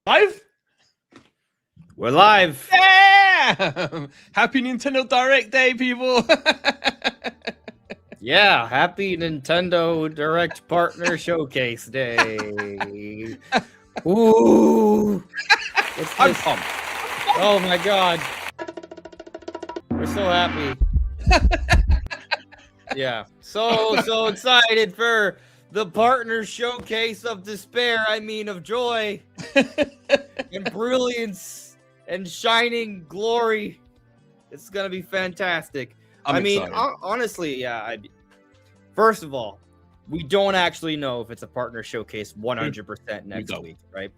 Live? We're live. Yeah! Happy Nintendo Direct Day, people. Yeah, happy Nintendo Direct Partner Showcase Day. Ooh. I'm pumped. Oh my god. We're so happy. Yeah. So excited for the partner showcase of despair, of joy and brilliance and shining glory. It's gonna be fantastic. I'm excited. Honestly, yeah. First of all, we don't actually know if it's a partner showcase 100% next week, right?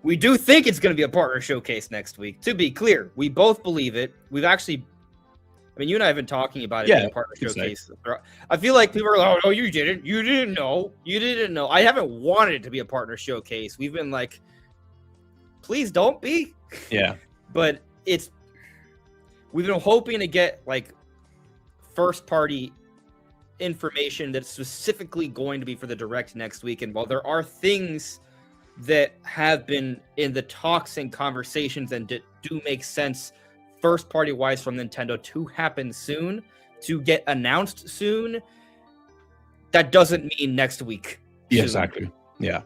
We do think it's going to be a partner showcase next week. To be clear, we both believe it. We've actually, you and I have been talking about it being a partner showcase. I feel like people are like, oh, you didn't know. I haven't wanted it to be a partner showcase. We've been like, please don't be. Yeah. But we've been hoping to get like first party information that's specifically going to be for the Direct next week. And while there are things that have been in the talks and conversations and do make sense first party wise from Nintendo to happen soon, to get announced soon, that doesn't mean next week. Yeah, exactly. Yeah.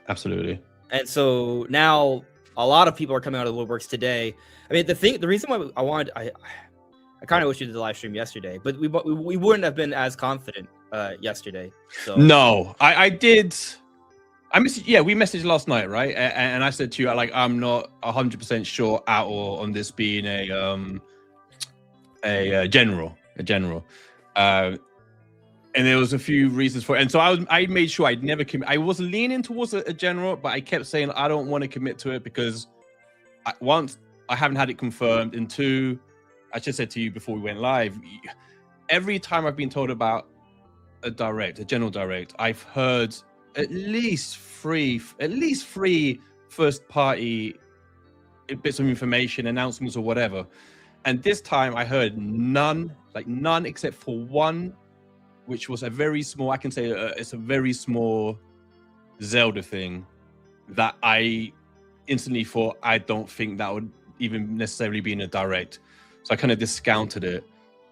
Absolutely. And so now a lot of people are coming out of the woodworks today. The reason why I kind of wish we did the live stream yesterday, but we wouldn't have been as confident yesterday. So no, I did. We messaged last night, right? And I said to you, I'm not 100% sure at all on this being a general. And there was a few reasons for it. And so I made sure I'd never commit. I was leaning towards a general, but I kept saying I don't want to commit to it because once I haven't had it confirmed, and two, I just said to you before we went live, every time I've been told about a general direct, I've heard at least three first party bits of information, announcements or whatever. And this time I heard none except for one, which was a very small, I can say it's a very small Zelda thing that I instantly thought, I don't think that would even necessarily be in a direct. So I kind of discounted it.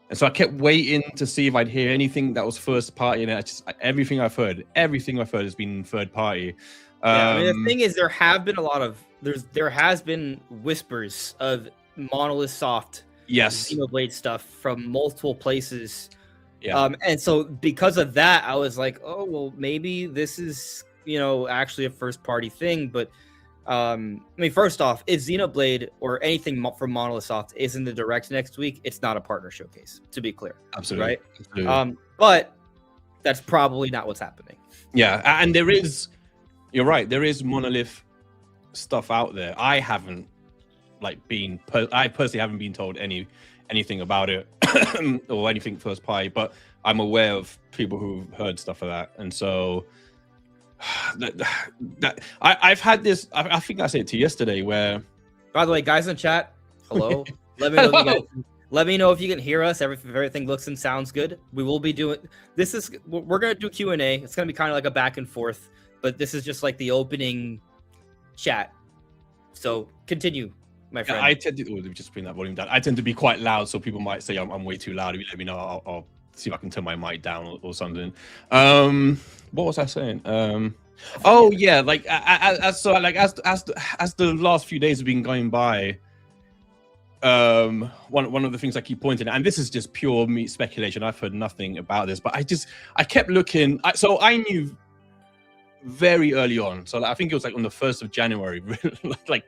And so I kept waiting to see if I'd hear anything that was first party. And everything I've heard has been third party. The thing is, there has been whispers of Monolith Soft, Xenoblade stuff from multiple places. Yeah. And so because of that, I was like, oh, well, maybe this is, actually a first party thing. But first off, if Xenoblade or anything from Monolith Soft is in the Direct next week, it's not a partner showcase, to be clear. Absolutely. Right? Absolutely. But that's probably not what's happening. Yeah, and you're right, there is Monolith stuff out there. I haven't I personally haven't been told anything about it or anything first party, but I'm aware of people who've heard stuff of that. And so I've had this. I think I said it to you yesterday. Where, by the way, guys in chat, hello. Let me know if you can hear us. If everything looks and sounds good. We will be doing this. We're gonna do Q&A. It's gonna be kind of like a back and forth, but this is just like the opening chat. So continue, my friend. I tend to just bring that volume down. I tend to be quite loud, so people might say I'm way too loud. If you let me know, I'll see if I can turn my mic down or something. What was I saying? Oh yeah, as the last few days have been going by, one of the things I keep pointing at, and this is just pure speculation. I've heard nothing about this, but I kept looking. So I knew very early on. So I think it was on the 1st of January,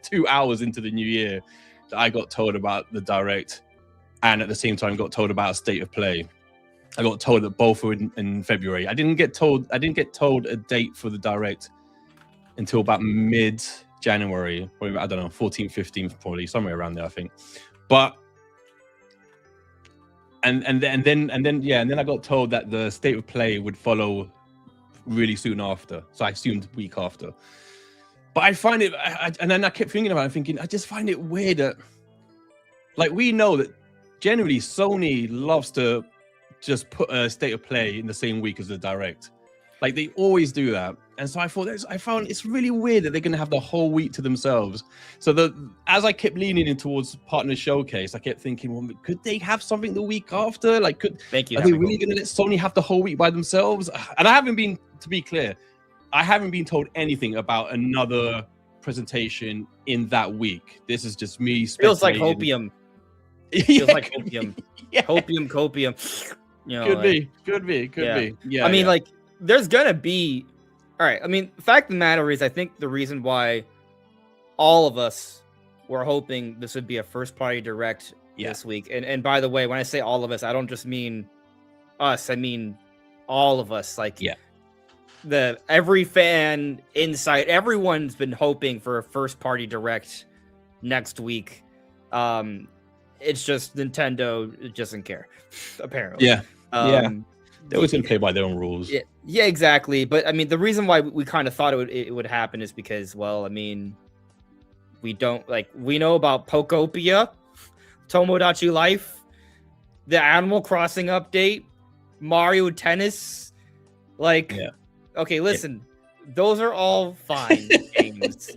2 hours into the new year, that I got told about the Direct, and at the same time got told about a State of Play. I got told that both were in February. I didn't get told a date for the Direct until about mid-January, or I don't know, 14th, 15th, probably somewhere around there, I think. But and then I got told that the State of Play would follow really soon after. So I assumed week after. But I find it, and then I kept thinking about it, thinking, I just find it weird that, we know that generally Sony loves to just put a State of Play in the same week as the Direct. They always do that. And so I found it's really weird that they're going to have the whole week to themselves. So as I kept leaning in towards partner showcase, I kept thinking, well, could they have something the week after? Like, are they really going to let Sony have the whole week by themselves? And I haven't been, to be clear, I haven't been told anything about another presentation in that week. This is just me speculating. Feels like hopium. Feels like hopium. Yeah. Copium. You know, could be. Yeah. I mean, like, there's gonna be. All right. I mean, the fact of the matter is, I think the reason why all of us were hoping this would be a first-party direct this week, and by the way, when I say all of us, I don't just mean us. I mean all of us. Like, every fan, Insight, everyone's been hoping for a first-party direct next week. It's just Nintendo doesn't care, apparently. They always gonna play by their own rules. Yeah, exactly. But I mean, the reason why we kind of thought it would happen is because, well, I mean, we know about Pokopia, Tomodachi Life, the Animal Crossing update, Mario Tennis. Okay, listen, those are all fine games.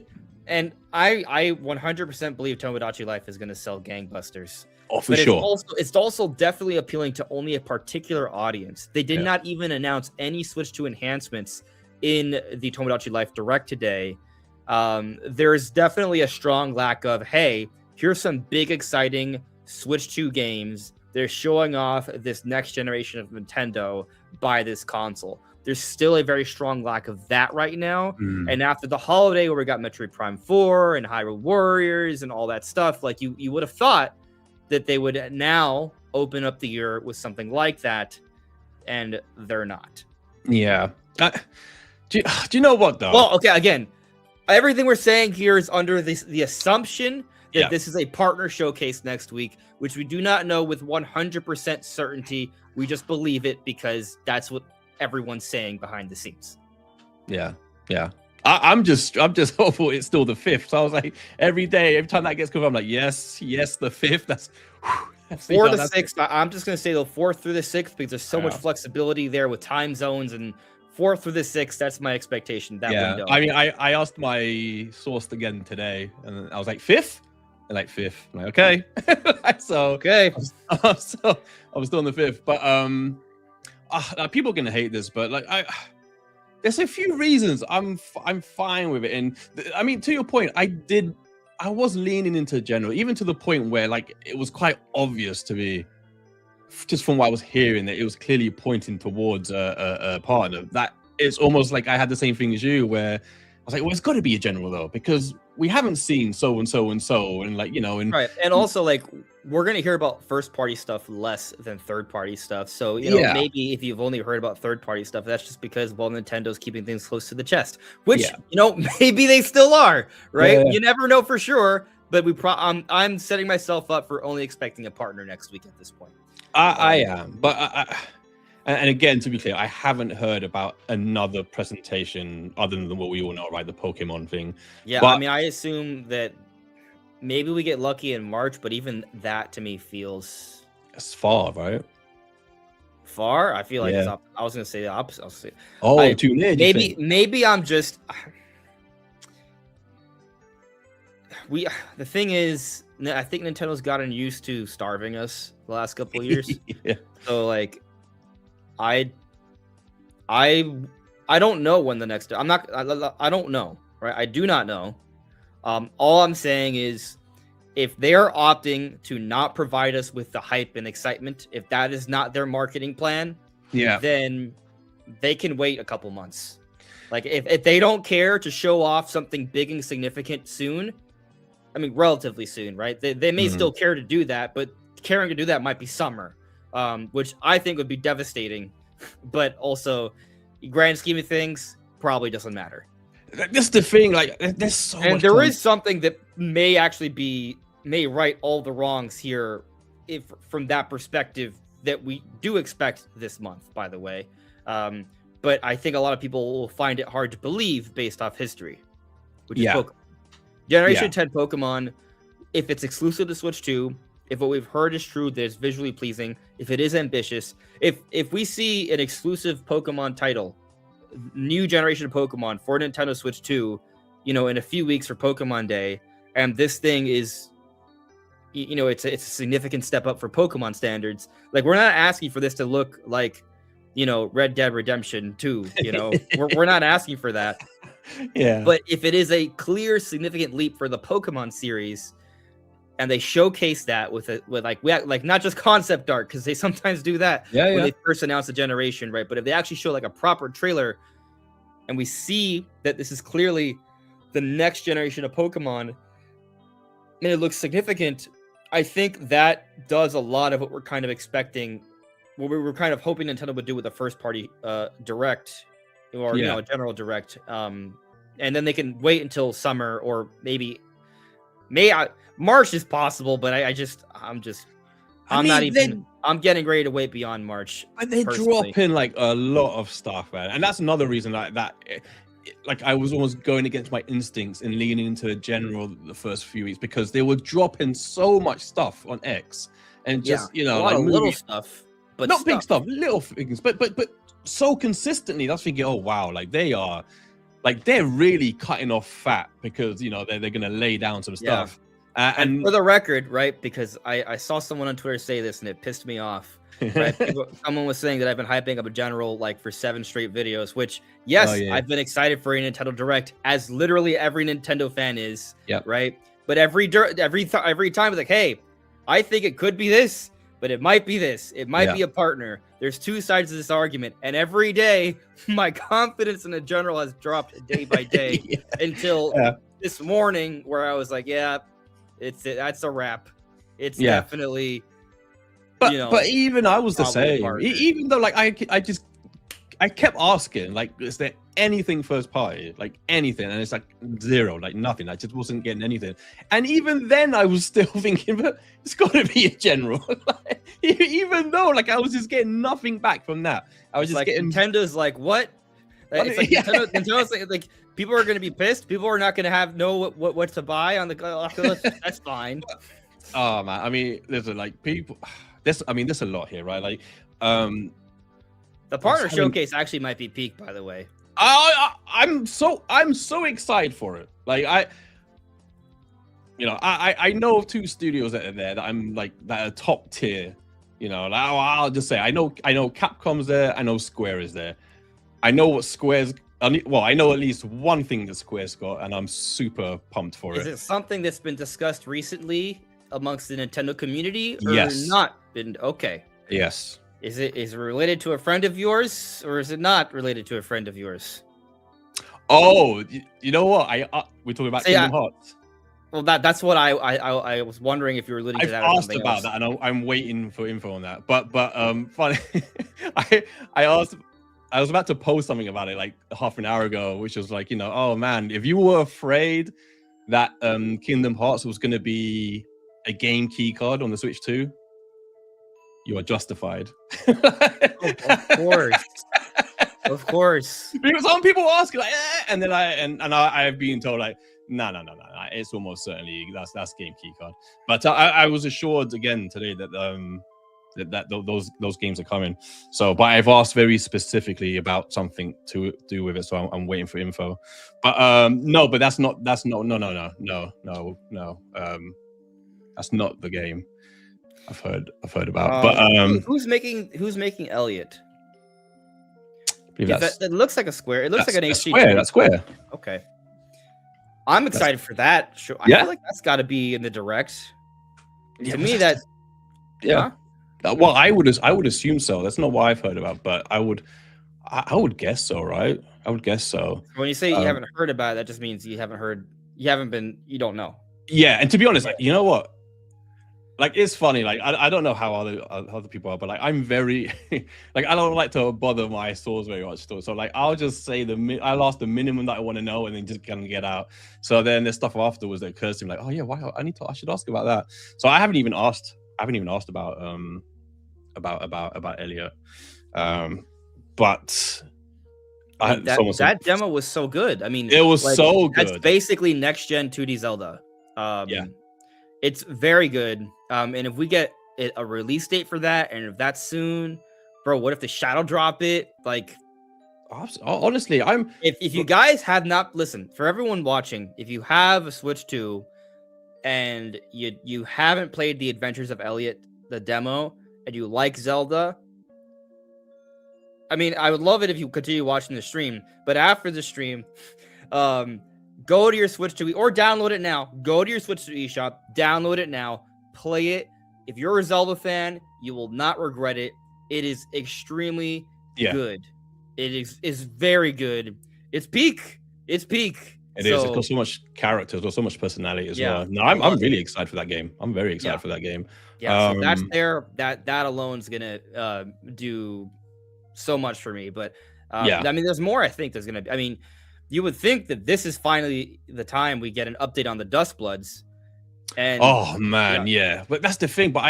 And I 100% believe Tomodachi Life is going to sell gangbusters. Oh, for sure. It's also definitely appealing to only a particular audience. They did not even announce any Switch 2 enhancements in the Tomodachi Life Direct today. There's definitely a strong lack of, hey, here's some big, exciting Switch 2 games. They're showing off this next generation of Nintendo by this console. There's still a very strong lack of that right now. And after the holiday where we got Metroid Prime 4 and Hyrule Warriors and all that stuff, like you would have thought that they would now open up the year with something like that, and they're not. Yeah. Do you know what, though? Well, okay, again, everything we're saying here is under the assumption that this is a partner showcase next week, which we do not know with 100% certainty. We just believe it because that's what everyone's saying behind the scenes. Yeah. I'm just hopeful it's still the 5th. So I was like, every time that gets confirmed, I'm like, yes, the 5th. That's 4 to 6th. I'm just gonna say the 4th through the 6th because there's so much flexibility there with time zones, and 4th through the 6th. That's my expectation. That window. I mean, I asked my source again today, and I was like, 5th. They're like 5th. I'm like, okay. So okay. So I'm still on the 5th, but people are gonna hate this, but like there's a few reasons I'm fine with it. And I mean, to your point, I was leaning into general, even to the point where like it was quite obvious to me, just from what I was hearing, that it was clearly pointing towards a partner. That it's almost like I had the same thing as you, where I was like, well, it's got to be a general though, because we haven't seen so and so and so, and like, you know, and right. And also, like, we're gonna hear about first party stuff less than third party stuff. So you know, maybe if you've only heard about third party stuff, that's just because, well, Nintendo's keeping things close to the chest, which you know, maybe they still are, right? You never know for sure. But I'm setting myself up for only expecting a partner next week at this point. I am, but and again, to be clear, I haven't heard about another presentation other than what we all know, right? The Pokemon thing. Yeah, but I mean, I assume that maybe we get lucky in March, but even that to me feels it's far, right? Far? I feel like it's I was gonna say the opposite. Too near. Maybe I'm just. The thing is, I think Nintendo's gotten used to starving us the last couple of years. So like, I don't know when the next. I don't know, right? I do not know. All I'm saying is, if they are opting to not provide us with the hype and excitement, if that is not their marketing plan, then they can wait a couple months. Like if they don't care to show off something big and significant soon, I mean, relatively soon, right? They may still care to do that, but caring to do that might be summer, which I think would be devastating. But also, grand scheme of things, probably doesn't matter. That's the thing. Like, there's so much. And there is something that may actually may right all the wrongs here, if from that perspective, that we do expect this month. By the way, but I think a lot of people will find it hard to believe based off history, which is Pokemon. Generation 10 Pokemon, if it's exclusive to Switch 2, if what we've heard is true, that it's visually pleasing, if it is ambitious, if we see an exclusive Pokemon title new generation of Pokemon for Nintendo Switch 2, in a few weeks for Pokemon Day, and this thing is, it's a significant step up for Pokemon standards. Like, we're not asking for this to look like, Red Dead Redemption 2. We're not asking for that. Yeah. But if it is a clear, significant leap for the Pokemon series, and they showcase that with not just concept art, because they sometimes do that when they first announce a generation, right? But if they actually show like a proper trailer, and we see that this is clearly the next generation of Pokemon, and it looks significant, I think that does a lot of what we're kind of expecting, what we were kind of hoping Nintendo would do with the first party direct, or a general direct, and then they can wait until summer, or maybe March is possible, but I'm getting ready to wait beyond March. But they drop in like a lot of stuff, man, and that's another reason like that. Like, I was almost going against my instincts and leaning into the general the first few weeks, because they would drop in so much stuff on X, and just a lot of little stuff, but not big stuff, little things, but so consistently. That's thinking, oh wow, like they're really cutting off fat, because they're gonna lay down some stuff. And for the record, right, because I saw someone on Twitter say this and it pissed me off. Right? Someone was saying that I've been hyping up a general like for 7 straight videos, which I've been excited for a Nintendo Direct, as literally every Nintendo fan is. Right. But every time it's like, hey, I think it could be this, but it might be this. It might be a partner. There's 2 sides of this argument, and every day my confidence in a general has dropped day by day until this morning, where I was like, that's a wrap. It's definitely. But even I was the same. Even though like I kept asking, like, is there anything first party, like anything? And it's like zero, like nothing. I just wasn't getting anything. And even then, I was still thinking, but it's got to be a general. Even though, like, I was just getting nothing back from that. I was just like, getting. Nintendo's like, what? It's like Nintendo's like people are going to be pissed. People are not going to know what to buy on the Oculus. That's fine. Oh man, I mean, there's like people. There's a lot here, right? Like, the partner showcase actually might be peak, by the way. I'm so excited for it. Like, I know of 2 studios that are there that I'm like, that are top tier. Like, I'll just say I know Capcom's there. I know Square is there. I know what Square's. Well, I know at least one thing that Square's got, and I'm super pumped for it. Is it something that's been discussed recently amongst the Nintendo community, or not been? Okay. Yes. Is it related to a friend of yours, or is it not related to a friend of yours? Oh, you know what? We're talking about Kingdom Hearts. Well, that's what I was wondering if you were alluding to that. I've asked about that, and I'm waiting for info on that. But funny, I was about to post something about it like half an hour ago, which was like, oh man, if you were afraid that Kingdom Hearts was going to be a game key card on the Switch 2, you are justified. Of course. Because some people ask like, and then I've been told like, no, it's almost certainly that's game key card. But I was assured again today that that those games are coming. So, but I've asked very specifically about something to do with it, so I'm waiting for info. But no, but that's not no. That's not the game I've heard about. But who's making Elliot? That looks like a Square. It looks like an HD. That's Square. Okay. I'm excited for that. Sure. I feel like that's got to be in the direct. To me, that. Yeah. Huh? Well, I would assume so. That's not what I've heard about, but I would guess so, right? I would guess so. When you say you haven't heard about it, that just means you haven't heard. You don't know. Yeah, and to be honest, like, you know what? Like, it's funny. Like, I don't know how other people are, but like, I'm very like, I don't like to bother my source very much. So like, I'll just say I'll ask the minimum that I want to know, and then just kind of get out. So then there's stuff afterwards that occurs to me, like, oh yeah, why I should ask about that. So I haven't even asked about Elliot. But that demo was so good. I mean, it was like, so good. That's basically next gen 2D Zelda. It's very good. And if we get a release date for that, and if that's soon, bro, what if they shadow drop it? Like, Honestly, If you guys have not listened, for everyone watching, if you have a Switch 2 and you haven't played The Adventures of Elliot, the demo, and you like Zelda, I mean, I would love it if you continue watching the stream, but after the stream, go to your Switch 2 or download it now. Go to your Switch 2 eShop, download it now, play it. If you're a Zelda fan, you will not regret it. It is extremely good. It is very good. It's peak. It's peak. It is. It's got so much character. It's got so much personality as well. No, I'm really excited for that game. I'm very excited for that game. Yeah, so that's there. That alone is gonna do so much for me. But I mean, there's more. I think there's gonna. I mean, you would think that this is finally the time we get an update on the Duskbloods. And oh man, but that's the thing. But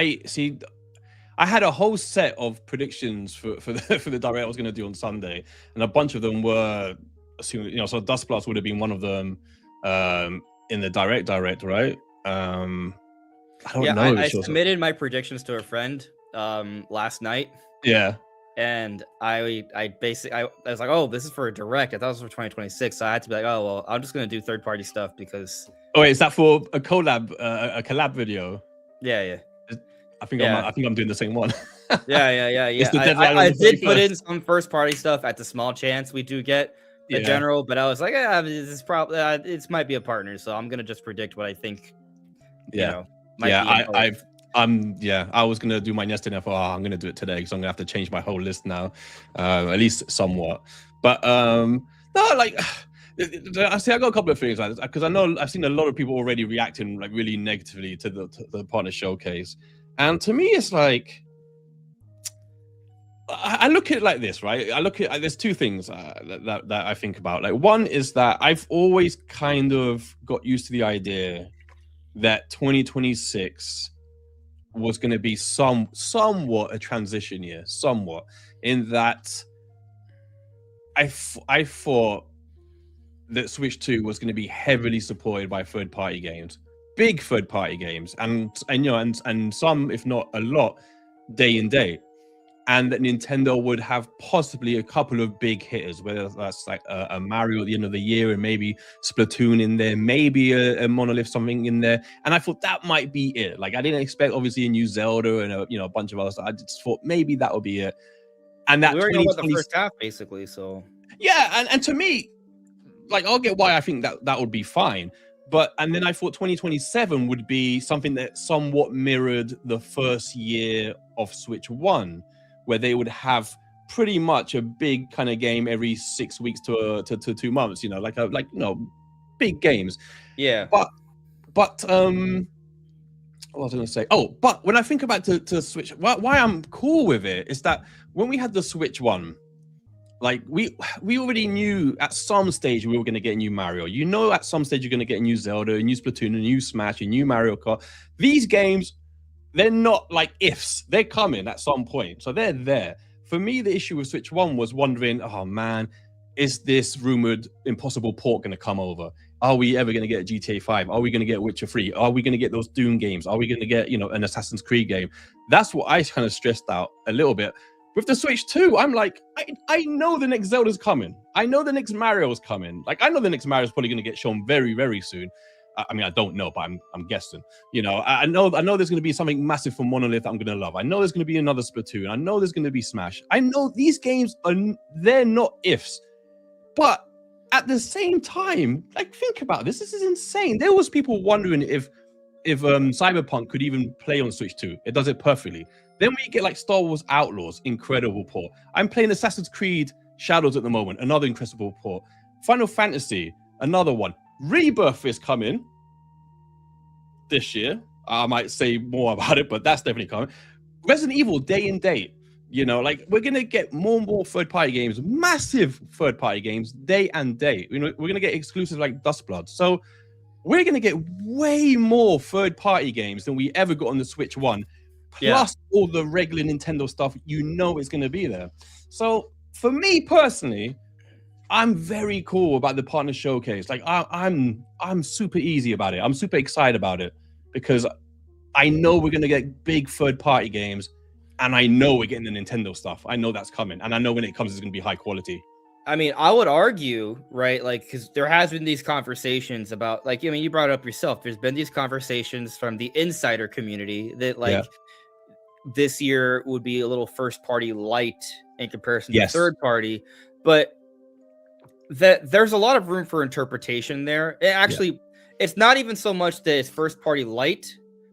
I had a whole set of predictions for the direct I was going to do on Sunday, and a bunch of them were, so Duskbloods would have been one of them in the direct, right? I don't know. I submitted my predictions to a friend last night. Yeah. And I was like, oh, this is for a direct. I thought it was for 2026. So I had to be like, oh, well, I'm just going to do third-party stuff because... Oh, wait, is that for a collab video? Yeah. I think I'm doing the same one. Yeah. I did put in some first-party stuff at the small chance we do get the general, but I was like, this is probably it might be a partner, so I'm gonna just predict what I think. I was gonna do my nesting FR. I'm gonna do it today because I'm gonna have to change my whole list now, at least somewhat. But no, like I got a couple of things like this because I know I've seen a lot of people already reacting like really negatively to the partner showcase, and to me it's like I look at it like this, right? I look at there's two things that I think about. Like one is that I've always kind of got used to the idea that 2026 was going to be somewhat a transition year, somewhat, in that I thought that Switch 2 was going to be heavily supported by third-party games, big third-party games, and some, if not a lot, day in day, and that Nintendo would have possibly a couple of big hitters, whether that's like a Mario at the end of the year and maybe Splatoon in there, maybe a Monolith something in there, and I thought that might be it. Like I didn't expect obviously a new Zelda and a bunch of other stuff. I just thought maybe that would be it. And that we already know about the first half basically, so yeah, and to me, like I'll get why I think that would be fine. And then I thought 2027 would be something that somewhat mirrored the first year of Switch 1, where they would have pretty much a big kind of game every 6 weeks to 2 months, big games. Yeah. But what was I going to say? Oh, but when I think about to Switch, why I'm cool with it is that when we had the Switch 1, like we already knew at some stage we were going to get a new Mario. At some stage you're going to get a new Zelda, a new Splatoon, a new Smash, a new Mario Kart. These games, they're not like ifs. They're coming at some point. So they're there. For me, the issue with Switch 1 was wondering, oh man, is this rumored impossible port going to come over? Are we ever going to get GTA 5? Are we going to get Witcher 3? Are we going to get those Doom games? Are we going to get, an Assassin's Creed game? That's what I kind of stressed out a little bit. With the Switch 2, I'm like, I know the next Zelda's coming. I know the next Mario's coming. Like, I know the next Mario's probably going to get shown very, very soon. I mean, I don't know, but I'm guessing. I know there's going to be something massive from Monolith that I'm going to love. I know there's going to be another Splatoon. I know there's going to be Smash. I know these games they're not ifs, but at the same time, like think about this. This is insane. There was people wondering if Cyberpunk could even play on Switch 2. It does it perfectly. Then we get like Star Wars Outlaws, incredible port. I'm playing Assassin's Creed Shadows at the moment, another incredible port. Final Fantasy, another one. Rebirth is coming this year. I might say more about it, but that's definitely coming. Resident Evil, day and date. We're gonna get more and more third-party games, massive third-party games, day and date. We're gonna get exclusives like Duskblood. So we're gonna get way more third-party games than we ever got on the Switch 1. Plus all the regular Nintendo stuff, it's gonna be there. So for me personally, I'm very cool about the partner showcase. Like I'm super easy about it. I'm super excited about it because I know we're gonna get big third-party games, and I know we're getting the Nintendo stuff. I know that's coming, and I know when it comes, it's gonna be high quality. I mean, I would argue, right? Like, because there has been these conversations about, like, I mean, you brought it up yourself. There's been these conversations from the insider community that, like, this year would be a little first party light in comparison to third party, but that there's a lot of room for interpretation there. It actually, it's not even so much that it's first party light.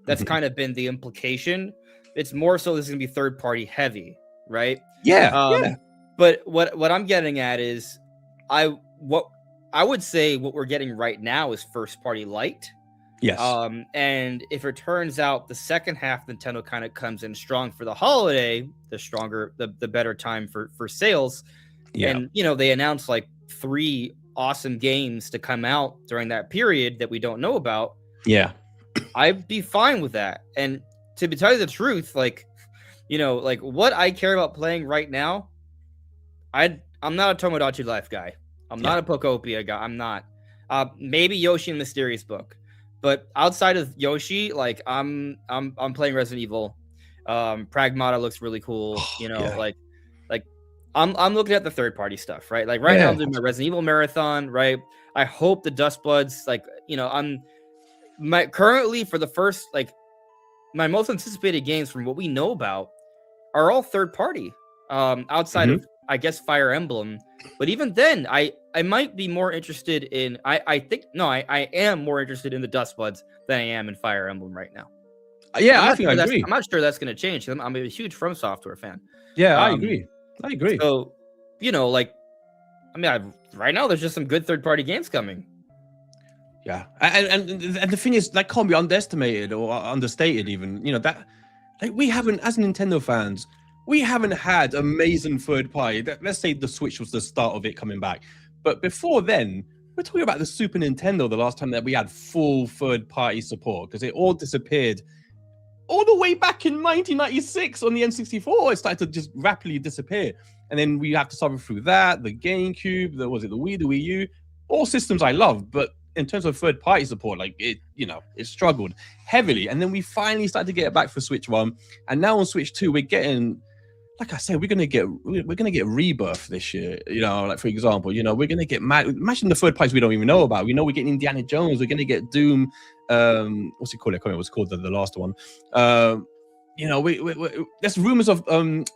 That's kind of been the implication. It's more so this is gonna be third party heavy, right? But what I'm getting at is what I would say what we're getting right now is first party light. Yes. And if it turns out the second half Nintendo kind of comes in strong for the holiday, the better time for sales. Yeah. And they announced like 3 awesome games to come out during that period that we don't know about. Yeah. I'd be fine with that. And to tell you the truth, like what I care about playing right now, I'm not a Tomodachi Life guy. I'm not a Pokopia guy. I'm not. Maybe Yoshi and Mysterious Book, but outside of Yoshi, like I'm playing Resident Evil. Pragmata looks really cool. Like I'm looking at the third party stuff, right? Like now I'm doing my Resident Evil marathon, right? I hope the Dustbloods, currently for the first, like my most anticipated games from what we know about are all third party. Outside of, I guess, Fire Emblem, but even then, I might be more interested in. I am more interested in the Dustbloods than I am in Fire Emblem right now. Yeah, I agree. I'm not sure that's going to change. I'm a huge From Software fan. Yeah, I agree. So, right now there's just some good third party games coming. Yeah, and the thing is, that can't be underestimated or understated. Even that, like, we haven't, as Nintendo fans, we haven't had amazing third party. Let's say the Switch was the start of it coming back, but before then, we're talking about the Super Nintendo. The last time that we had full third party support, because it all disappeared all the way back in 1996 on the N64. It started to just rapidly disappear, and then we have to suffer through that. The GameCube, the Wii, the Wii U, all systems I love, but in terms of third party support, like it struggled heavily. And then we finally started to get it back for Switch 1, and now on Switch 2, we're getting, like I said, we're gonna get Rebirth this year. Like, for example, we're gonna get imagine the third parties we don't even know about. We know we're getting Indiana Jones. We're gonna get Doom. What's it called? I can't remember what it's called, the last one. There's rumors of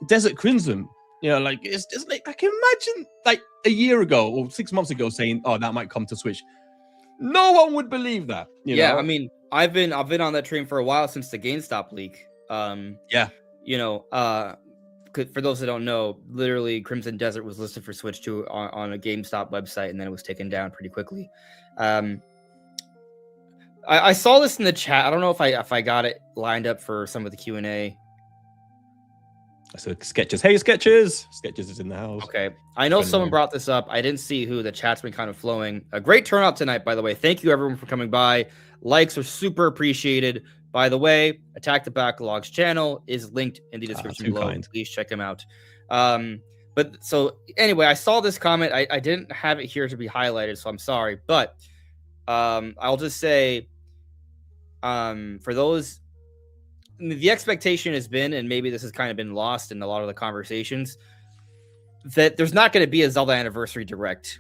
Desert Crimson. Like it's like, I can imagine like a year ago or 6 months ago saying, "Oh, that might come to Switch." No one would believe that. I mean, I've been on that train for a while since the GameStop leak. For those that don't know, literally Crimson Desert was listed for Switch 2 on a GameStop website, and then it was taken down pretty quickly. I saw this in the chat. I don't know if I got it lined up for some of the Q&A. So Sketches. Hey, Sketches. Sketches is in the house. Okay. I know someone brought this up. I didn't see who. The chat's been kind of flowing. A great turnout tonight, by the way. Thank you, everyone, for coming by. Likes are super appreciated. By the way, Attack the Backlogs channel is linked in the description below. Kind. Please check him out. But so anyway, I saw this comment. I didn't have it here to be highlighted, so I'm sorry. But I'll just say, for those, the expectation has been, and maybe this has kind of been lost in a lot of the conversations, that there's not going to be a Zelda Anniversary Direct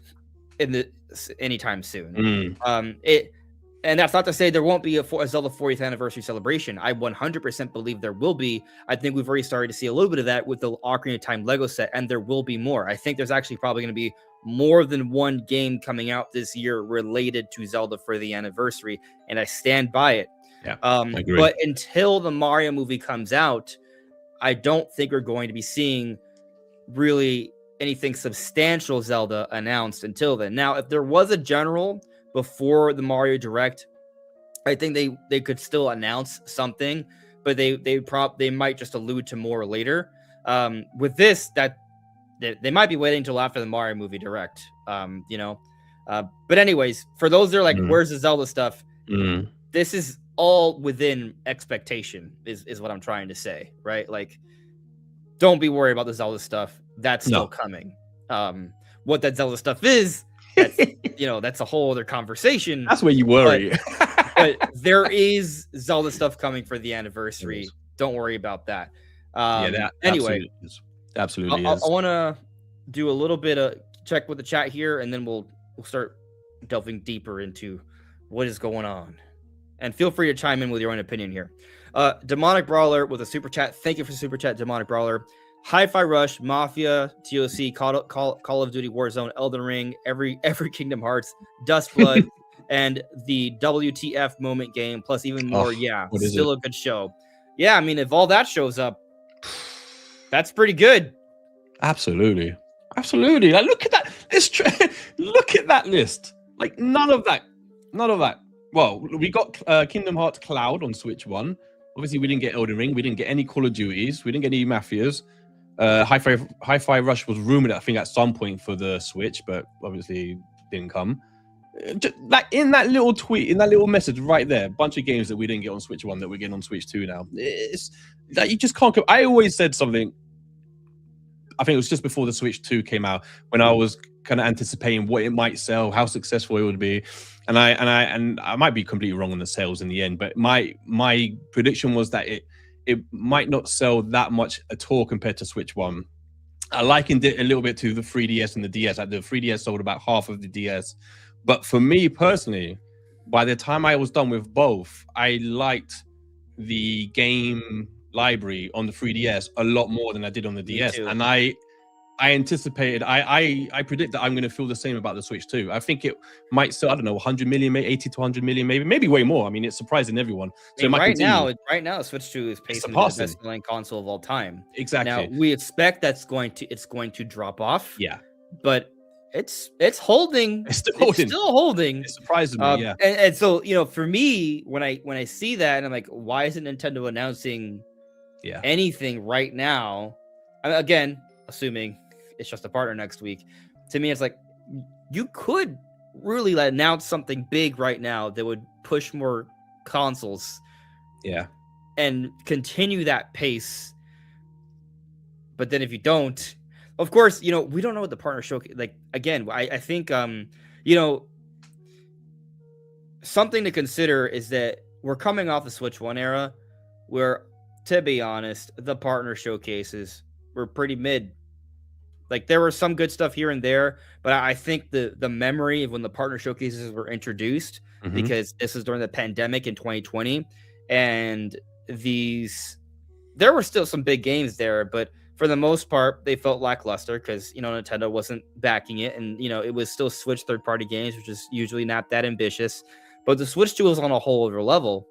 anytime soon. And that's not to say there won't be a Zelda 40th anniversary celebration. I 100% believe there will be. I think we've already started to see a little bit of that with the Ocarina of Time Lego set, and there will be more. I think there's actually probably going to be more than one game coming out this year related to Zelda for the anniversary, and I stand by it. Yeah, I agree. But until the Mario movie comes out, I don't think we're going to be seeing really anything substantial Zelda announced until then. Now, if there was a general before the Mario Direct, I think they could still announce something, but they might just allude to more later. With this, that they might be waiting until after the Mario movie Direct. But anyways, for those that are like, where's the Zelda stuff? This is all within expectation, is what I'm trying to say, right? Like, don't be worried about the Zelda stuff. That's still coming. What that Zelda stuff is, that's, that's a whole other conversation. That's where you worry. But there is Zelda stuff coming for the anniversary. Don't worry about that. That anyway, absolutely I want to do a little bit of check with the chat here, and then we'll start delving deeper into what is going on. And feel free to chime in with your own opinion here. Demonic Brawler with a super chat. Thank you for super chat, Demonic Brawler. Hi-Fi Rush, Mafia, TOC, Call of Duty Warzone, Elden Ring, every Kingdom Hearts, Dustblood, and the WTF moment game, plus even more. Still a good show. Yeah, I mean, if all that shows up, that's pretty good. Absolutely. Like, look at that. Look at that list. Like, none of that. Well, we got Kingdom Hearts Cloud on Switch 1. Obviously, we didn't get Elden Ring. We didn't get any Call of Duties. We didn't get any Mafias. Hi-Fi Rush was rumored, I think, at some point for the Switch, but obviously didn't come. Just, like, in that little tweet, in that little message right there, a bunch of games that we didn't get on Switch 1 that we're getting on Switch 2 now. It's like, you just can't. I always said something. I think it was just before the Switch 2 came out, when I was kind of anticipating what it might sell, how successful it would be, and I might be completely wrong on the sales in the end, but my prediction was that it might not sell that much at all compared to Switch 1. I likened it a little bit to the 3DS and the DS. Like, the 3DS sold about half of the DS, but for me personally, by the time I was done with both, I liked the game library on the 3DS a lot more than I did on the DS, and I anticipated, I predict that I'm going to feel the same about the Switch 2. I think it might sell, I don't know, 100 million, maybe 80 to 100 million, maybe way more. I mean, it's surprising everyone. So right now, Switch 2 is pacing the best-selling console of all time. Exactly. Now we expect it's going to drop off. Yeah, but it's holding. It's still holding. It surprises me. Yeah, and so, you know, for me, when I see that, and I'm like, why isn't Nintendo announcing anything right now? I mean, again, assuming it's just a partner next week. To me, it's like, you could really announce something big right now that would push more consoles. Yeah. And continue that pace. But then if you don't, of course, you know, we don't know what the partner showcase, like, again, I think, you know, something to consider is that we're coming off the Switch 1 era where, to be honest, the partner showcases were pretty mid. Like, there was some good stuff here and there, but I think the memory of when the partner showcases were introduced, because this is during the pandemic in 2020, and there were still some big games there, but for the most part, they felt lackluster because, you know, Nintendo wasn't backing it, and, you know, it was still Switch third-party games, which is usually not that ambitious. But the Switch 2 was on a whole other level.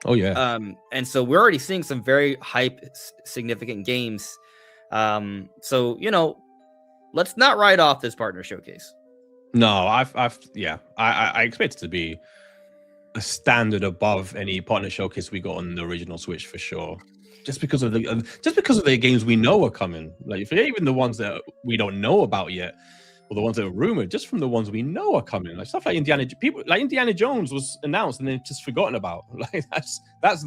Oh yeah. And so we're already seeing some very hype, significant games. So, you know, let's not write off this partner showcase. No, I expect it to be a standard above any partner showcase we got on the original Switch for sure. Just because of the games we know are coming. Like, if even the ones that we don't know about yet, or the ones that are rumored, just from the ones we know are coming, like stuff like Indiana Jones was announced and then just forgotten about. Like, that's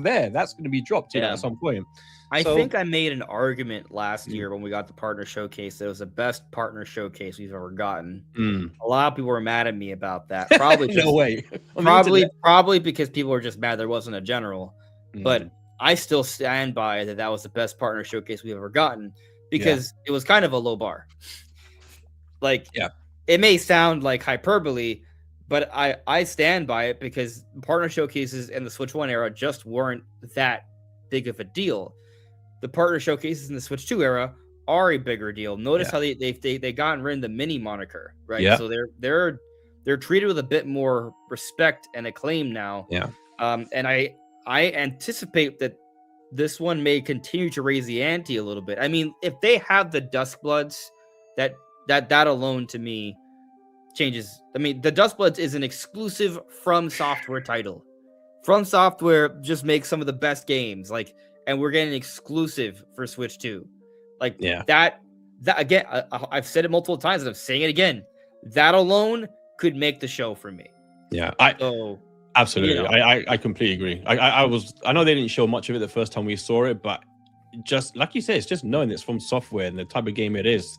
there. That's going to be dropped at some point. I think I made an argument last year when we got the partner showcase that it was the best partner showcase we've ever gotten. A lot of people were mad at me about that. Probably no way. Probably because people were just mad there wasn't a general. But I still stand by that was the best partner showcase we've ever gotten, because it was kind of a low bar. Like, it may sound like hyperbole, but I stand by it, because partner showcases in the Switch 1 era just weren't that big of a deal. The partner showcases in the Switch 2 era are a bigger deal. Notice how they gotten rid of the mini moniker, right? Yeah. So they're treated with a bit more respect and acclaim now. Yeah. And I anticipate that this one may continue to raise the ante a little bit. I mean, if they have the Dustbloods, that alone to me changes. I mean, the Dustbloods is an exclusive From Software title. From Software just makes some of the best games, like, and we're getting an exclusive for Switch 2. Like, that again, I've said it multiple times and I'm saying it again. That alone could make the show for me. Yeah. Absolutely. You know, I completely agree. I know they didn't show much of it the first time we saw it, but just like you said, it's just knowing it's From Software and the type of game it is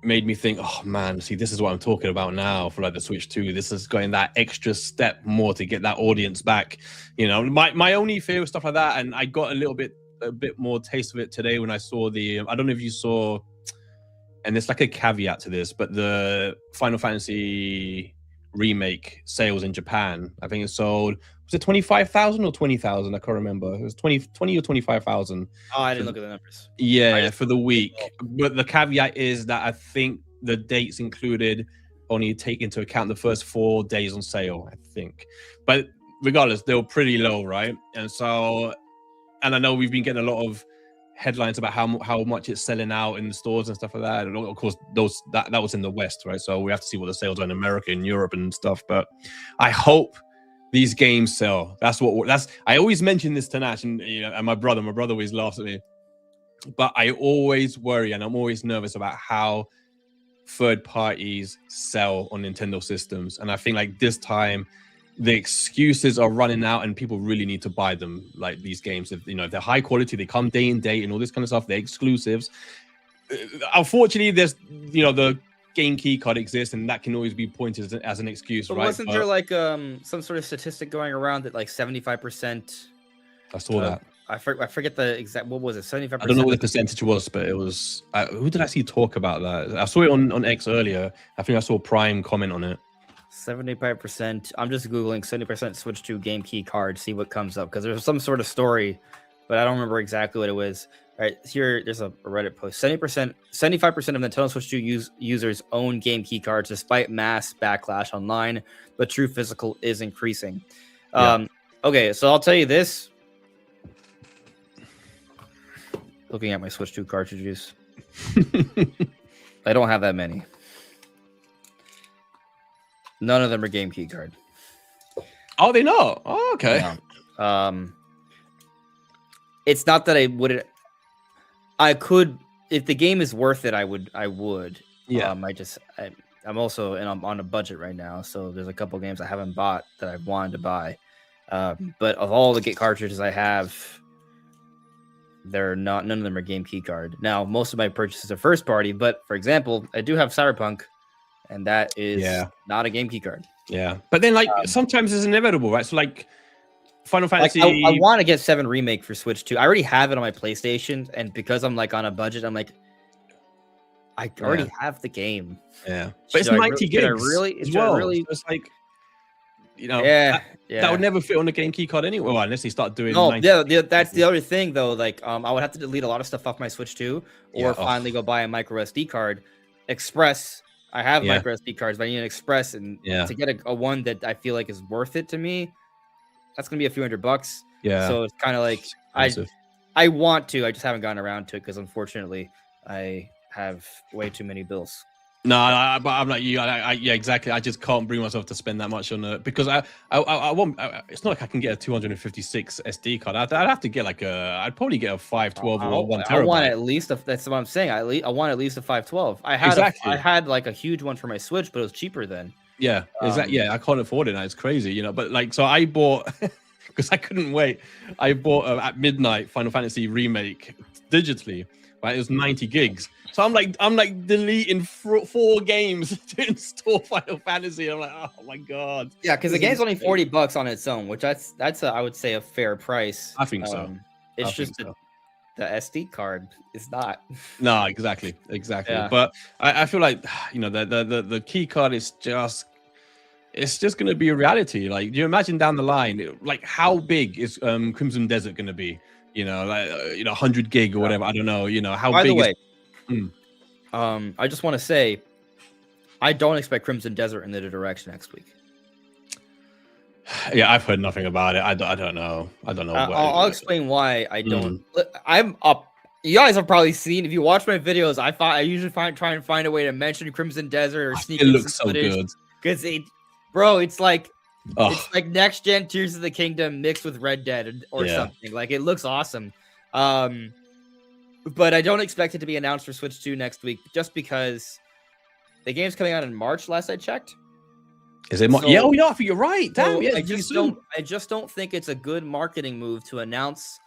made me think, oh man, see, this is what I'm talking about now for like the Switch 2. This is going that extra step more to get that audience back. You know, my only fear with stuff like that, and I got a bit more taste of it today when I saw I don't know if you saw and there's like a caveat to this, but the Final Fantasy remake sales in Japan, I think it sold, was it 25,000 or 20,000? I can't remember. It was 20 or 25,000. Oh, I didn't look at the numbers. Yeah, for the week. But the caveat is that I think the dates included only take into account the first 4 days on sale, I think. But regardless, they were pretty low, right? And so, and I know we've been getting a lot of headlines about how much it's selling out in the stores and stuff like that. And of course, that was in the West, right? So we have to see what the sales are in America and Europe and stuff. But I hope these games sell. I always mention this to Nash, and and my brother always laughs at me. But I always worry and I'm always nervous about how third parties sell on Nintendo systems. And I think like this time the excuses are running out and people really need to buy them, like these games. If they're high quality, they come day and date and all this kind of stuff, they're exclusives. Unfortunately, there's the game key card exists and that can always be pointed as an excuse. But right? Wasn't there like some sort of statistic going around that like 75%? I saw that. I forget the exact, what was it, 75%? I don't know what the percentage was, but it was, who did I see talk about that? I saw it on X earlier. I think I saw Prime comment on it. 75%. I'm just Googling 70% Switch 2 game key card, see what comes up, because there's some sort of story, but I don't remember exactly what it was. All right, here, there's a Reddit post. 75% of Nintendo Switch 2 users own game key cards despite mass backlash online, but true physical is increasing. Yeah. Okay, so I'll tell you this. Looking at my Switch 2 cartridges, I don't have that many. None of them are game key card. Oh, they not? Oh, okay. No. It's not that I wouldn't. I could, if the game is worth it, I would. Yeah. I'm also, and I'm on a budget right now, so there's a couple games I haven't bought that I've wanted to buy. But of all the cartridges I have, none of them are game key card. Now, most of my purchases are first party, but for example, I do have Cyberpunk, and that is not a game key card. Yeah, but then sometimes it's inevitable, right? So like Final Fantasy, I want to get 7 Remake for Switch 2. I already have it on my PlayStation, and because I'm like on a budget, I'm like, I already have the game. Yeah, but it's 90 gigs. It's like, that would never fit on the game key card anyway, unless they start doing. No, that's the other thing though. Like, I would have to delete a lot of stuff off my Switch 2, or finally go buy a micro SD card. Express, I have micro SD cards, but I need an Express, and to get a one that I feel like is worth it to me, that's gonna be a few $100. Yeah. So it's kind of like I want to, I just haven't gotten around to it because unfortunately I have way too many bills. No, but I'm like you. Yeah, exactly. I just can't bring myself to spend that much on it because I won't. It's not like I can get a 256 SD card. I'd have to get I'd probably get a 512 or 1 terabyte. I want at least that's what I'm saying. I want at least a 512. I had like a huge one for my Switch, but it was cheaper then. Yeah, exactly. Yeah, I can't afford it now. It's crazy, But like, so I bought because I couldn't wait. I bought at midnight Final Fantasy Remake digitally. Right, it was 90 gigs. So I'm like deleting 4 games to install Final Fantasy. I'm like, oh my god. Yeah, because the game's only $40 on its own, which that's I would say a fair price. I think so. It's just the SD card is not. No, exactly. Yeah. But I feel like the key card is just. It's just going to be a reality. Like, do you imagine down the line, like how big is Crimson Desert going to be? 100 gig or whatever. I don't know. How By big. By the way, I just want to say, I don't expect Crimson Desert in the direction next week. Yeah, I've heard nothing about it. I don't know. I'll explain why I don't. I'm up. You guys have probably seen, if you watch my videos, I usually try and find a way to mention Crimson Desert or sneak. It looks so good because it's like next gen Tears of the Kingdom mixed with Red Dead or something. Like, it looks awesome. But I don't expect it to be announced for Switch 2 next week, just because the game's coming out in March. Last I checked. Is it? Yeah. Oh, I think you're right. Damn. Yeah. I just don't think it's a good marketing move to announce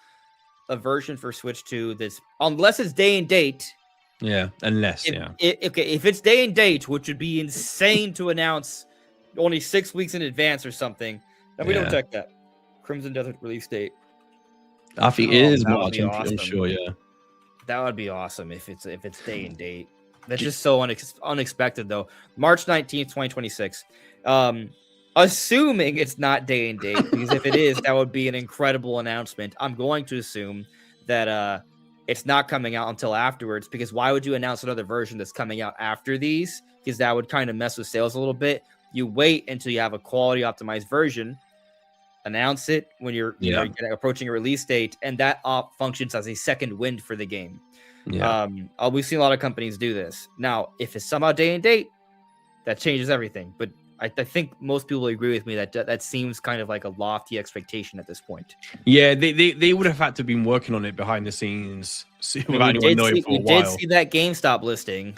a version for Switch 2 unless it's day and date. Yeah. Unless. If it's day and date, which would be insane to announce only 6 weeks in advance or something, then we don't check that. Crimson Desert release date. I think it is March. I'm sure. Yeah. That would be awesome if it's day and date. That's just so unexpected, though. March 19th, 2026. Assuming it's not day and date, because if it is, that would be an incredible announcement. I'm going to assume that it's not coming out until afterwards, because why would you announce another version that's coming out after these? Because that would kind of mess with sales a little bit. You wait until you have a quality optimized version, announce it when you're approaching a release date, and that functions as a second wind for the game. Yeah. We've seen a lot of companies do this. Now, if it's somehow day and date, that changes everything. But I think most people agree with me that seems kind of like a lofty expectation at this point. Yeah, they would have had to been working on it behind the scenes without anyone knowing for a while. We did see that GameStop listing,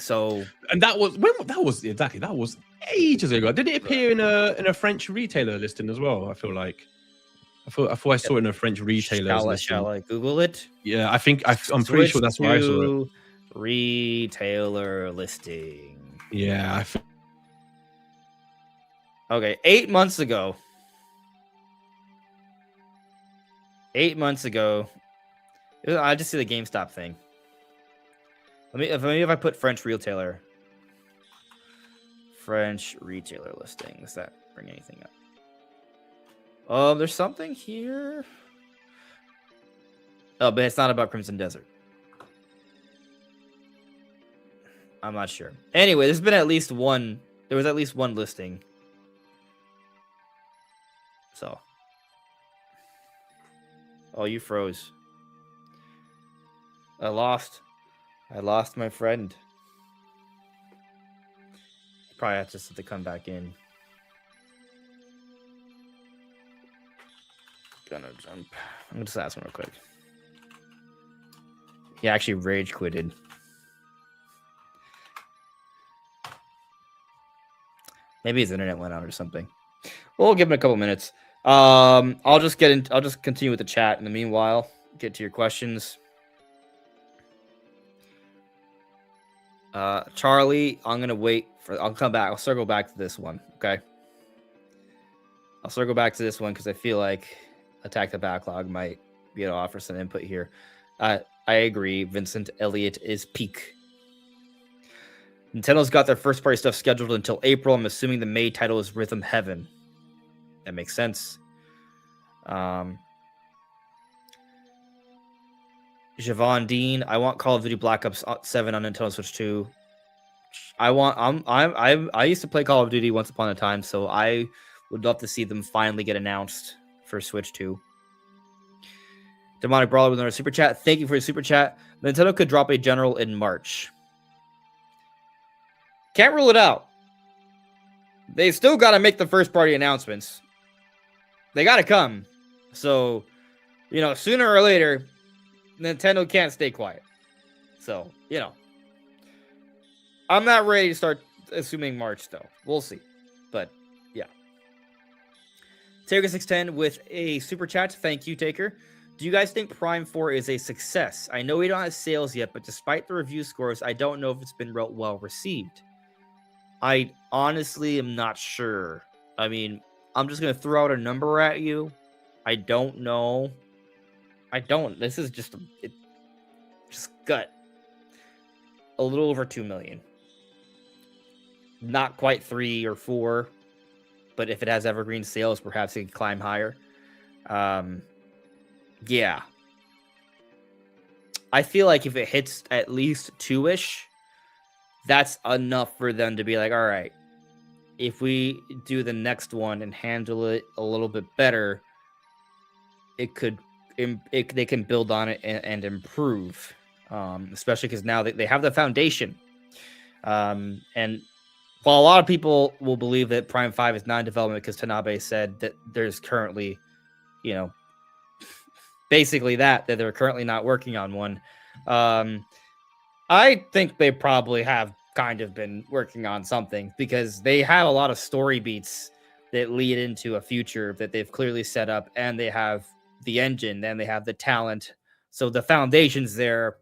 and that was ages ago. Did it appear in a French retailer listing as well? I thought I saw it in a French retailer listing. Shall I Google it? Yeah, I'm pretty sure that's where I saw it. Retailer listing. Yeah, Okay, 8 months ago. 8 months ago. I just see the GameStop thing. Maybe if I put French retailer listing, does that bring anything up? There's something here. Oh, but it's not about Crimson Desert. I'm not sure. Anyway, there's been at least one. There was at least one listing. So. Oh, you froze. I lost my friend. Probably have to come back in. Gonna jump. I'm gonna just ask him real quick. He actually rage quitted. Maybe his internet went out or something. We'll give him a couple minutes. I'll just continue with the chat in the meanwhile. Get to your questions. Charlie, I'll come back. I'll circle back to this one. Okay. I'll circle back to this one because I feel like Attack the Backlog might be able to offer some input here. I agree. Vincent Elliott is peak. Nintendo's got their first party stuff scheduled until April. I'm assuming the May title is Rhythm Heaven. That makes sense. Javon Dean, I want Call of Duty Black Ops 7 on Nintendo Switch 2. I used to play Call of Duty once upon a time, so I would love to see them finally get announced for Switch 2. Demonic Brawler with another super chat. Thank you for your super chat. Nintendo could drop a general in March. Can't rule it out. They still got to make the first party announcements. They got to come. So, sooner or later, Nintendo can't stay quiet. So, I'm not ready to start assuming March, though. We'll see. But, yeah. Taker610 with a super chat. Thank you, Taker. Do you guys think Prime 4 is a success? I know we don't have sales yet, but despite the review scores, I don't know if it's been well received. I honestly am not sure. I mean, I'm just going to throw out a number at you. I don't know. This is just gut. A little over 2 million. Not quite 3 or 4. But if it has evergreen sales, perhaps it can climb higher. Yeah. I feel like if it hits at least 2-ish, that's enough for them to be like, all right, if we do the next one and handle it a little bit better, they can build on it and improve, especially because now they have the foundation. And while a lot of people will believe that Prime 5 is not in development because Tanabe said that there's currently, basically that they're currently not working on one. I think they probably have kind of been working on something because they have a lot of story beats that lead into a future that they've clearly set up, and they have the engine, and they have the talent. So the foundation's there.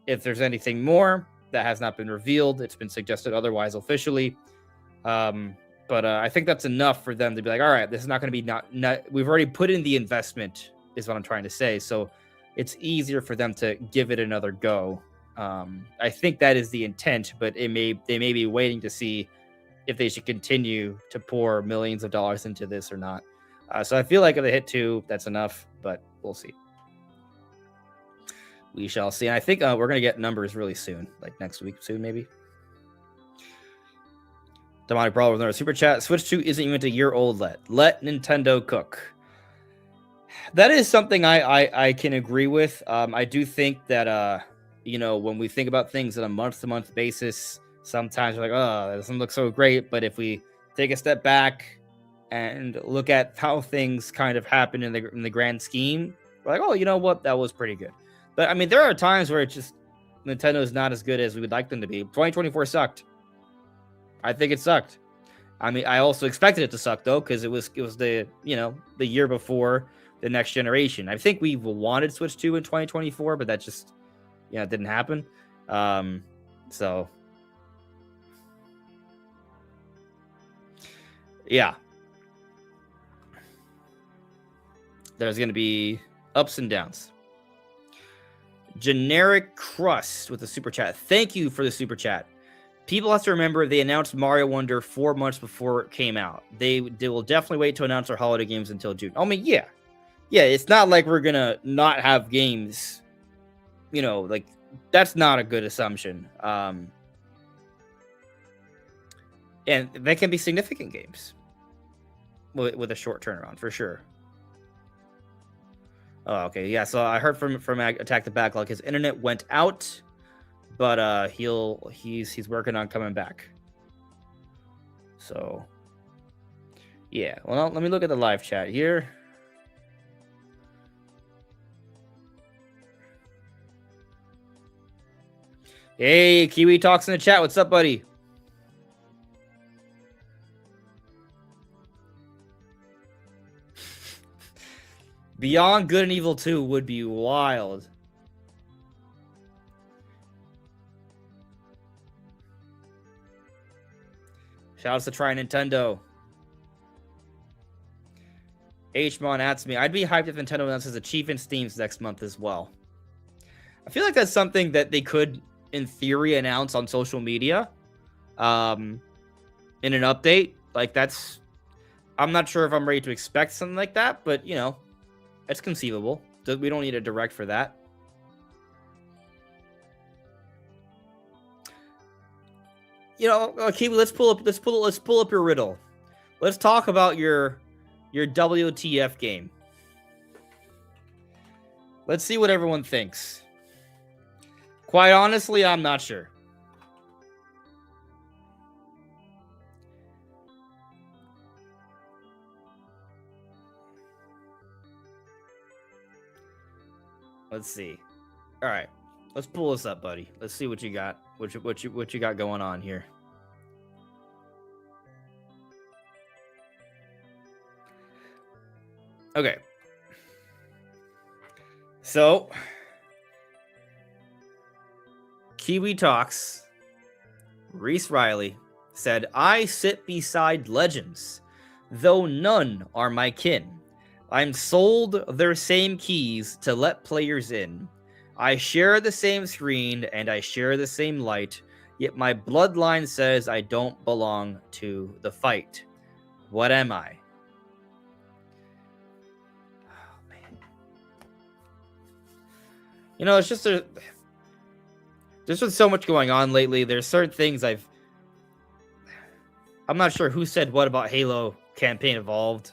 If there's anything more that has not been revealed, it's been suggested otherwise officially. But I think that's enough for them to be like, all right, this is not going to be not we've already put in the investment is what I'm trying to say. So it's easier for them to give it another go. I think that is the intent, but they may be waiting to see if they should continue to pour millions of dollars into this or not. So I feel like if they hit 2, that's enough, but we'll see. We shall see. And I think we're going to get numbers really soon, like next week soon, maybe. Demonic Brawl with another super chat. Switch 2 isn't even a year old. Let Nintendo cook. That is something I can agree with. I do think that, when we think about things on a month-to-month basis, sometimes we're like, oh, that doesn't look so great. But if we take a step back and look at how things kind of happen in the grand scheme, we're like, oh, you know what? That was pretty good. But, I mean, there are times where it's just Nintendo is not as good as we would like them to be. 2024 sucked. I think it sucked. I mean, I also expected it to suck, though, because it was the year before the next generation. I think we wanted Switch 2 in 2024, but that just, didn't happen. So, yeah. There's going to be ups and downs. Generic Crust with a super chat. Thank you for the super chat. People have to remember they announced Mario Wonder 4 months before it came out. They will definitely wait to announce our holiday games until June. I mean, yeah. It's not like we're gonna not have games. Like that's not a good assumption. And they can be significant games with a short turnaround for sure. Oh, okay. Yeah, so I heard from Attack the Backlog, his internet went out, but he's working on coming back. So, yeah. Well, let me look at the live chat here. Hey, Kiwi Talks in the chat. What's up, buddy? Beyond Good and Evil 2 would be wild. Shoutouts to Try Nintendo. Hmon asks me, I'd be hyped if Nintendo announces Achievements themes next month as well. I feel like that's something that they could, in theory, announce on social media. In an update. Like that's, I'm not sure if I'm ready to expect something like that, but it's conceivable. We don't need a direct for that. Kiwi, let's pull up your riddle. Let's talk about your WTF game. Let's see what everyone thinks. Quite honestly, I'm not sure. Let's see. All right, let's pull this up, buddy. Let's see what you got. What you got going on here? Okay. So, Kiwi Talks, Reese Riley said, I sit beside legends, though none are my kin. I'm sold their same keys to let players in. I share the same screen and I share the same light, yet my bloodline says I don't belong to the fight. What am I? Oh, man. It's just there's been so much going on lately. There's certain things I'm not sure who said what about Halo Campaign Evolved.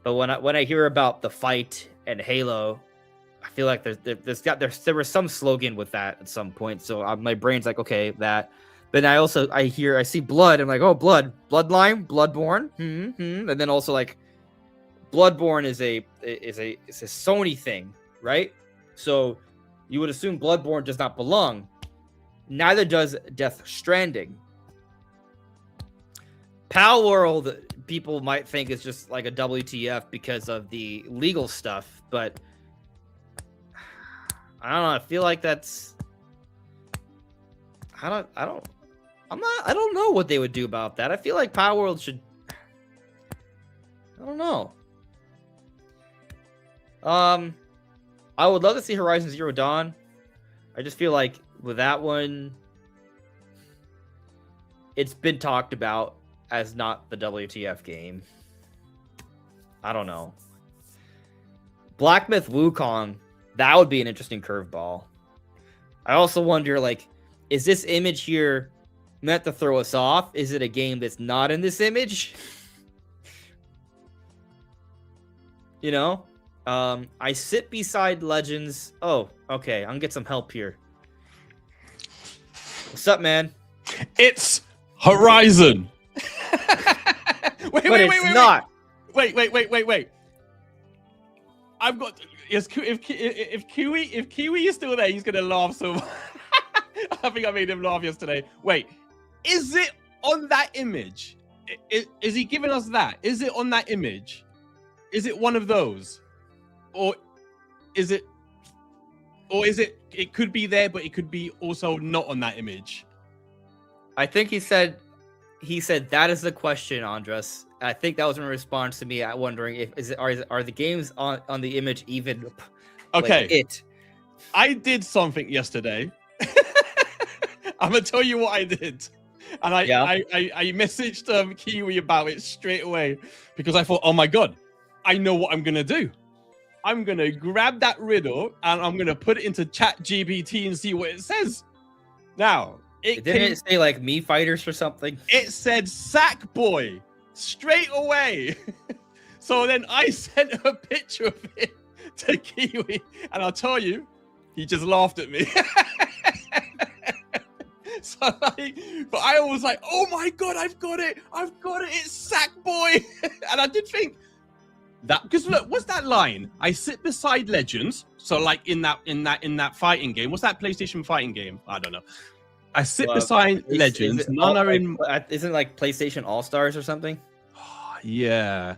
But when I hear about the fight and Halo, I feel like there was some slogan with that at some point. So my brain's like, okay, that. But I see blood. I'm like, oh, bloodline, Bloodborne, and then also like, Bloodborne is a Sony thing, right? So you would assume Bloodborne does not belong. Neither does Death Stranding. Pal World, people might think it's just like a WTF because of the legal stuff, but I don't know. I feel like that's. I don't know what they would do about that. I feel like Pal World should. I don't know. I would love to see Horizon Zero Dawn. I just feel like with that one, it's been talked about as not the WTF game. I don't know. Black Myth Wukong, that would be an interesting curveball. I also wonder, like, is this image here meant to throw us off? Is it a game that's not in this image? You know? I sit beside Legends. Oh, okay. I'm gonna get some help here. What's up, man? It's Horizon. But it's not. Wait. I've got. Yes, if Kiwi is still there, he's gonna laugh so much. I think I made him laugh yesterday. Wait, is it on that image? Is he giving us that? Is it on that image? Is it one of those, or is it? It could be there, but it could be also not on that image. I think he said that is the question, Andres. I think that was in response to me wondering are the games on the image even okay. Like it. I did something yesterday. I'm gonna tell you what I did. And I messaged Kiwi about it straight away because I thought, oh my god, I know what I'm gonna do. I'm gonna grab that riddle and I'm gonna put it into ChatGPT and see what it says. Now, didn't it say like Me Fighters or something? It said Sackboy straight away. So then I sent a picture of it to Kiwi, and I'll tell you, he just laughed at me. So but I was like, oh my god, I've got it, it's Sackboy. And I did think that, because look, what's that line? I sit beside legends. So like in that fighting game, what's that PlayStation fighting game? I don't know. I sit beside legends. None are in. Isn't it like PlayStation All Stars or something? Yeah.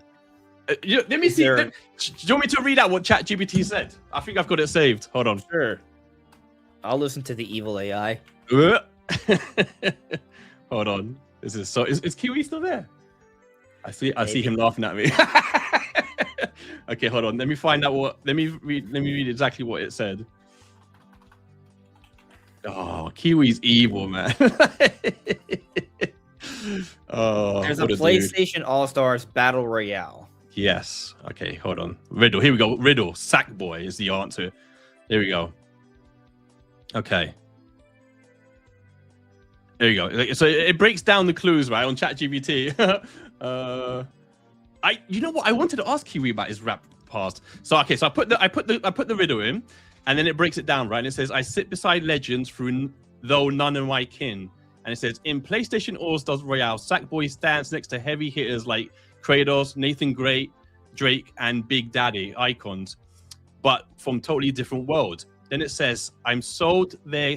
Let me see. Do you want me to read out what ChatGPT said? I think I've got it saved. Hold on. Sure. I'll listen to the evil AI. Hold on. This is so. Is Kiwi still there? I see him laughing at me. Okay, hold on. Let me find out what. Let me read exactly what it said. Oh, Kiwi's evil, man. Oh, there's a PlayStation All Stars Battle Royale. Yes. Okay, hold on. Riddle. Here we go. Riddle. Sackboy is the answer. Here we go. Okay. There you go. So it breaks down the clues, right, on ChatGPT. You know what? I wanted to ask Kiwi about his rap past. So okay, so I put the riddle in, and then it breaks it down, right? And it says, I sit beside legends though none of my kin. And it says, in PlayStation All-Stars Royale, Sackboy stands next to heavy hitters like Kratos, Nathan Drake, and Big Daddy, icons, but from totally different worlds. Then it says, I'm sold their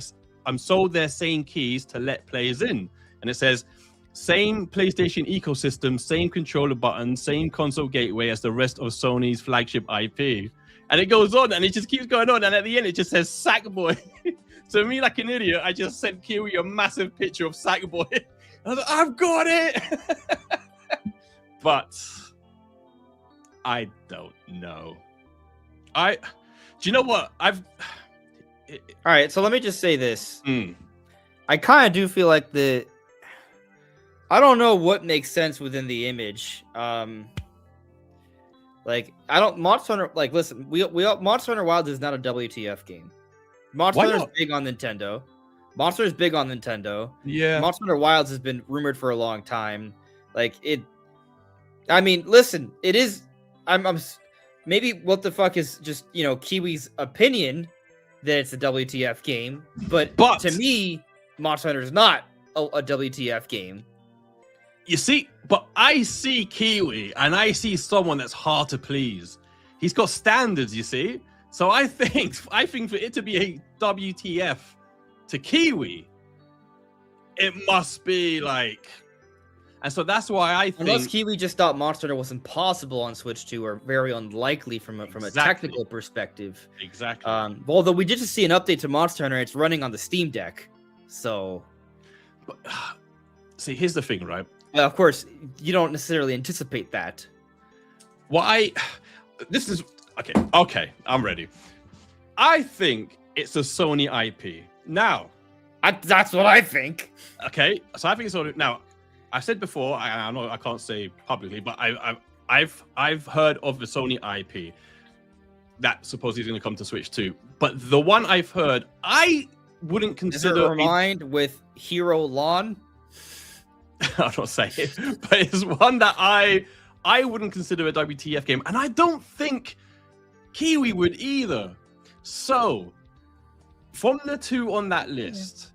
same keys to let players in. And it says, same PlayStation ecosystem, same controller buttons, same console gateway as the rest of Sony's flagship IP. And it goes on, and it just keeps going on. And at the end, it just says Sackboy. So me, like an idiot, I just sent Kiwi a massive picture of Sackboy. I was like, I've got it. But I don't know. Do you know what? All right, so let me just say this. I kind of do feel like I don't know what makes sense within the image. Like, I don't, Monster Hunter, like, listen, Monster Hunter Wild is not a WTF game. Monster Hunter is big on Nintendo. Monster is big on Nintendo. Yeah. Monster Hunter Wilds has been rumored for a long time. Like, I mean, listen, it is, I'm maybe what the fuck is just, Kiwi's opinion that it's a WTF game. But to me, Monster Hunter is not a WTF game. You see, but I see Kiwi, and I see someone that's hard to please. He's got standards, you see. So I think for it to be a WTF to Kiwi, it must be like, and so that's why I think, unless Kiwi just thought Monster Hunter was impossible on Switch 2 or very unlikely from a technical perspective. Exactly. Although we did just see an update to Monster Hunter, it's running on the Steam Deck. So, see, here's the thing, right? Of course, you don't necessarily anticipate that. This is okay. I'm ready. I think it's a Sony IP. Now, That's what I think. okay, so I think it's Sony. Now, I said before, I know I can't say publicly, but I've heard of the Sony IP that supposedly is going to come to Switch 2. But the one I've heard, I wouldn't consider. Does it remind with Hero Lawn? I don't say it, but it's one that I wouldn't consider a WTF game, and I don't think Kiwi would either. So, from the two on that list,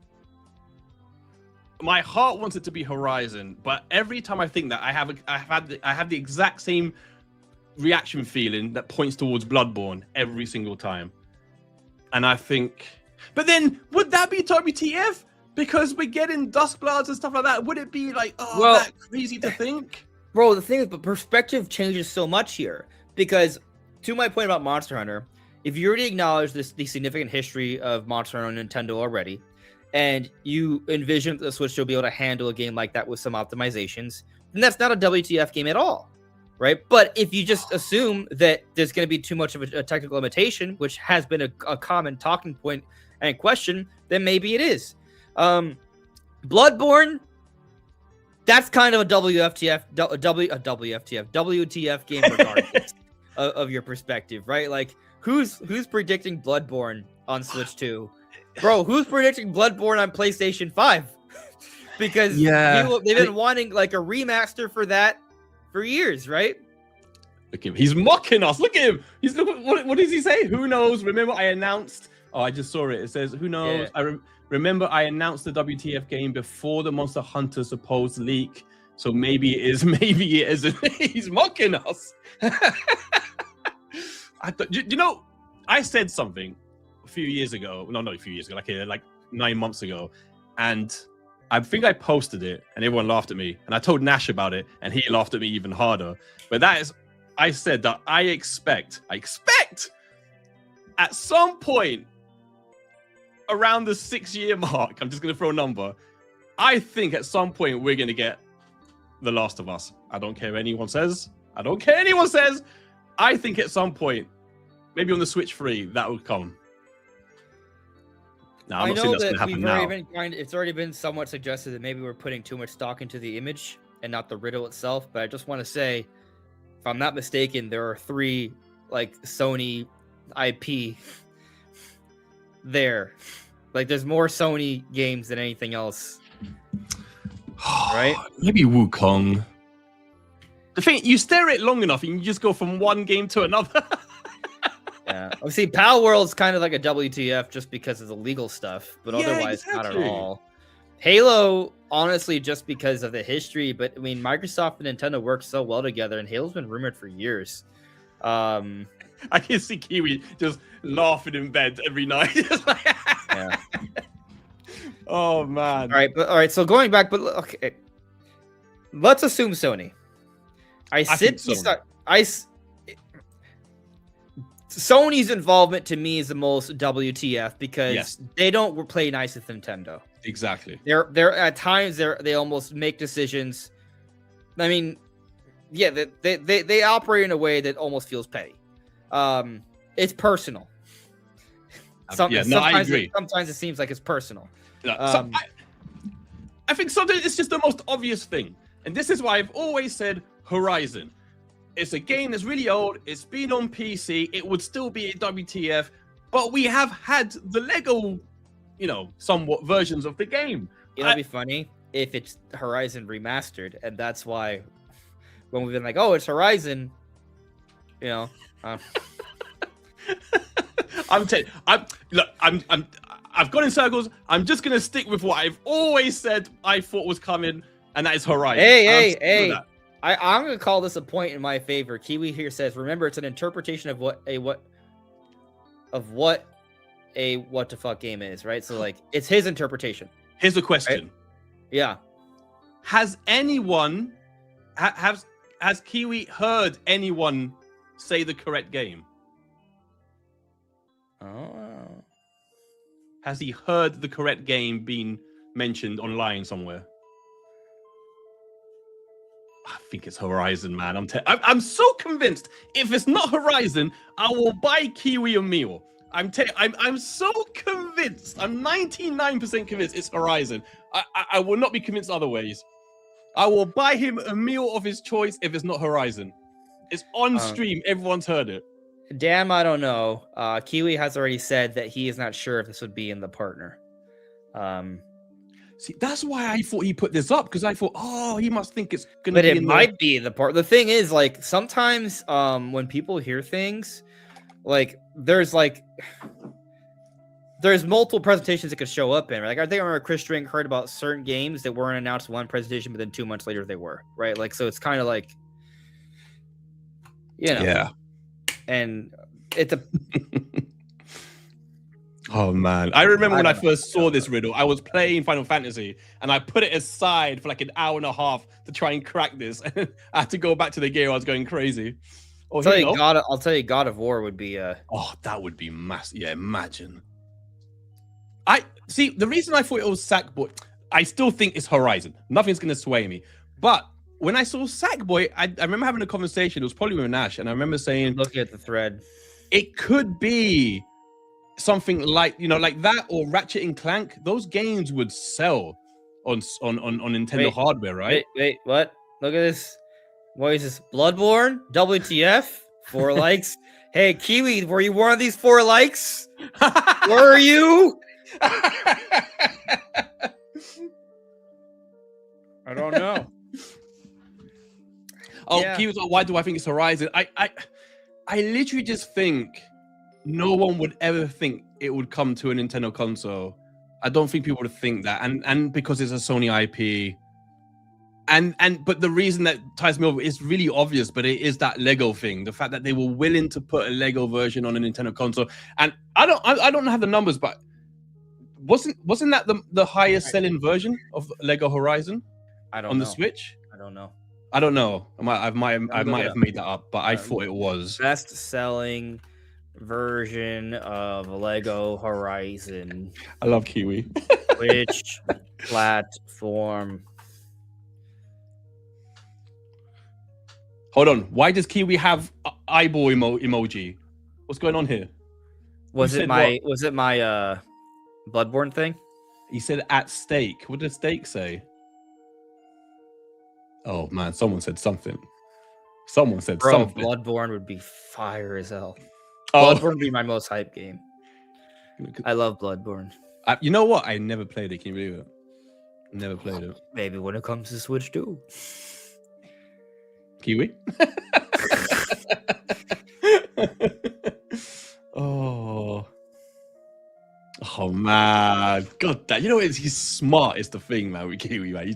my heart wants it to be Horizon, but every time I think that, I have the exact same reaction feeling that points towards Bloodborne every single time, and I think, but then would that be WTF? Because we're getting Duskbloods and stuff like that. Would it be like, that crazy to think? Bro, the thing is, but perspective changes so much here. Because, to my point about Monster Hunter, if you already acknowledge the significant history of Monster Hunter on Nintendo already, and you envision the Switch will be able to handle a game like that with some optimizations, then that's not a WTF game at all, right? But if you just assume that there's going to be too much of a technical limitation, which has been a common talking point and question, then maybe it is. Bloodborne, that's kind of a WTF game regardless of your perspective, right? Like, who's predicting Bloodborne on Switch 2? Bro, who's predicting Bloodborne on PlayStation 5? Because they've been wanting like a remaster for that for years, right? Look at him. He's mocking us. Look at him. What does he say? Who knows? Remember I announced... Oh, I just saw it. It says, who knows? Yeah. Remember, I announced the WTF game before the Monster Hunter supposed leak. So maybe it is, maybe it isn't. He's mocking us. I said something a few years ago. No, not a few years ago, like 9 months ago. And I think I posted it and everyone laughed at me. And I told Nash about it and he laughed at me even harder. But I said that I expect at some point, around the 6-year mark, I'm just going to throw a number. I think at some point we're going to get The Last of Us. I don't care what anyone says. I think at some point, maybe on the Switch 3, that will come. Now, I'm not saying that's going to happen now. It's already been somewhat suggested that maybe we're putting too much stock into the image and not the riddle itself. But I just want to say, if I'm not mistaken, there are 3 like Sony IP there. Like, there's more Sony games than anything else, right? Maybe Wukong. The thing, you stare at it long enough and you just go from one game to another. Yeah. See, Pal World's kind of like a WTF just because of the legal stuff, but otherwise not at all. Halo, honestly, just because of the history, but I mean, Microsoft and Nintendo work so well together, and Halo's been rumored for years. I can see Kiwi just laughing in bed every night. Yeah. Oh man. All right. So going back, but okay, let's assume Sony. Sony's involvement to me is the most WTF because they don't play nice with Nintendo. Exactly. They're at times they almost make decisions. I mean, yeah, they operate in a way that almost feels petty. It's personal. I agree. Sometimes it seems like it's personal. No, I think sometimes it's just the most obvious thing. And this is why I've always said Horizon. It's a game that's really old. It's been on PC. It would still be a WTF. But we have had the Lego, somewhat versions of the game. It'll be funny if it's Horizon remastered. And that's why when we've been like, oh, it's Horizon, I've gone in circles. I'm just gonna stick with what I've always said I thought was coming, and that is Horizon. Hey! I'm gonna call this a point in my favor. Kiwi here says, "Remember, it's an interpretation of what a what the fuck game is, right? So like, it's his interpretation." Here's a question. Right? Yeah. Has anyone has Kiwi heard anyone say the correct game? Oh. Has he heard the correct game being mentioned online somewhere? I think it's Horizon, man. I'm so convinced. If it's not Horizon, I will buy Kiwi a meal. I'm so convinced. I'm 99% convinced it's Horizon. I will not be convinced other ways. I will buy him a meal of his choice if it's not Horizon. It's on stream. Everyone's heard it. Damn, I don't know. Kiwi has already said that he is not sure if this would be in the partner. See, that's why I thought he put this up, because I thought, oh, he must think it's gonna. But it might be in the part. The thing is, like, sometimes when people hear things, like there's multiple presentations that could show up in. Like I think I remember Chris String heard about certain games that weren't announced in one presentation, but then 2 months later they were, right? Like, so it's kind of like, you know, yeah. And it's a. Oh man, I remember when I first saw this riddle. I was playing Final Fantasy and I put it aside for like an hour and a half to try and crack this. I had to go back to the game. I was going crazy. I'll tell you, God of War would be. Oh, that would be massive. Yeah, imagine. I see the reason I thought it was Sackboy. I still think it's Horizon. Nothing's gonna sway me. But when I saw Sackboy, I remember having a conversation. It was probably with Nash, and I remember saying, looking at the thread, it could be something like, you know, like that or Ratchet and Clank. Those games would sell on Nintendo hardware, right? Wait, what? Look at this. What is this? Bloodborne? WTF? 4 likes. Hey, Kiwi, were you one of these 4 likes? Were you? I don't know. Oh, yeah. Kiwi's like, why do I think it's Horizon? I literally just think no one would ever think it would come to a Nintendo console. I don't think people would think that, and because it's a Sony IP, but the reason that ties me over is really obvious, but it is that Lego thing. The fact that they were willing to put a Lego version on a Nintendo console, and I don't have the numbers, but wasn't that the highest selling version of Lego Horizon? On the Switch? I don't know. I don't know. I might have made that up, but I thought it was best selling version of Lego Horizon. I love Kiwi. Which platform? Hold on. Why does Kiwi have eyeball emoji? What's going on here? Was it my Bloodborne thing? He said at stake. What did stake say? Oh man, someone said something. Someone said something. Bloodborne would be fire as hell. Oh. Bloodborne would be my most hype game. I love Bloodborne. You know what? I never played it. Can you believe it? Never played it. Maybe when it comes to Switch too. Kiwi? Oh man, God, that you know he's smart is the thing, man. With Kiwi, man.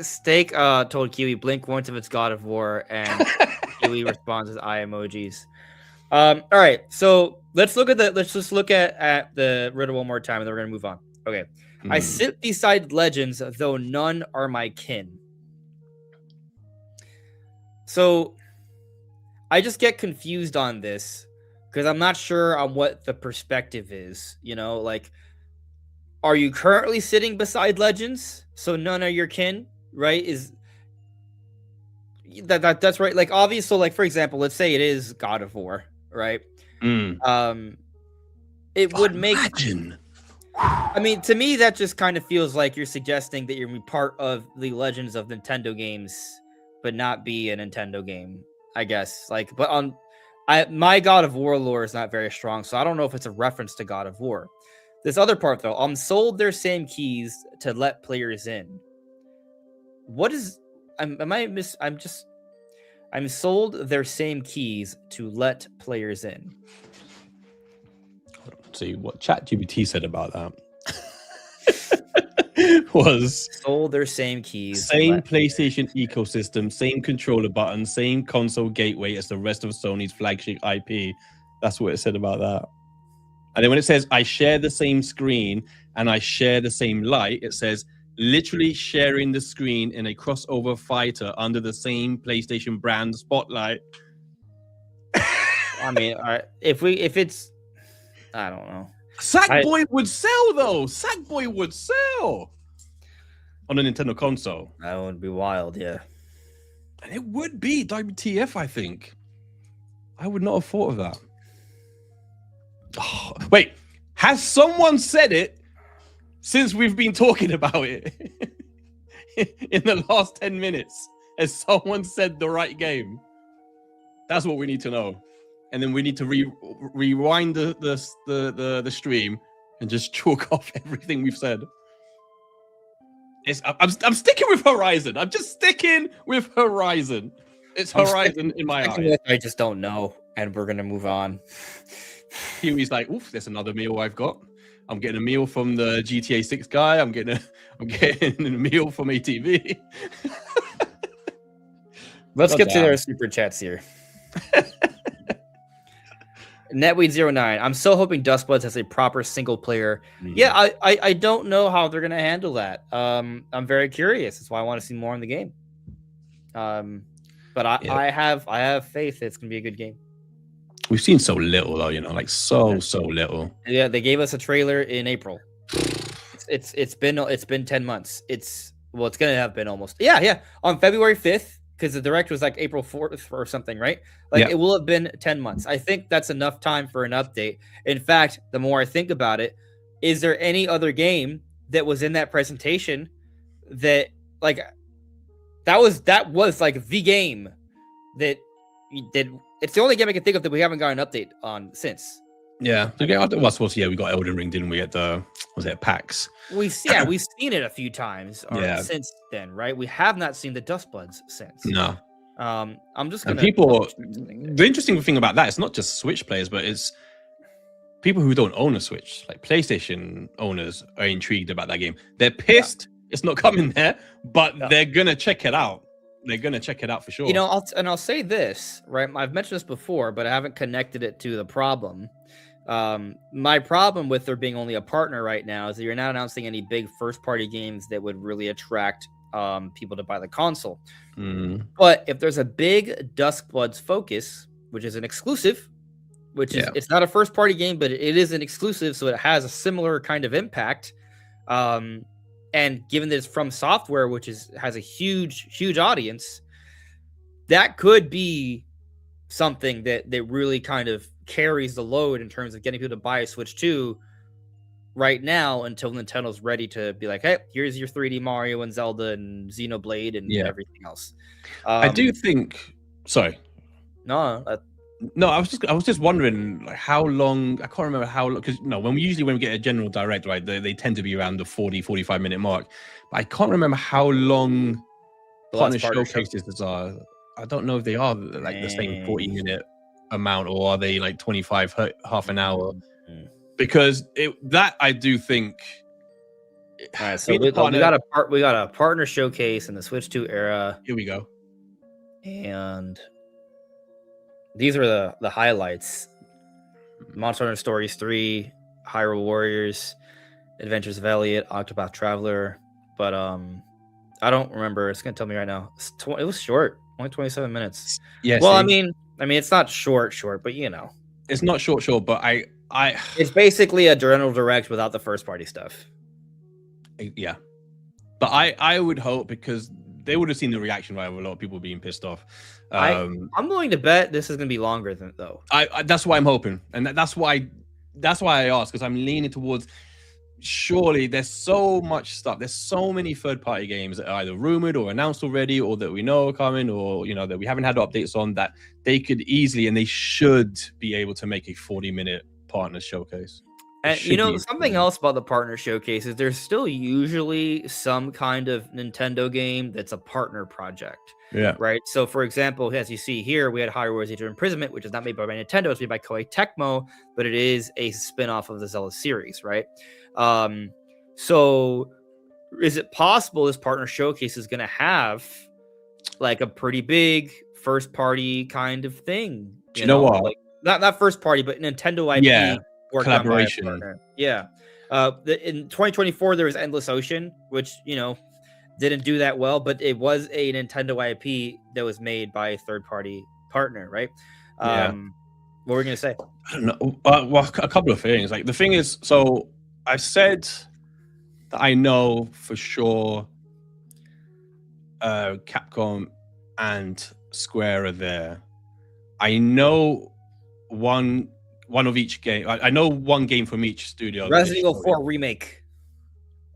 Steak told Kiwi blink once if it's God of War, and Kiwi responds with eye emojis. All right, so let's just look at the riddle one more time, and then we're gonna move on. Okay, I sit beside legends, though none are my kin. So I just get confused on this because I'm not sure on what the perspective is. You know, like, are you currently sitting beside legends, so none are your kin? Right? Is that's right? Like, obvious. So, like, for example, let's say it is God of War, right? It would make. Imagine. I mean, to me, that just kind of feels like you're suggesting that you're part of the Legends of Nintendo games, but not be a Nintendo game, I guess. Like, but my God of War lore is not very strong, so I don't know if it's a reference to God of War. This other part, though, sold their same keys to let players in. What is? I'm sold their same keys to let players in. See what ChatGPT said about that. Was sold their same keys, same PlayStation ecosystem, same controller button, same console gateway as the rest of Sony's flagship IP. That's what it said about that. And then when it says I share the same screen and I share the same light, it says literally sharing the screen in a crossover fighter under the same PlayStation brand spotlight. I mean, if it's, I don't know. Sackboy would sell though. Sackboy would sell on a Nintendo console. That would be wild, yeah. And it would be WTF, I think. I would not have thought of that. Oh, wait, has someone said it since we've been talking about it in the last 10 minutes? Has someone said the right game? That's what we need to know. And then we need to rewind the stream and just chalk off everything we've said. I'm sticking with Horizon. I'm just sticking with Horizon. It's Horizon in my eyes. I just don't know, and we're gonna move on. Huey's like, oof, there's another meal I've got. I'm getting a meal from the GTA 6 guy. I'm getting a meal from ATV. Let's get to their super chats here. Netweed09. I'm so hoping Dustbloods has a proper single player. Yeah, I don't know how they're gonna handle that. I'm very curious. That's why I want to see more in the game. But I have faith it's gonna be a good game. We've seen so little though, like so little. Yeah, they gave us a trailer in April. It's been 10 months. It's gonna have been almost on February 5th. Because the direct was like April 4th or something, right? It will have been 10 months. I think that's enough time for an update. In fact, the more I think about it, is there any other game that was in that presentation that that was like the game that did? It's the only game I can think of that we haven't got an update on since. Yeah, the game after was we got Elden Ring, didn't we? At PAX. We've seen it a few times since then, right? We have not seen the Dustbloods since. No. I'm just gonna. And people, the interesting thing about that is not just Switch players, but it's people who don't own a Switch, like PlayStation owners, are intrigued about that game. They're pissed it's not coming there, but they're gonna check it out. They're gonna check it out for sure. I'll say this, right? I've mentioned this before, but I haven't connected it to the problem. My problem with there being only a partner right now is that you're not announcing any big first-party games that would really attract people to buy the console. But if there's a big Duskbloods focus, which is an exclusive, which is it's not a first-party game, but it is an exclusive, so it has a similar kind of impact. And given that it's from software, which has a huge audience, that could be something that really kind of carries the load in terms of getting people to buy a Switch 2 right now until Nintendo's ready to be like, hey, here's your 3D Mario and Zelda and Xenoblade and everything else. I do think. Sorry. No, I was just wondering how long. I can't remember how long, because when we get a general direct, right, they tend to be around the 40-45 minute mark. But I can't remember how long partner showcases are. I don't know if they are like the same 40-minute amount, or are they like 25, half an hour? Because that I do think. All right, so we got a partner showcase in the Switch 2 era. Here we go. And these are the highlights: Monster Hunter Stories 3, Hyrule Warriors, Adventures of Elliot, Octopath Traveler. But I don't remember. It's gonna tell me right now. It was short, only 27 minutes. Yeah. Well, I mean, it's not short, but it's not short, but I. It's basically a general direct without the first party stuff. Yeah, but I would hope, because they would have seen the reaction, right, of a lot of people being pissed off. I'm willing to bet this is going to be longer than though. I that's why I'm hoping, and that's why I asked, because I'm leaning towards. Surely there's so much stuff. There's so many third-party games that are either rumored or announced already, or that we know are coming, or that we haven't had updates on, that they could easily and they should be able to make a 40-minute partner showcase. And something else about the partner showcase is there's still usually some kind of Nintendo game that's a partner project. Yeah. Right. So, for example, as you see here, we had Hyrule Warriors Age of Imprisonment, which is not made by Nintendo, it's made by Koei Tecmo, but it is a spin-off of the Zelda series, right? So is it possible this partner showcase is going to have like a pretty big first party kind of thing? You know what? Like, not first party, but Nintendo IP. Yeah. Collaboration. Yeah. In 2024, there was Endless Ocean, which, didn't do that well, but it was a Nintendo IP that was made by a third party partner, right? What were we going to say? I don't know. Well, a couple of things. Like, the thing is, so I said that I know for sure Capcom and Square are there. I know one one of each game. I know one game from each studio. Resident Evil 4 remake.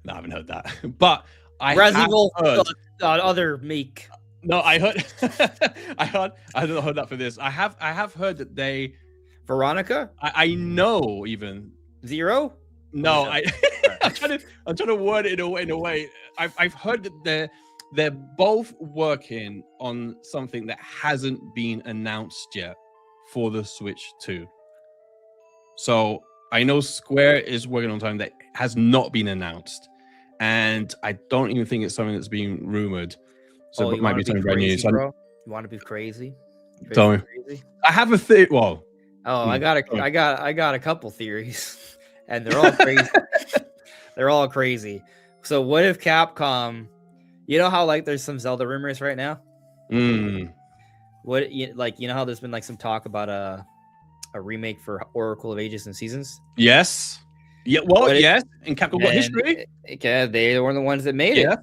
No, I haven't heard that. But Resident Evil heard, other make. No, I heard. I don't heard that for this. I have heard that they. Veronica. I know even Zero. No, I'm trying to word it in a way. I've heard that they're both working on something that hasn't been announced yet for the Switch 2. So I know Square is working on something that has not been announced, and I don't even think it's something that's being rumored. So it might be something brand new. Bro? You want to be crazy? Tell me. Crazy? I have a theory. Well, I got a couple theories. And they're all crazy. They're all crazy. So what if Capcom, you know how like there's some Zelda rumors right now? What you know how there's been like some talk about a remake for Oracle of Ages and Seasons? Yes. Yeah, well, yes. And Capcom got history. Yeah, they were the ones that made it.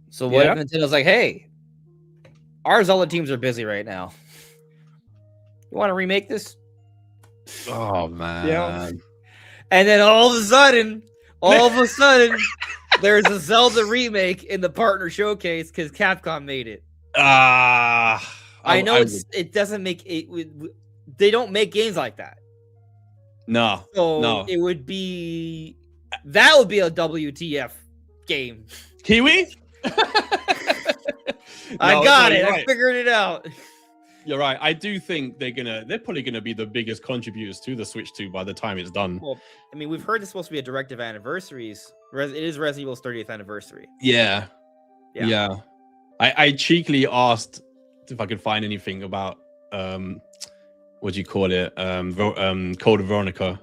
So what if Nintendo's like, hey, our Zelda teams are busy right now. You want to remake this? Oh man. Yeah. And then all of a sudden, there's a Zelda remake in the partner showcase because Capcom made it. I know it doesn't make it. They don't make games like that. No. So it would be that would be a WTF game. Kiwi. I got it. Right. I figured it out. You're right. I do think they're probably gonna be the biggest contributors to the Switch 2 by the time it's done. Well, I mean, we've heard it's supposed to be a directive anniversaries. It is Resident Evil's 30th anniversary. Yeah. I cheekily asked if I could find anything about what do you call it? Code of Veronica.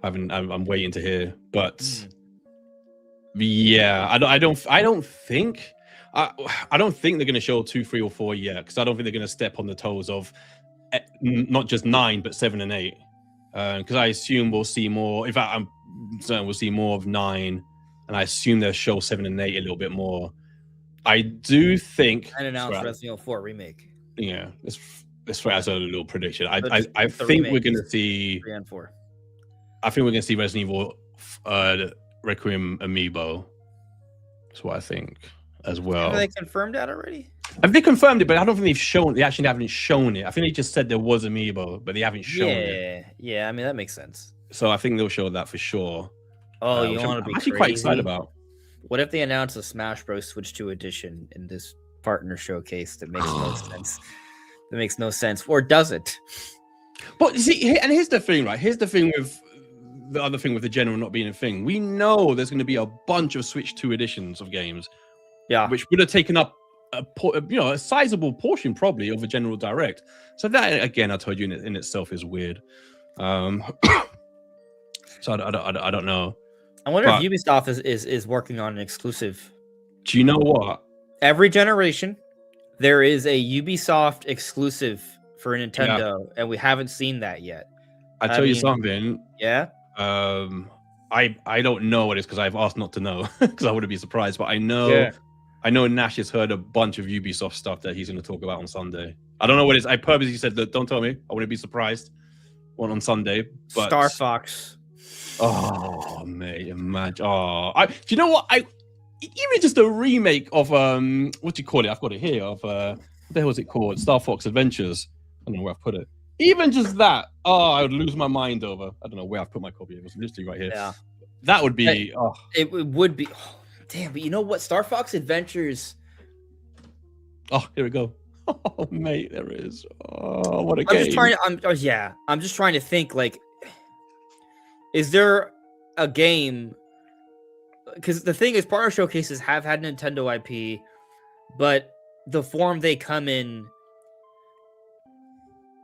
I'm waiting to hear, but yeah, I don't think. I don't think they're going to show 2, 3, or 4 yet, because I don't think they're going to step on the toes of not just 9 but 7 and 8. Because I assume we'll see more. In fact, I'm certain we'll see more of 9, and I assume they'll show 7 and 8 a little bit more. I do think and announce Resident Evil 4 remake. Yeah, let's try as a little prediction. I think we're going to see 3 and 4. I think we're going to see Resident Evil Requiem amiibo. That's what I think. As well. Have they confirmed that already? Have they confirmed it? But I don't think they've shown. They actually haven't shown it. I think they just said there was amiibo, but they haven't shown it. Yeah. I mean that makes sense. So I think they'll show that for sure. Oh, you want to be actually quite excited about? What if they announce a Smash Bros. Switch 2 edition in this partner showcase that makes no sense? That makes no sense, or does it? But see, and here's the thing, right? Here's the thing with the other thing with the general not being a thing. We know there's going to be a bunch of Switch 2 editions of games. Yeah, which would have taken up a sizable portion probably of a general direct. So that again, I told you in itself is weird. So I don't know. I wonder if Ubisoft is working on an exclusive. Do you know what? Every generation, there is a Ubisoft exclusive for Nintendo, and we haven't seen that yet. I tell you something. Yeah. I don't know what it is because I've asked not to know because I wouldn't be surprised. But I know. Yeah. I know Nash has heard a bunch of Ubisoft stuff that he's going to talk about on Sunday. I don't know what it is. I purposely said that don't tell me. I wouldn't be surprised. On Sunday. But... Star Fox. Oh, mate, imagine. Oh, do you know what? Even just a remake of what do you call it? I've got it here. Of what the hell was it called? Star Fox Adventures. I don't know where I've put it. Even just that. Oh, I would lose my mind over. I don't know where I've put my copy. It was literally right here. Yeah. That would be. It would be. Oh. Damn, but you know what? Star Fox Adventures. Oh, here we go. Oh, mate, there is. Oh, what a game. I'm just trying to think, like, is there a game? Because the thing is, partner showcases have had Nintendo IP, but the form they come in,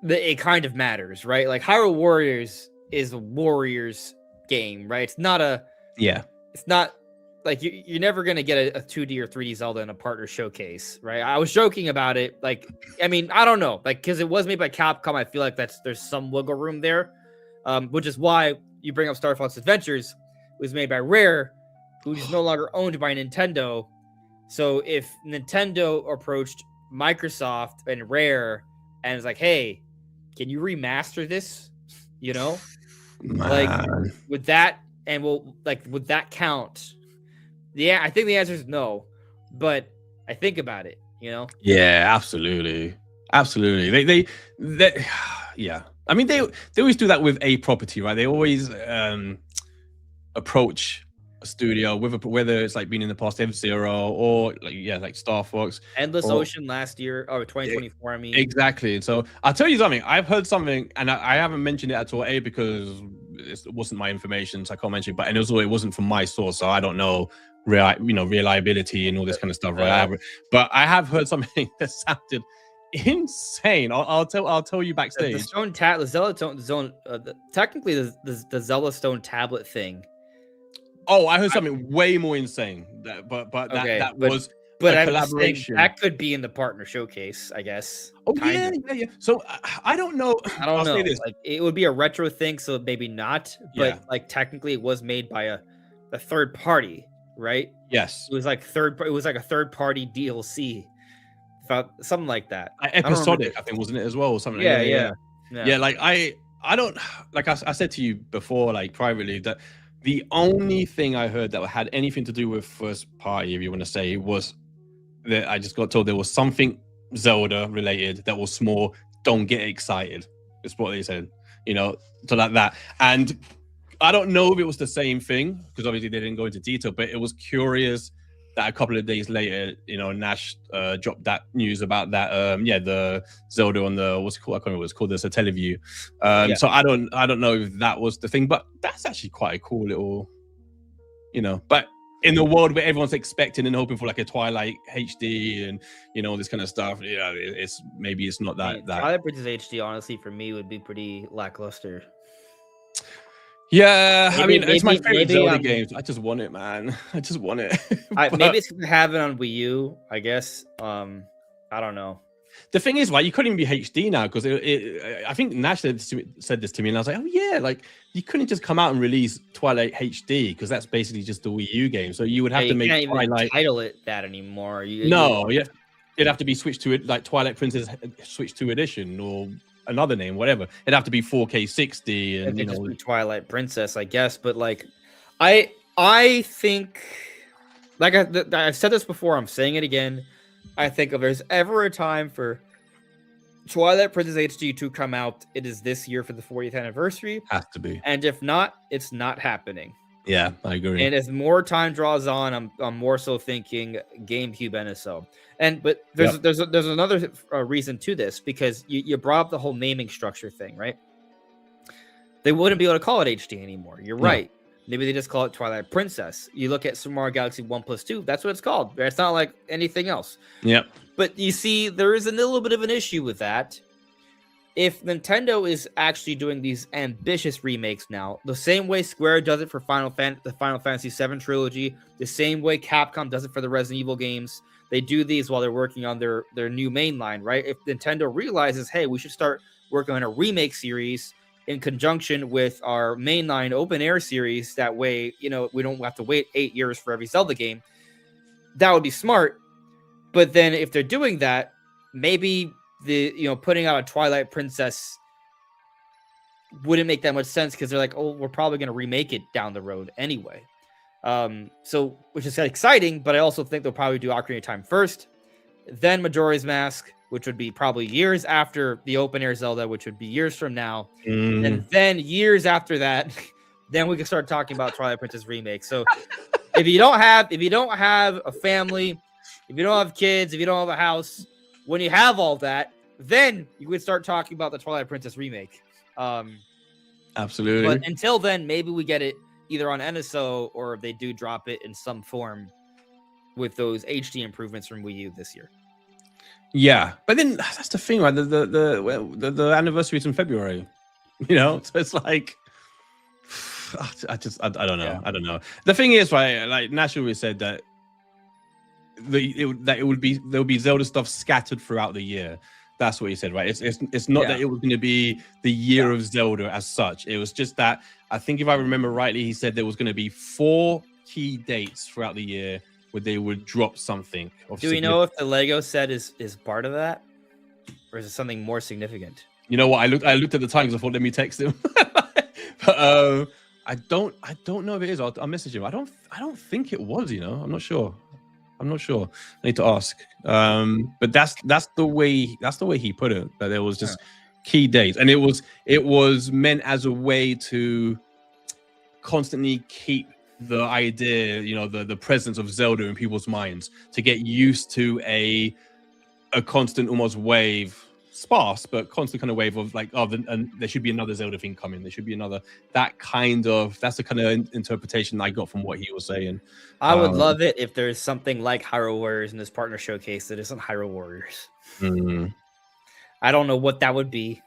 it kind of matters, right? Like, Hyrule Warriors is a Warriors game, right? It's not a... Yeah. It's not... Like, you're never going to get a 2D or 3D Zelda in a partner showcase, right? I was joking about it. Like, I mean, I don't know. Like, because it was made by Capcom, I feel like there's some wiggle room there, which is why you bring up Star Fox Adventures. It was made by Rare, who is no longer owned by Nintendo. So if Nintendo approached Microsoft and Rare and was like, hey, can you remaster this? You know? Like, Man. would that would that count? Yeah, I think the answer is no, but I think about it, you know. Yeah, absolutely, absolutely. They yeah. I mean, they always do that with a property, right? They always approach a studio with whether it's like been in the past F-Zero or like Star Fox Endless or Ocean last year, or 2024. I mean, exactly. So I'll tell you something. I've heard something, and I haven't mentioned it at all. A, because it wasn't my information, so I can't mention it. But and also, it wasn't from my source, so I don't know reliability and all this kind of stuff, right? But I have heard something that sounded insane. I'll tell you backstage. the Stone tablet, the Zelda Zone, technically the Zelda Stone tablet thing. Oh, I heard something way more insane. But that was a collaboration. That could be in the partner showcase, I guess. Oh yeah. So I don't know. I don't know. Say this. Like, it would be a retro thing, so maybe not. But like technically, it was made by a third party, right? Yes. It was like a third party DLC, something like that. Episodic, I think, wasn't it as well, or something? Yeah. Like I don't like I said to you before, like privately, that the only thing I heard that had anything to do with first party, if you want to say, was that I just got told there was something Zelda related that was small. Don't get excited. That's what they said, so like that. And I don't know if it was the same thing, because obviously they didn't go into detail, but it was curious that a couple of days later, Nash dropped that news about that. The Zelda on the, what's it called? I can't remember what it's called. There's a teleview. So I don't know if that was the thing, but that's actually quite a cool little, but in the world where everyone's expecting and hoping for like a Twilight HD and all this kind of stuff, it's not that. Twilight Princess HD, honestly, for me would be pretty lackluster. Yeah, it's my favorite Zelda games. I just want it, man. I just want it. Maybe it's gonna have it on Wii U, I guess. I don't know. The thing is, right, you couldn't even be HD now, because I think Nash said this to me, and I was like, oh yeah, like you couldn't just come out and release Twilight HD, because that's basically just the Wii U game. So you would have to make Twilight. Even title it that anymore. It'd have to be switched to it like Twilight Princess Switch 2 Edition or another name, whatever. It'd have to be 4K 60 and just be Twilight Princess, I guess. But like, I think, like I've said this before, I'm saying it again. I think if there's ever a time for Twilight Princess HD to come out, it is this year for the 40th anniversary. Has to be. And if not, it's not happening. Yeah, I agree. And as more time draws on, I'm more so thinking GameCube NSO. But there's another reason to this, because you brought up the whole naming structure thing, right? They wouldn't be able to call it HD anymore. You're right. Maybe they just call it Twilight Princess. You look at Super Mario Galaxy 1+2, that's what it's called. It's not like anything else. Yep. But you see, there is a little bit of an issue with that. If Nintendo is actually doing these ambitious remakes now, the same way Square does it for the Final Fantasy VII trilogy, the same way Capcom does it for the Resident Evil games, they do these while they're working on their new mainline, right? If Nintendo realizes, hey, we should start working on a remake series in conjunction with our mainline open air series, that way, we don't have to wait 8 years for every Zelda game, that would be smart. But then if they're doing that, maybe putting out a Twilight Princess wouldn't make that much sense, because they're like, oh, we're probably going to remake it down the road anyway. So, which is exciting, but I also think they'll probably do Ocarina of Time first, then Majora's Mask, which would be probably years after the open air Zelda, which would be years from now. And then years after that, then we can start talking about Twilight Princess remake. So if you don't have a family, if you don't have kids, if you don't have a house, when you have all that, then you would start talking about the Twilight Princess remake. Absolutely. But until then, maybe we get it either on NSO, or if they do drop it in some form with those HD improvements from Wii U this year. Yeah, but then that's the thing, right? The anniversary is in February, so it's like, I don't know. Yeah. I don't know. The thing is, right? Like Nash always said that there would be Zelda stuff scattered throughout the year. That's what he said, right? It's not that it was going to be the year of Zelda as such. It was just that, I think if I remember rightly, he said there was going to be 4 key dates throughout the year where they would drop something. Do we know if the Lego set is part of that, or is it something more significant? You know what? I looked at the time because I thought, let me text him. But I don't know if it is. I'll message him. I don't think it was. You know, I'm not sure. I need to ask. But that's the way he put it. That there was just key dates, and it was meant as a way to constantly keep the idea, you know, the presence of Zelda in people's minds, to get used to a constant almost wave, sparse but constant kind of wave of like, and there should be another Zelda thing coming, there should be another, that's the kind of interpretation I got from what he was saying. I would love it if there's something like Hyrule Warriors in this partner showcase that isn't Hyrule Warriors. I don't know what that would be.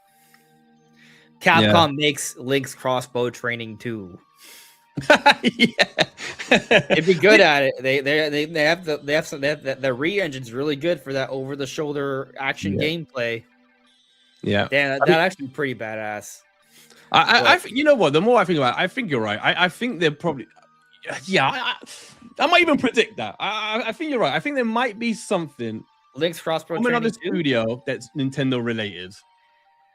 Capcom makes Link's crossbow training too. They'd be good at it. They have the re-engine's really good for that over the shoulder action gameplay. Damn, that actually pretty badass. I you know what? The more I think about it, I think you're right. I think they're probably I might even predict that. I think you're right. I think there might be something Link's crossbow from another studio that's Nintendo related.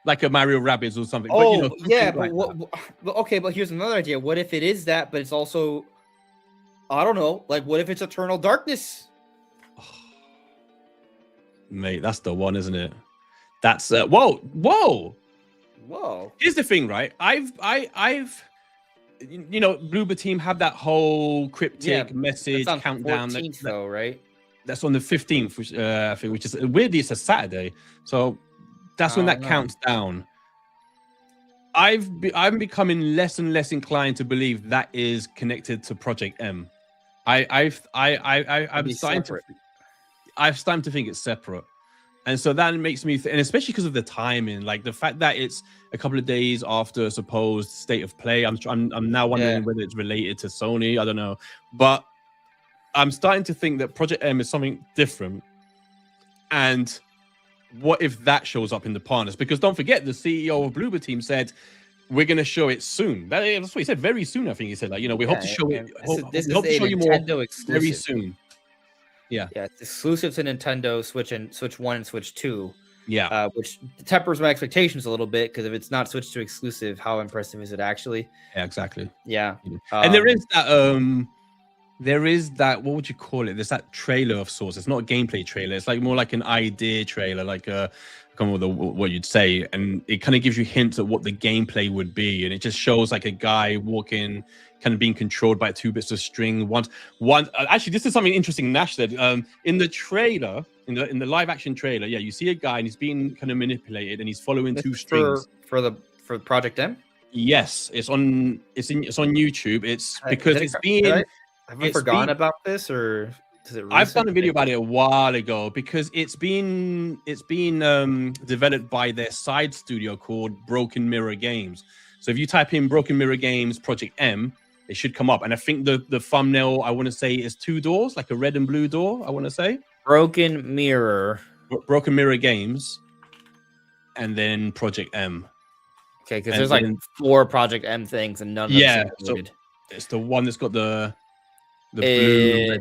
Like a Mario Rabbids or something. Oh, but, you know, but okay, but here's another idea. What if it is that, but it's also, I don't know, like what if it's Eternal Darkness? Mate, that's the one, isn't it? That's whoa. Here's the thing, right? I've you know, Bloober Team have that whole cryptic message on countdown. 14th, though, right? That's on the 15th, which I think, which is weirdly it's a Saturday. So that's when that counts down. I'm becoming less and less inclined to believe that is connected to Project M. I'm starting to think it's separate, and so that makes me, and especially because of the timing, like the fact that it's a couple of days after a supposed State of Play. I'm now wondering whether it's related to Sony. I don't know, but I'm starting to think that Project M is something different, and what if that shows up in the partners? Because don't forget, the CEO of Bloober Team said we're going to show it soon. That's what he said. Very soon, I think he said. Like, you know, we hope to show it. This we hope is to show a you Nintendo more exclusive. very soon. Yeah, it's exclusive to Nintendo Switch and Switch 1 and Switch 2. Yeah, which tempers my expectations a little bit, because if it's not Switch 2 exclusive, how impressive is it actually? Yeah, exactly. Yeah, and there is that. What would you call it? There's that trailer of sorts. It's not a gameplay trailer. It's like more like an idea trailer, like I can't remember what you'd say, and it kind of gives you hints at what the gameplay would be, and it just shows like a guy walking, kind of being controlled by two bits of string. One. Actually, this is something interesting Nash said. In the trailer, in the live action trailer, you see a guy and he's being kind of manipulated, and he's following two strings for Project M. Yes, it's on YouTube. It's because it's been. Have I forgotten about this, or does it? I've done a video about it a while ago, because it's been developed by their side studio called Broken Mirror Games. So if you type in Broken Mirror Games Project M, it should come up. And I think the thumbnail, I want to say, is two doors, like a red and blue door. I want to say Broken Mirror Games, and then Project M. Okay, because there's like 4 Project M things, and none of them. So it's the one that's got the blue.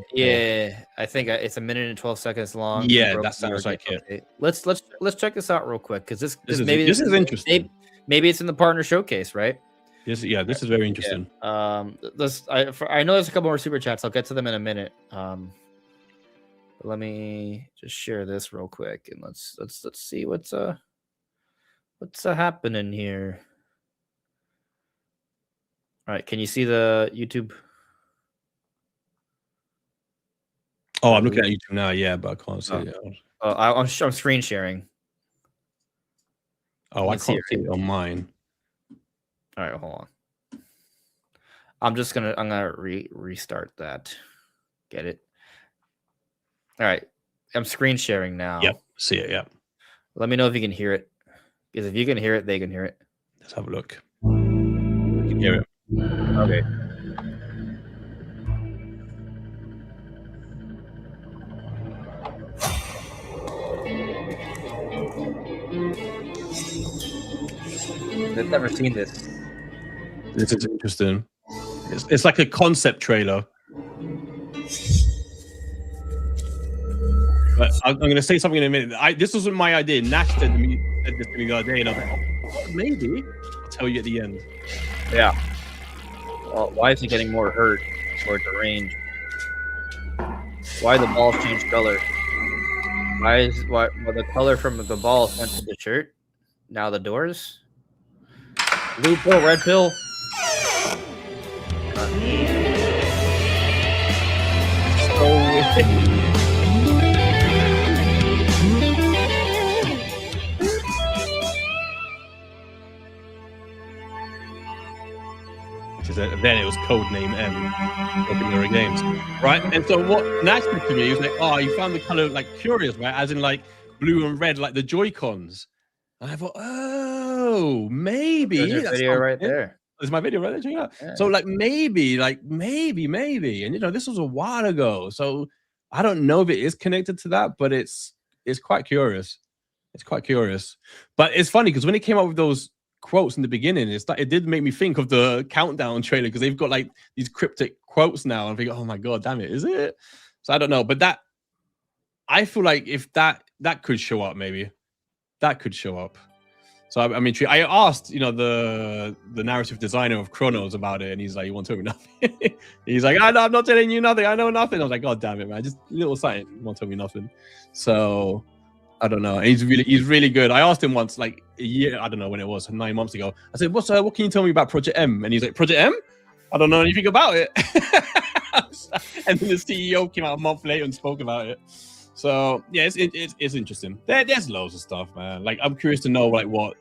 I think it's a minute and 12 seconds long. Yeah, that sounds like it. Okay. Let's check this out real quick, because this is interesting. Maybe it's in the partner showcase, right? This is very interesting. I know there's a couple more super chats. I'll get to them in a minute. Let me just share this real quick, and let's see what's happening here. All right, can you see the YouTube? Oh, I'm looking at YouTube now, but I can't see it. I'm screen sharing. Oh, I can't see it on mine. All right, hold on. I'm gonna restart that. Get it? All right, I'm screen sharing now. Yep, see it. Yep. Let me know if you can hear it, because if you can hear it, they can hear it. Let's have a look. I can hear it. Okay. I've never seen this. This is interesting. It's like a concept trailer. But I'm going to say something in a minute. This wasn't my idea. Nash said this to me the other day, and I was like, maybe. I'll tell you at the end. Yeah. Well, why is he getting more hurt or deranged? Why the balls change color? Why the color from the balls went to the shirt? Now the doors? Blue pill, red pill. Then it was Codename M, Pokemon Games, right? And so what naturally to me was like, oh, you found the color like curious, right? As in like blue and red, like the Joy-Cons. And I thought, oh, maybe There's your that's video right there. There's my video right there. Check it out. Yeah. So like maybe, and you know, this was a while ago, so I don't know if it is connected to that, but it's quite curious. It's quite curious, but it's funny because when it came up with those quotes in the beginning, it did make me think of the Countdown trailer because they've got like these cryptic quotes now, and I think, oh my god, damn it, is it? So I don't know, but that I feel like if that could show up, maybe that could show up. So I mean, I asked, you know, the narrative designer of Chronos about it, and he's like, "You won't tell me nothing." He's like, "I'm not telling you nothing. I know nothing." I was like, "God damn it, man! Just a little something. You won't tell me nothing." So I don't know. And he's really good. I asked him once, like a year, I don't know when it was, 9 months ago. I said, what can you tell me about Project M? And he's like, Project M? I don't know anything about it. And then the CEO came out a month later and spoke about it. So yeah, it's interesting. There's loads of stuff, man. Like I'm curious to know like what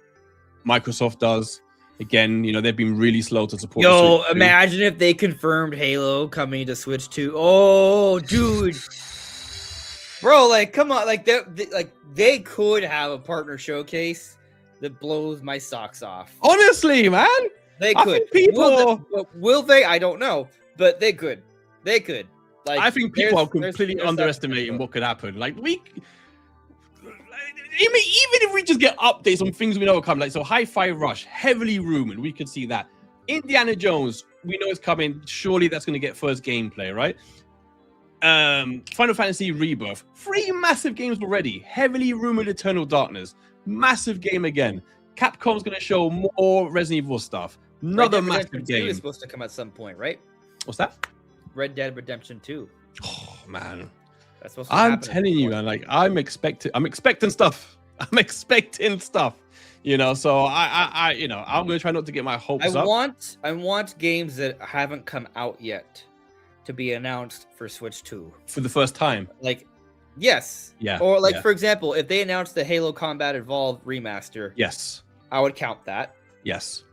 Microsoft does. Again, you know, they've been really slow to support. Yo, imagine if they confirmed Halo coming to Switch 2. Oh, dude. Bro, like, come on, like they could have a partner showcase that blows my socks off. Honestly, man, they could. Will they? I don't know, but they could. They could. Like, I think people are completely underestimating what could happen. Like even if we just get updates on things we know are coming, like so, Hi-Fi Rush, heavily rumored, we could see that. Indiana Jones, we know it's coming. Surely that's going to get first gameplay, right? Final Fantasy Rebirth, 3 massive games already. Heavily rumored Eternal Darkness, massive game again. Capcom's going to show more Resident Evil stuff. Another massive game. 2 is supposed to come at some point, right? What's that? Red Dead Redemption 2. Oh man, that's supposed to I'm telling you, man. Like I'm expecting stuff. I'm expecting stuff. You know, so I you know, I'm going to try not to get my hopes up. I want games that haven't come out yet to be announced for Switch 2 for the first time. Like, yes, yeah, or like for example, if they announced the Halo Combat Evolved remaster, yes, I would count that. Yes.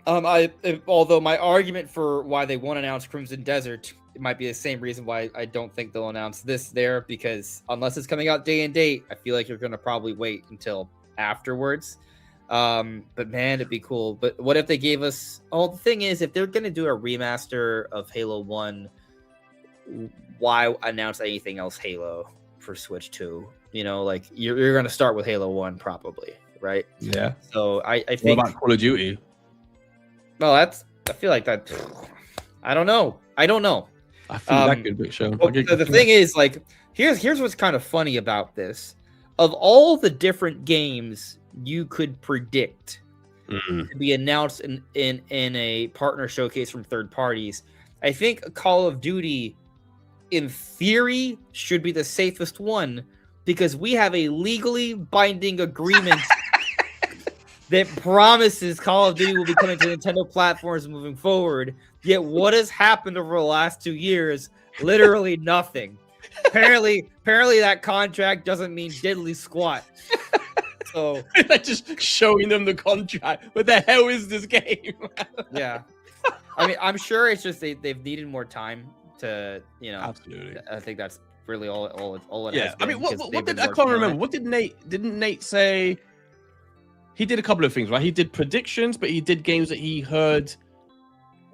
Although my argument for why they won't announce Crimson Desert, it might be the same reason why I don't think they'll announce this there, because unless it's coming out day and date, I feel like you're gonna probably wait until afterwards. But man, it'd be cool. But what if they gave us? Oh, the thing is, if they're gonna do a remaster of Halo 1. Why announce anything else Halo for Switch 2? You know, like you're going to start with Halo 1 probably, right? Yeah. So I think. What about Call of Duty? Well, I feel like that. I don't know. I feel that could be show. The thing is, like, here's what's kind of funny about this. Of all the different games you could predict to be announced in a partner showcase from third parties, I think Call of Duty, in theory, should be the safest one because we have a legally binding agreement that promises Call of Duty will be coming to Nintendo platforms moving forward. Yet what has happened over the last 2 years? Literally nothing. Apparently that contract doesn't mean diddly squat. So like just showing them the contract. What the hell is this game? Yeah. I mean, I'm sure it's just they've needed more time to, you know. Absolutely. I think that's really all it yeah. has been. I mean, what did I can't remember. What did didn't Nate say? He did a couple of things, right? He did predictions, but he did games that he heard.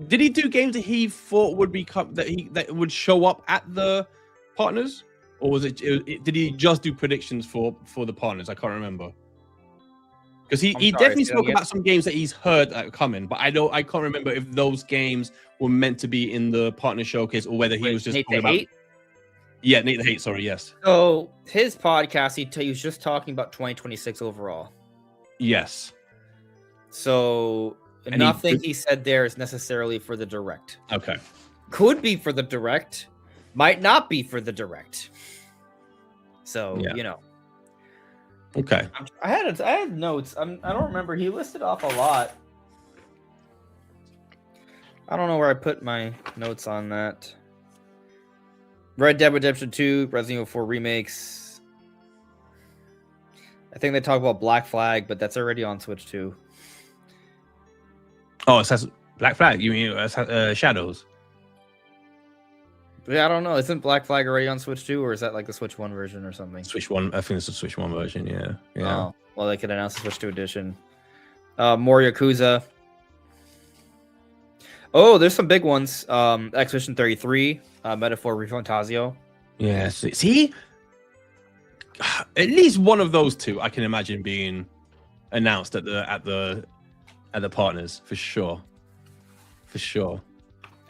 Did he do games that he thought would become that would show up at the partners, or was it? Did he just do predictions for the partners? I can't remember. Because he definitely spoke about some games that he's heard that are coming, but I can't remember if those games were meant to be in the partner showcase or whether he was just Nate talking the Hate? Yeah, Nate the Hate. Sorry, yes. So his podcast, he was just talking about 2026 overall. Yes. So nothing he said there is necessarily for the direct. Okay. Could be for the direct, might not be for the direct. So, Okay. I had notes. I don't remember. He listed off a lot. I don't know where I put my notes on that. Red Dead Redemption 2, Resident Evil 4 remakes. I think they talk about Black Flag, but that's already on Switch too. Oh, it says Black Flag. You mean Shadows? Yeah, I don't know. Isn't Black Flag already on Switch 2, or is that like the Switch 1 version or something? Switch 1. I think it's a Switch 1 version. Yeah. Oh, well, they could announce the Switch 2 edition. More Yakuza. Oh, there's some big ones. Expedition 33, Metaphor Refantasio. Yeah. See, at least one of those two I can imagine being announced at the partners for sure.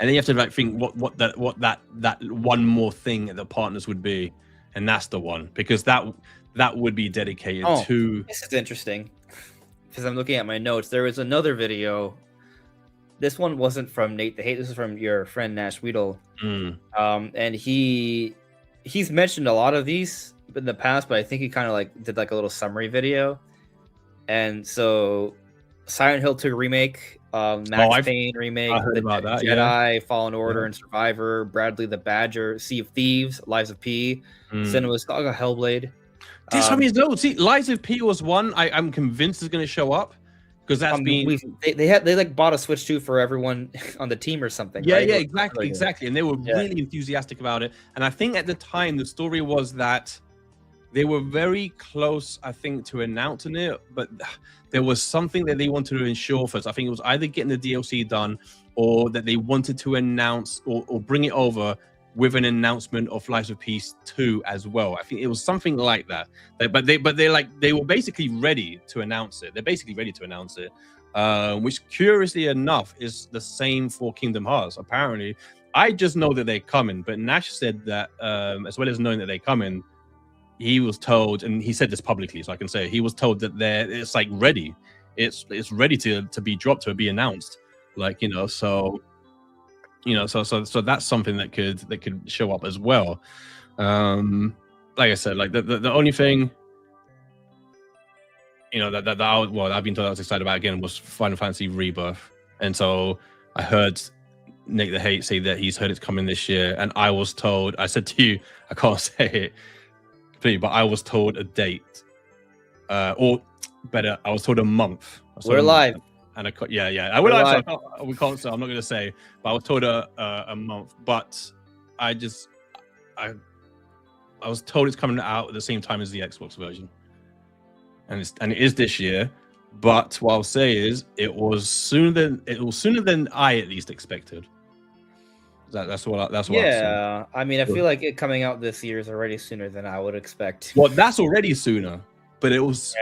And then you have to like think what that one more thing at the partners would be, and that's the one, because that would be dedicated to. This is interesting because I'm looking at my notes. There was another video. This one wasn't from Nate the Hate. This is from your friend Nash Weedle. And he's mentioned a lot of these in the past, but I think he kind of like did like a little summary video. And so, Silent Hill 2 remake. Max Payne remake, I heard about that, Jedi, Fallen Order, and Survivor, Bradley the Badger, Sea of Thieves, Lives of P, Cinema Saga, Hellblade. This one is no. See, Lives of P was one I'm convinced is going to show up, because that's they like bought a Switch 2 for everyone on the team or something. Yeah, right? yeah, exactly, and they were really enthusiastic about it. And I think at the time the story was that they were very close, I think, to announcing it, but there was something that they wanted to ensure first. I think it was either getting the DLC done, or that they wanted to announce or bring it over with an announcement of Lives of Peace 2 as well. I think it was something like that. But they were basically ready to announce it. They're basically ready to announce it, which curiously enough is the same for Kingdom Hearts. Apparently, I just know that they're coming, but Nash said that as well as knowing that they're coming, he was told, and he said this publicly, so I can say it, he was told that it's like ready. It's ready to be dropped, to be announced. Like, so that's something that could show up as well. Like I said, like the only thing that I've been told I was excited about again was Final Fantasy Rebirth. And so I heard Nick the Hate say that he's heard it's coming this year, and I was told, I said to you, I can't say it, but I was told a date, or better, I was told a month. We're live, and I we're live. So we can't say. I'm not going to say, but I was told a month. But I was told it's coming out at the same time as the Xbox version, and it is this year. But what I'll say is, it was sooner than I at least expected. That's what. Yeah, I mean, I feel like it coming out this year is already sooner than I would expect. Well, that's already sooner, but it was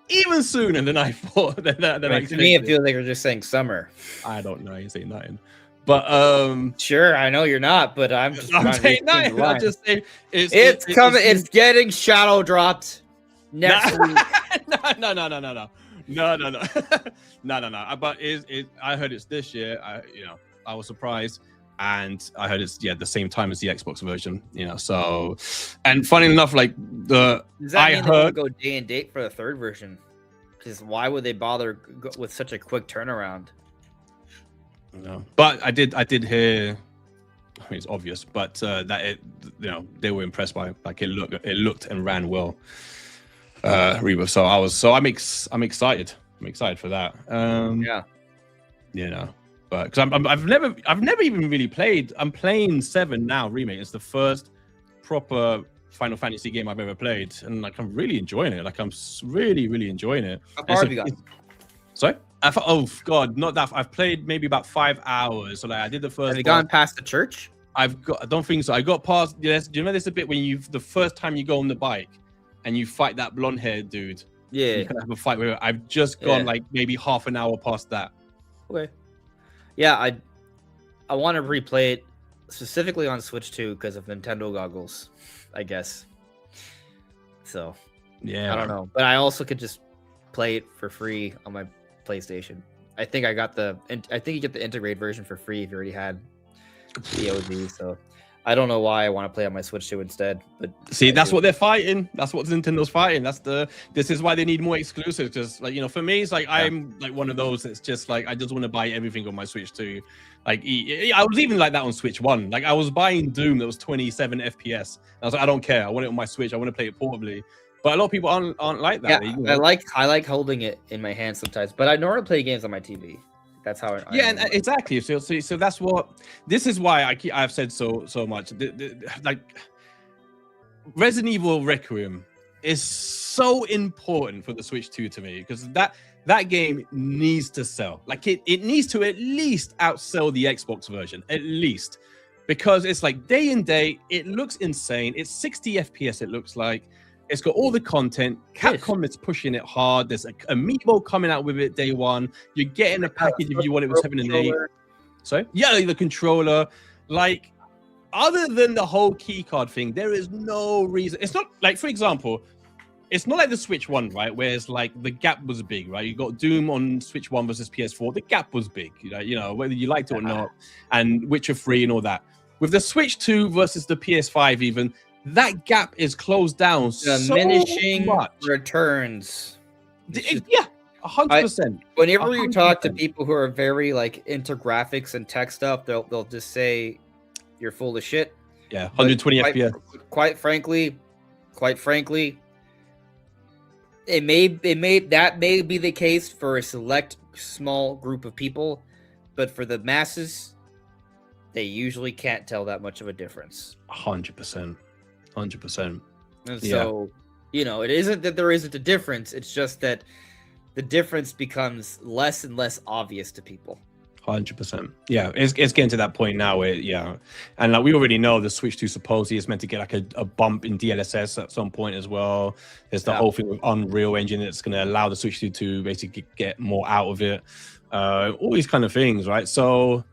even sooner than I thought. To me, it feels like you're just saying summer. I don't know. I ain't saying nothing. But sure, I know you're not, but I'm saying nothing. I'm just saying it's coming. It's getting shadow dropped next week. No. But I heard it's this year. I was surprised. And I heard it's the same time as the Xbox version, So, and funny enough, like does that mean they would go day and date for the third version? Because why would they bother with such a quick turnaround? No, but I did hear. I mean, it's obvious, but that they were impressed by it looked and ran well. Rebirth. So I'm excited. I'm excited for that. But because I've never even really played. I'm playing 7 now, remake. It's the first proper Final Fantasy game I've ever played, and like I'm really enjoying it. Like I'm really, really enjoying it. How far have you got? Sorry? Oh God, not that. I've played maybe about 5 hours. So like I did the first. Have you gone past the church? I don't think so. I got past. Yes. Do you remember this a bit when the first time you go on the bike and you fight that blonde-haired dude? Yeah. You can have a fight with her. I've just gone like maybe half an hour past that. Okay. Yeah, I want to replay it specifically on Switch 2 because of Nintendo goggles, I guess. So, yeah, I don't know, but I also could just play it for free on my PlayStation. I think I think you get the integrated version for free if you already had the OG. So I don't know why I want to play on my Switch 2 instead. But see, that's what they're fighting. That's what Nintendo's fighting. This is why they need more exclusives. Because like, you know, for me, it's like I'm like one of those that's just like I just want to buy everything on my Switch 2. Like I was even like that on Switch 1. Like I was buying Doom that was 27 FPS. I was like, I don't care. I want it on my Switch. I want to play it portably. But a lot of people aren't like that. Yeah, You know? I like holding it in my hand sometimes, but I normally play games on my TV. That's how Yeah, and exactly. So that's what. This is why I've said so much. Like Resident Evil Requiem is so important for the Switch 2 to me because that game needs to sell. Like it needs to at least outsell the Xbox version, at least, because it's like day and day. It looks insane. It's 60 FPS. It looks like. It's got all the content. Capcom is pushing it hard. There's an amiibo coming out with it day one. You're getting a package if you want it with 7 and 8. So yeah, the controller. Like, other than the whole keycard thing, there is no reason. It's not like, for example, it's not like the Switch 1, right? Where it's like the gap was big, right? You got Doom on Switch 1 versus PS4. The gap was big, you know, whether you liked it or not, and Witcher 3 and all that. With the Switch 2 versus the PS5, even. That gap is closed down diminishing so much. returns. Yeah, 100%. Whenever you talk to people who are very like into graphics and tech stuff, they'll just say you're full of shit. Yeah, 120 FPS. Quite frankly, it may be the case for a select small group of people, but for the masses, they usually can't tell that much of a difference. 100%. 100%. And so, you know, it isn't that there isn't a difference. It's just that the difference becomes less and less obvious to people. 100%. Yeah, it's getting to that point now where, and like we already know the Switch 2 supposedly is meant to get like a bump in DLSS at some point as well. There's the whole thing with Unreal Engine that's going to allow the Switch 2 to basically get more out of it. All these kind of things, right? So,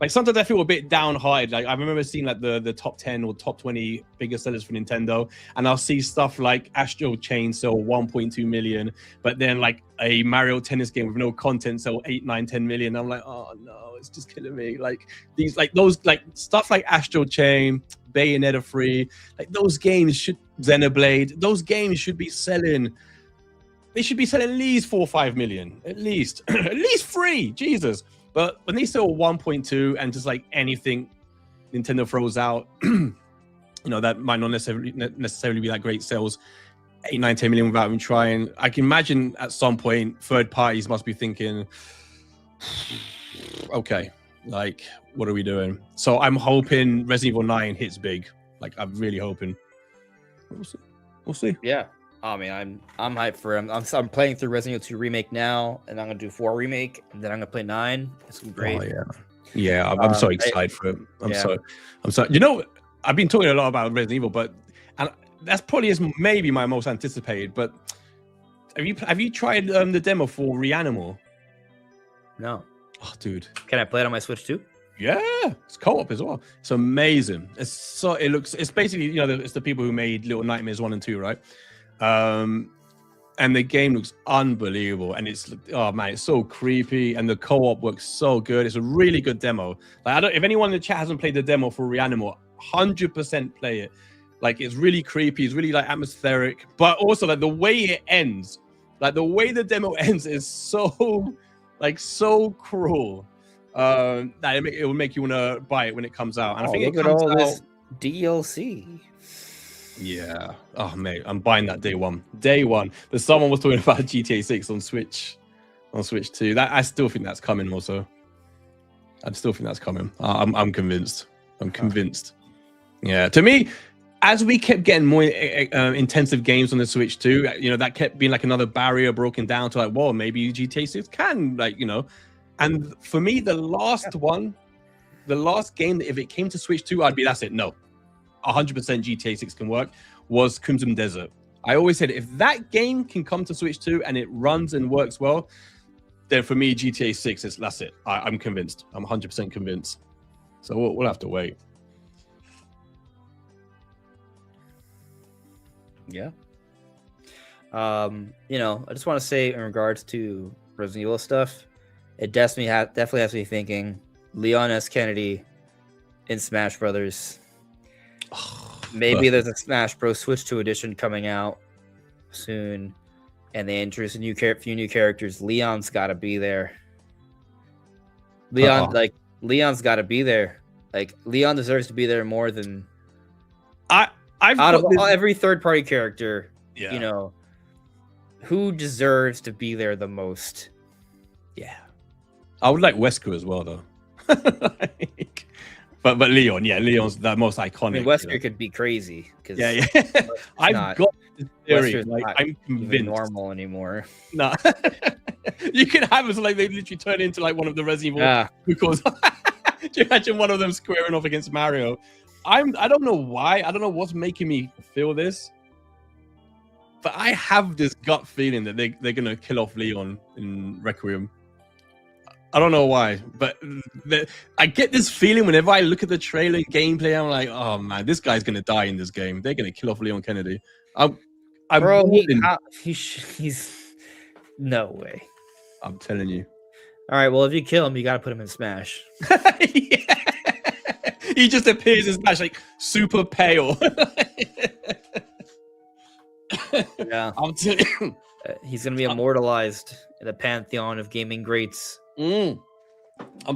like sometimes I feel a bit downhearted. Like I remember seeing like the top 10 or top 20 biggest sellers for Nintendo, and I'll see stuff like Astral Chain sell 1.2 million, but then like a Mario Tennis game with no content sell 8, 9, 10 million. I'm like, oh no, it's just killing me. Like these, like those, like stuff like Astral Chain, Bayonetta 3, like those games should Xenoblade. Those games should be selling. They should be selling at least 4 or 5 million, at least, at least 3. Jesus. But when they sell 1.2 and just like anything Nintendo throws out, you know, that might not necessarily be that great sales, 8, 9, 10 million without even trying. I can imagine at some point third parties must be thinking, okay, like what are we doing? So I'm hoping Resident Evil 9 hits big. Like I'm really hoping. We'll see. Yeah. I mean, I'm hyped for him. I'm playing through Resident Evil 2 Remake now, and I'm gonna do 4 Remake, and then I'm gonna play 9. It's gonna be great. Oh, yeah. I'm so excited for it. I'm so. You know, I've been talking a lot about Resident Evil, and that's probably maybe my most anticipated. But have you tried the demo for Reanimal? No. Oh, dude. Can I play it on my Switch too? Yeah, it's co-op as well. It's amazing. It's basically, you know, it's the people who made Little Nightmares 1 and 2, right? And the game looks unbelievable, and it's so creepy, and the co-op works so good. It's a really good demo. Like if anyone in the chat hasn't played the demo for Reanimal, 100% play it. Like it's really creepy, it's really like atmospheric, but also like the way it ends, like the way the demo ends is so cruel. That it will make you want to buy it when it comes out. And I think look at all this DLC. Yeah. Oh, mate, I'm buying that day one. Day one. But someone was talking about GTA 6 on Switch 2. I still think that's coming also. I still think that's coming. I'm convinced. I'm convinced. Yeah. To me, as we kept getting more intensive games on the Switch 2, you know, that kept being like another barrier broken down to like, well, maybe GTA 6 can, like, you know. And for me, the last game, if it came to Switch 2, I'd be, that's it. No. 100% GTA 6 can work, was Crimson Desert. I always said if that game can come to Switch 2 and it runs and works well, then for me GTA 6 that's it. I'm convinced. I'm 100% convinced. So we'll have to wait. Yeah. You know, I just want to say in regards to Resident Evil stuff, it definitely has me thinking Leon S. Kennedy in Smash Brothers. Maybe there's a Smash Bros. Switch 2 edition coming out soon, and they introduce a few new characters. Leon's got to be there. Leon's got to be there. Like, Leon deserves to be there more than every third-party character. Yeah. You know, who deserves to be there the most? Yeah, I would like Wesker as well, though. but Leon, Leon's the most iconic. I mean, Wesker could be crazy because I've got this theory. I'm convinced normal anymore. No, you can have it like they literally turn into like one of the Resident Evil because. Do you imagine one of them squaring off against Mario? I don't know why. I don't know what's making me feel this. But I have this gut feeling that they're going to kill off Leon in Requiem. I don't know why. But I get this feeling whenever I look at the trailer and gameplay, I'm like, oh, man, this guy's going to die in this game. They're going to kill off Leon Kennedy. He's... No way. I'm telling you. All right, well, if you kill him, you got to put him in Smash. Yeah. He just appears in Smash like super pale. Yeah, I'm telling you. He's gonna be immortalized in the pantheon of gaming greats. I'm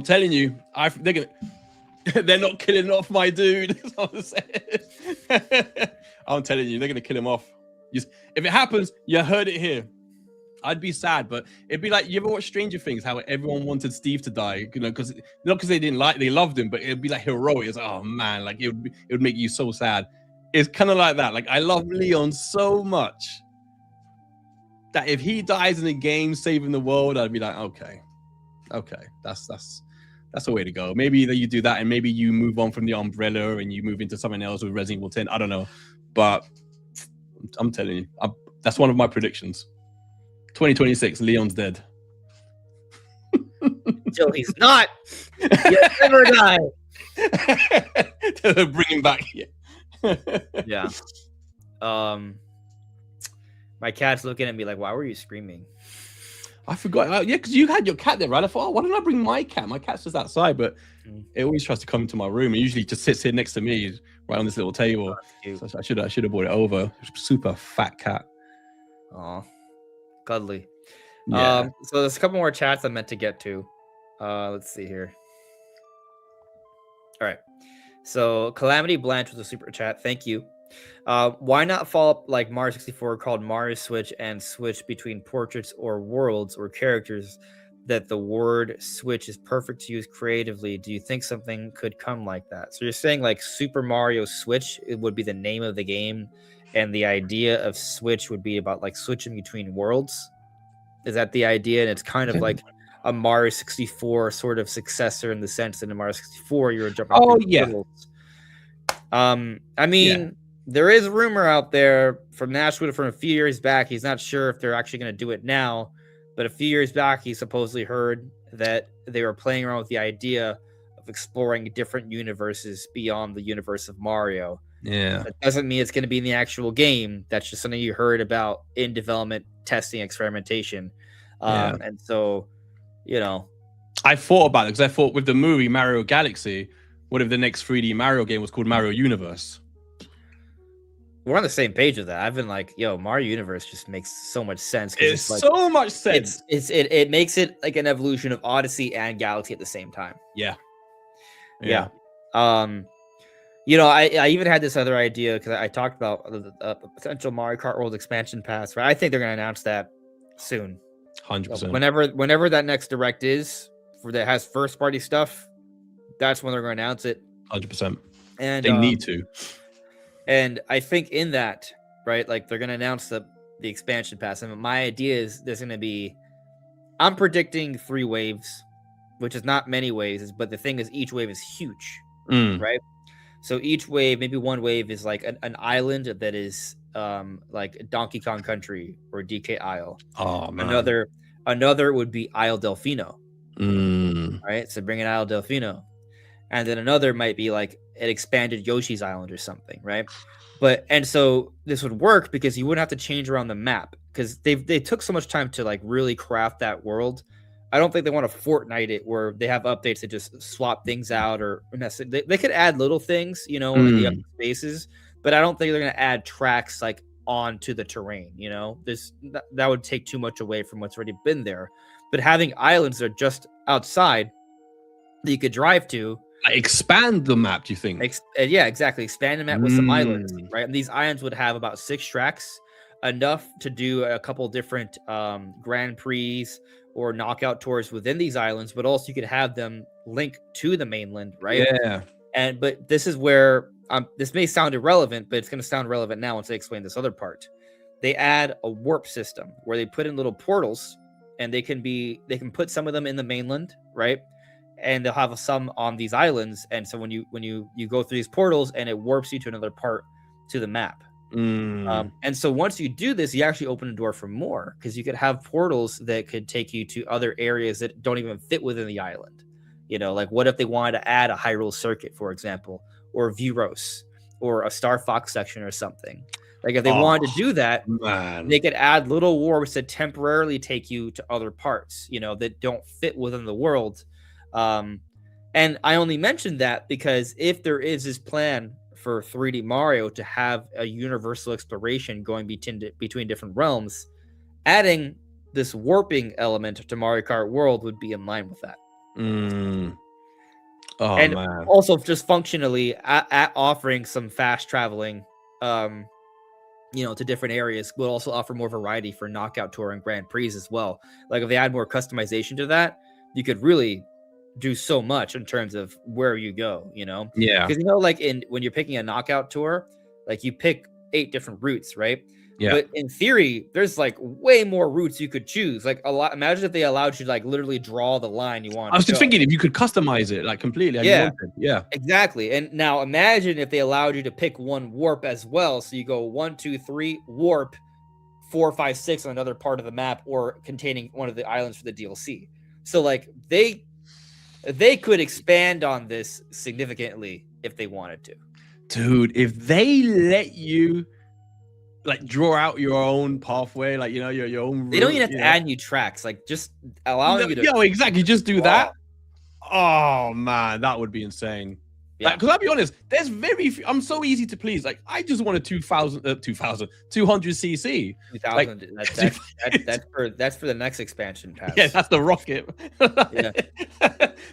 telling you, they're not killing off my dude. That's what I'm saying. I'm telling you, they're gonna kill him off. If it happens, you heard it here. I'd be sad, but it'd be like, you ever watch Stranger Things? How everyone wanted Steve to die, you know, because not because they loved him, but it'd be like heroic. It's like, oh man, like it would make you so sad. It's kind of like that. Like, I love Leon so much that if he dies in a game saving the world, I'd be like, okay, that's the way to go. Maybe that you do that, and maybe you move on from the Umbrella and you move into something else with Resident Evil 10. I don't know, but I'm telling you, that's one of my predictions. 2026, Leon's dead. Until he's not, he'll never die. Bring him back. Yeah. My cat's looking at me like, why were you screaming? I forgot. Yeah, because you had your cat there, right? I thought, oh, why didn't I bring my cat? My cat's just outside, but it always tries to come into my room. It usually just sits here next to me, right on this little table. So I should have brought it over. Super fat cat. Aw. Cuddly. Yeah. So there's a couple more chats I meant to get to. Let's see here. All right. So Calamity Blanche with a super chat. Thank you. Why not follow up like Mario 64 called Mario Switch and switch between portraits or worlds or characters that the word switch is perfect to use creatively? Do you think something could come like that? So you're saying like Super Mario Switch, it would be the name of the game, and the idea of switch would be about like switching between worlds? Is that the idea? And it's kind of like a Mario 64 sort of successor in the sense that in Mario 64 you're jumping worlds. I mean, there is rumor out there from Nashwood from a few years back. He's not sure if they're actually going to do it now, but a few years back, he supposedly heard that they were playing around with the idea of exploring different universes beyond the universe of Mario. Yeah. That doesn't mean it's going to be in the actual game. That's just something you heard about in development, testing, experimentation. And so, you know, I thought about it because I thought with the movie Mario Galaxy, what if the next 3D Mario game was called Mario Universe? We're on the same page with that. I've been like, yo, Mario Universe just makes so much sense. It's like, so much sense. It makes it like an evolution of Odyssey and Galaxy at the same time. Yeah. You know, I even had this other idea because I talked about a potential Mario Kart World expansion pass. Right? I think they're going to announce that soon. 100%. Whenever that next direct is that has first party stuff, that's when they're going to announce it. 100%. And they need to. And I think in that, right, like they're going to announce the expansion pass. And my idea is there's going to be, I'm predicting 3 waves, which is not many waves, but the thing is each wave is huge, right? So each wave, maybe one wave is like an island that is like Donkey Kong Country or DK Isle. Oh man. Another would be Isle Delfino. Right? So bring in Isle Delfino. And then another might be like an expanded Yoshi's Island or something, right? And so this would work because you wouldn't have to change around the map because they took so much time to like really craft that world. I don't think they want to Fortnite it where they have updates that just swap things out or they could add little things, in the upper spaces, but I don't think they're going to add tracks like onto the terrain. That would take too much away from what's already been there. But having islands that are just outside that you could drive to, expand the map. Do you think? Yeah, exactly. Expand the map with some islands, right? And these islands would have about 6 tracks, enough to do a couple different Grand Prix or knockout tours within these islands, but also you could have them link to the mainland, right? Yeah. But this is where this may sound irrelevant, but it's going to sound relevant now once I explain this other part. They add a warp system where they put in little portals, and they can put some of them in the mainland, right? And they'll have some on these islands. And so when you go through these portals, and it warps you to another part to the map. And so once you do this, you actually open a door for more, because you could have portals that could take you to other areas that don't even fit within the island. Like what if they wanted to add a Hyrule circuit, for example, or Vuros, or a Star Fox section or something. Like if they wanted to do that, they could add little warps that temporarily take you to other parts, that don't fit within the world. And I only mentioned that because if there is this plan for 3D Mario to have a universal exploration going between different realms, adding this warping element to Mario Kart World would be in line with that. And also just functionally offering some fast traveling, to different areas will also offer more variety for knockout tour and Grand Prix as well. Like if they add more customization to that, you could really do so much in terms of where you go, Yeah. Because like when you're picking a knockout tour, like you pick 8 different routes, right? Yeah. But in theory, there's like way more routes you could choose. Like a lot. Imagine if they allowed you to like literally draw the line you want. I was just thinking if you could customize it like completely. Yeah. Yeah. Exactly. And now imagine if they allowed you to pick one warp as well. So you go 1, 2, 3 warp, 4, 5, 6 on another part of the map, or containing one of the islands for the DLC. So like they could expand on this significantly if they wanted to. Dude, if they let you like draw out your own pathway, like your own route, they don't even have to add new tracks, like just allowing you to exactly, just do that. Oh man, that would be insane. Yeah, because I'll be honest, there's very few, I'm so easy to please. Like I just want a 200 cc. 2000. That's for the next expansion pass. Yeah, that's the rocket. Yeah.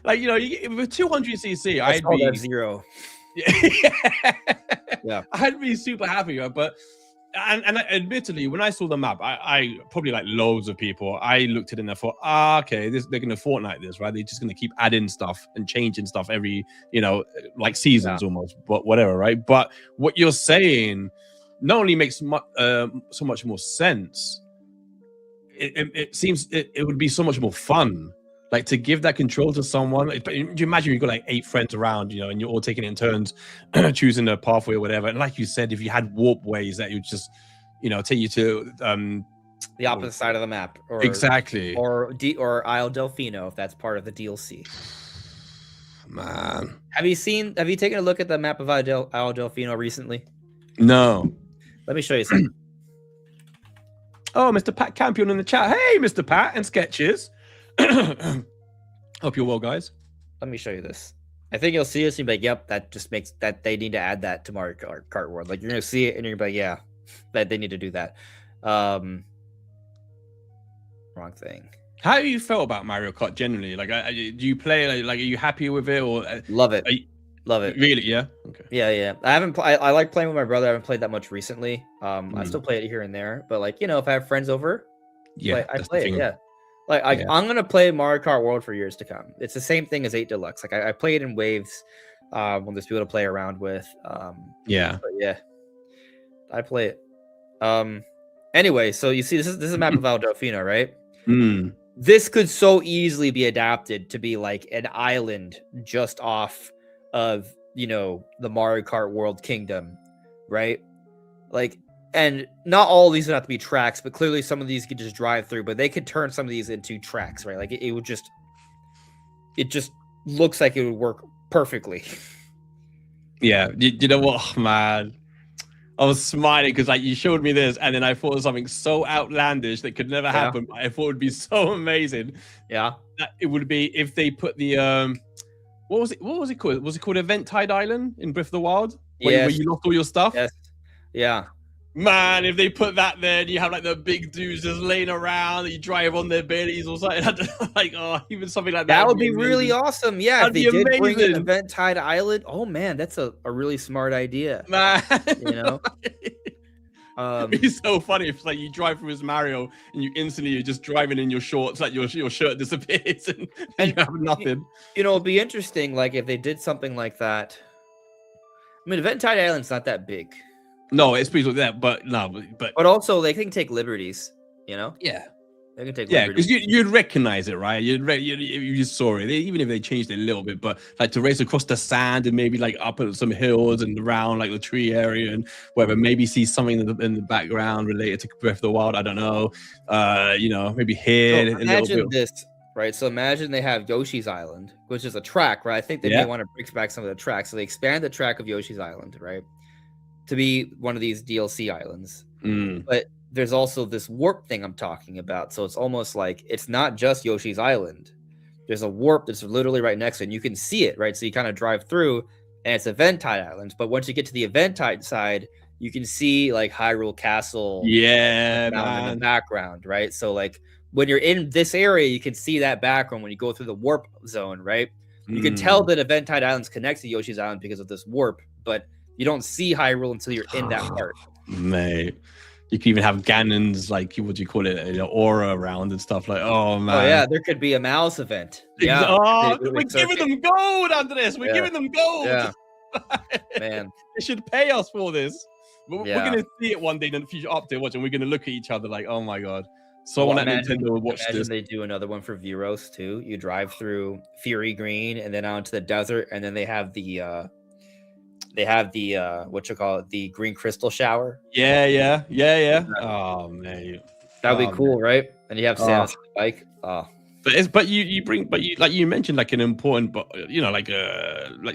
Like with 200 cc, I'd be zero. Yeah, I'd be super happy, but and admittedly, when I saw the map, I probably like loads of people, I looked at it and I thought, okay, they're gonna Fortnite this, right? They're just gonna keep adding stuff and changing stuff every, like seasons almost, but whatever, right? But what you're saying not only makes so much more sense, it seems it would be so much more fun. Like to give that control to someone. But you imagine you've got like 8 friends around, and you're all taking it in turns, choosing a pathway or whatever. And like you said, if you had warp ways that you just, take you to the opposite side of the map, or exactly, or Isle Delfino if that's part of the DLC. Man, have you taken a look at the map of Isle Delfino recently? No. Let me show you something. Oh, Mr. Pat Campion in the chat. Hey, Mr. Pat and Sketches. Hope you're well, guys. Let me show you this. I think you'll see this and you'll be like, yep, that just makes that they need to add that to Mario Kart World. Like you're gonna see it and you're gonna be like, yeah, that they need to do that. Wrong thing. How do you feel about Mario Kart generally? Like, do you play? Like, are you happy with it or love it? Love it. Really? Yeah. Okay. Yeah. I haven't. I like playing with my brother. I haven't played that much recently. I still play it here and there, but like if I have friends over, I play it. Yeah. I'm gonna play Mario Kart World for years to come. It's the same thing as 8 Deluxe. Like I play it in waves when there's people to play around with. But yeah, I play it. Anyway, so you see, this is a map of Isle Delfino, right? This could so easily be adapted to be like an island just off of the Mario Kart World Kingdom, right? Like. And not all of these would have to be tracks, but clearly some of these could just drive through. But they could turn some of these into tracks, right? Like it would just, it just looks like it would work perfectly. Yeah, you know what, man? I was smiling because like you showed me this, and then I thought of something so outlandish that could never happen. But I thought it would be so amazing. Yeah. That it would be if they put the what was it? What was it called? Was it called Event Tide Island in Breath of the Wild? Where you lost all your stuff? Yes. Yeah. Man, if they put that there, and you have like the big dudes just laying around, and you drive on their bellies or something. Like, oh, even something like that. That would be really awesome. Yeah, That'd if they be did bring an amazing. Event Tide Island. Oh man, that's a really smart idea. Man, You know, it'd be so funny if like you drive through as Mario and you instantly you're just driving in your shorts, like your shirt disappears and you have nothing. You know, it'd be interesting, like if they did something like that. I mean, Event Tide Island's not that big. No, it's pretty like that, but no, but also they can take liberties. You know, yeah, they can take yeah, liberties. because you'd recognize it, right? You saw it, even if they changed it a little bit. But like to race across the sand and maybe like up at some hills and around like the tree area and whatever, maybe see something in the background related to Breath of the Wild. I don't know. You know, maybe here. So imagine this, right? So imagine they have Yoshi's Island, which is a track, right? I think they may want to bring back some of the tracks. So they expand the track of Yoshi's Island, right, to be one of these DLC islands. But there's also this warp thing I'm talking about. So it's almost like it's not just Yoshi's Island. There's a warp that's literally right next to it, and you can see it, right? So you kind of drive through, and it's Event Tide Island. But once you get to the Event Tide side, you can see like Hyrule Castle Yeah, in the background, right? So like when you're in this area, you can see that background when you go through the warp zone, right? You can tell that Event Tide Island's connected to Yoshi's Island because of this warp, but you don't see Hyrule until you're in that part. Mate, you can even have Ganon's, like, what do you call it, aura around and stuff like, oh man. Oh yeah, there could be a mouse event. Yeah. Oh, we're giving them gold, Andres. We're giving them gold. Yeah. Man. They should pay us for this. We're going to see it one day in the future update watch, and we're going to look at each other like, oh my God. Someone at Nintendo will watch this. They do another one for Viros too. You drive through Fury Green and then out into the desert, and then they have the what you call it, the green crystal shower. Yeah. Oh man, that'd be cool, right? And you have Samus on the bike. Oh, but you like you mentioned like an important, but you know, like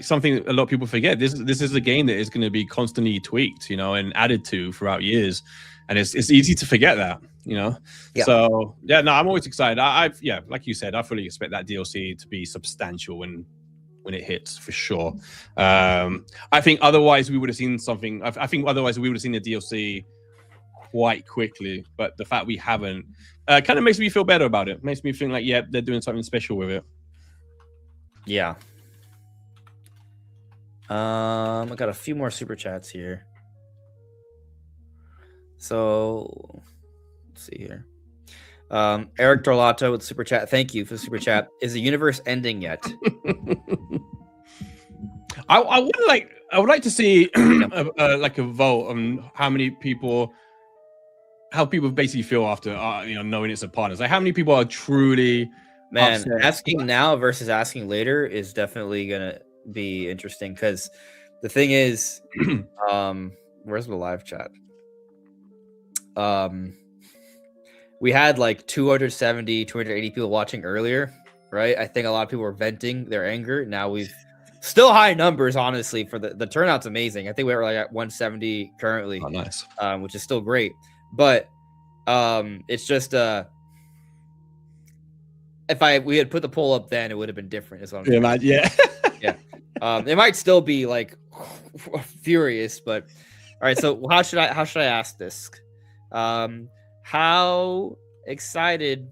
something a lot of people forget. This is a game that is going to be constantly tweaked, you know, and added to throughout years, and it's easy to forget that, you know. Yeah. So yeah, no, I'm always excited. I've like you said, I fully expect that DLC to be substantial when it hits, for sure. I think otherwise we would have seen something. I think otherwise we would have seen the DLC quite quickly, but the fact we haven't kind of makes me feel better about it. Makes me feel like, yeah, they're doing something special with it. Yeah. I got a few more super chats here. So let's see here. Eric Dorlato with super chat. Thank you for the super chat. Is the universe ending yet? I would like to see like a vote on how people basically feel after knowing it's a partner. Like how many people are truly upset. Asking now versus asking later is definitely gonna be interesting, because the thing is, where's the live chat? We had like 270, 280 people watching earlier, right? I think a lot of people were venting their anger. Now we've still high numbers, honestly, for the turnout's amazing. I think we're like at 170 currently. Oh, nice. Which is still great. But it's just if we had put the poll up then, it would have been different. Is what I'm saying. Yeah. Yeah. It might still be like furious, but all right. So how should I ask this? How excited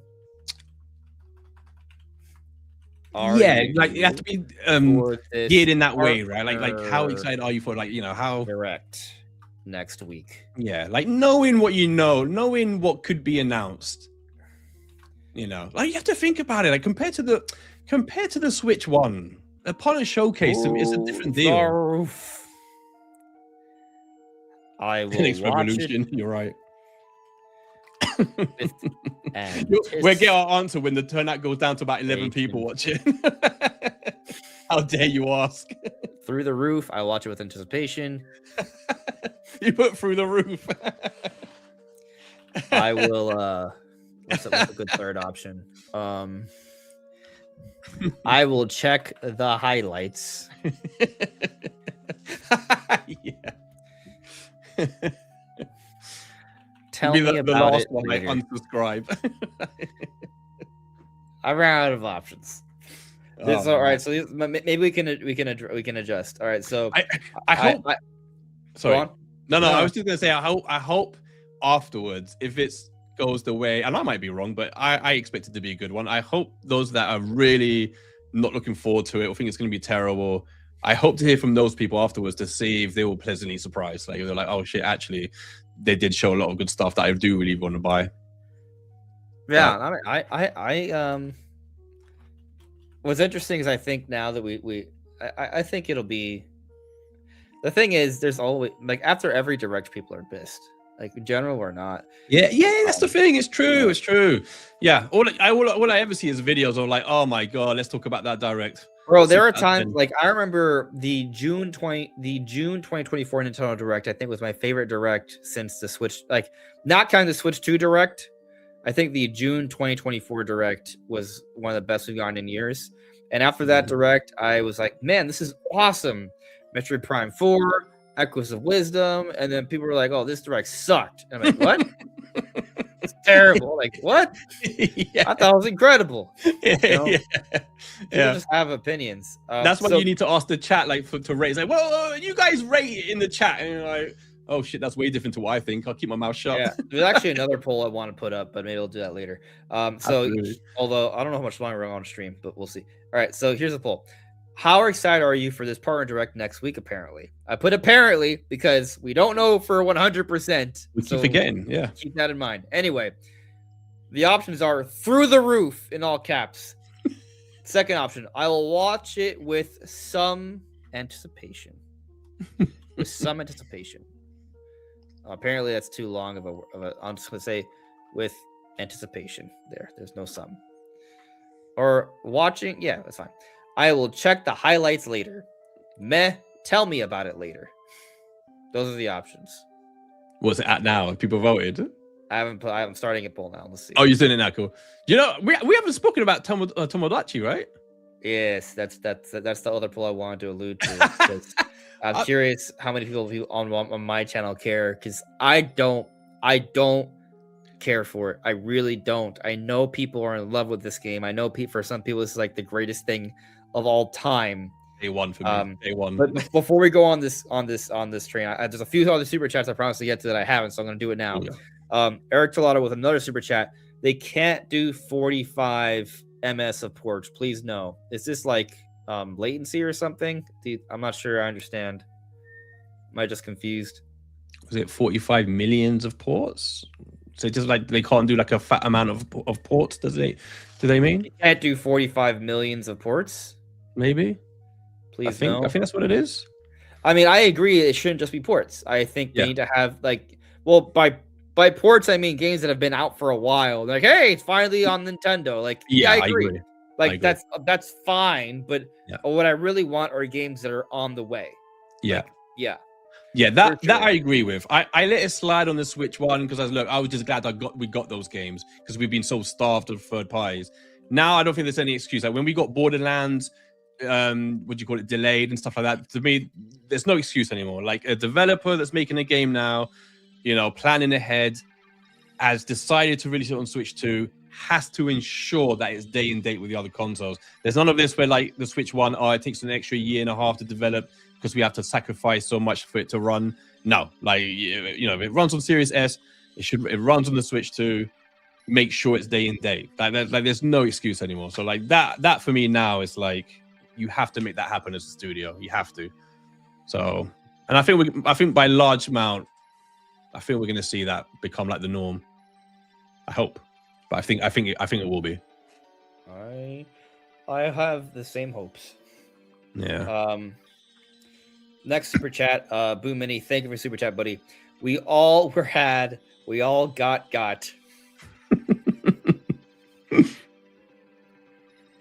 are you? Like you have to be geared in that way, right? Like how excited are you for, like, you know, how direct next week? Yeah, like knowing what you know, knowing what could be announced. You know, like you have to think about it. Like compared to the Switch One, upon a showcase, it's a different deal. I will Next watch Revolution. it. You're right. We'll get our answer when the turnout goes down to about 11 people watching. How dare you ask? Through the roof. I watch it with anticipation. You put through the roof. I will. What's a good third option? I will check the highlights. Yeah. Tell Be me the about last it one I later. unsubscribe. I ran out of options. This, Oh, all right, man. so maybe we can adjust. All right, so I hope. go Sorry. on. No, No. I was just gonna say I hope afterwards, if it goes the way, and I might be wrong, but I expect it to be a good one. I hope those that are really not looking forward to it or think it's gonna be terrible, I hope to hear from those people afterwards to see if they were pleasantly surprised. Like they're like, oh shit, actually, they did show a lot of good stuff that I do really want to buy. Yeah, I mean, what's interesting is I think now that I think it'll be. The thing is, there's always like after every direct, people are pissed. Like in general, or not. Yeah, that's the thing. It's true. It's true. Yeah. All I ever see is videos of like, oh my god, let's talk about that direct. Bro, there are times like I remember the June 2024 Nintendo Direct. I think was my favorite direct since the Switch. Like not counting the Switch 2 Direct. I think the June 2024 Direct was one of the best we've gotten in years. And after that Direct, I was like, man, this is awesome. Metroid Prime 4, Echoes of Wisdom, and then people were like, "Oh, this Direct sucked." And I'm like, "What? It's terrible." Like, what? Yeah. I thought it was incredible. You know? People just have opinions. That's why you need to ask the chat, like, to rate. It's like, well, you guys rate it in the chat, and you're like, oh shit, that's way different to what I think. I'll keep my mouth shut. Yeah, there's actually another poll I want to put up, but maybe we'll do that later. Although I don't know how much longer we're on stream, but we'll see. All right, so here's the poll. How excited are you for this partner direct next week? Apparently, I put apparently because we don't know for 100%. We keep forgetting. Yeah, keep that in mind. Anyway, the options are through the roof in all caps. Second option, I will watch it with some anticipation. Apparently, that's too long of a. I'm just gonna say with anticipation. There's no some. Or watching. Yeah, that's fine. I will check the highlights later. Meh. Tell me about it later. Those are the options. What's it at now? People voted. I'm starting a poll now. Let's see. Oh, you're doing it now. Cool. You know, we haven't spoken about Tomodachi, right? Yes, that's the other poll I wanted to allude to. I'm curious how many people on my channel care, because I don't care for it. I really don't. I know people are in love with this game. I know for some people it's like the greatest thing of all time. Day one for me. Day one. But before we go on this train, there's a few other super chats I promised to get to that I haven't, so I'm going to do it now. Yeah. Eric Tolado with another super chat. They can't do 45 ms of ports. Please no. Is this like latency or something? I'm not sure I understand. Am I just confused? Was it 45 millions of ports? So just like they can't do like a fat amount of ports, do they mean? You can't do 45 millions of ports? Maybe. Please I think that's what it is. I mean, I agree it shouldn't just be ports. I think they need to have by ports I mean games that have been out for a while. Like, hey, it's finally on Nintendo. Like, yeah, I agree. Like that's fine, but what I really want are games that are on the way. Yeah. Like, that I agree with. I let it slide on the Switch one because I was just glad we got those games because we've been so starved of third parties. Now I don't think there's any excuse. Like when we got Borderlands, delayed and stuff like that. To me, there's no excuse anymore. Like a developer that's making a game now, planning ahead, has decided to release it on Switch 2, has to ensure that it's day and date with the other consoles. There's none of this where like the Switch 1, it takes an extra year and a half to develop because we have to sacrifice so much for it to run. No, like if it runs on Series S, it runs on the Switch 2. Make sure it's day and date. Like there's no excuse anymore. So like that for me now is like you have to make that happen as a studio. You have to. So, and I think by large amount, I think we're going to see that become like the norm. I hope, but I think it will be. I have the same hopes. Yeah. Next super chat, Boo Mini. Thank you for super chat, buddy. We all got.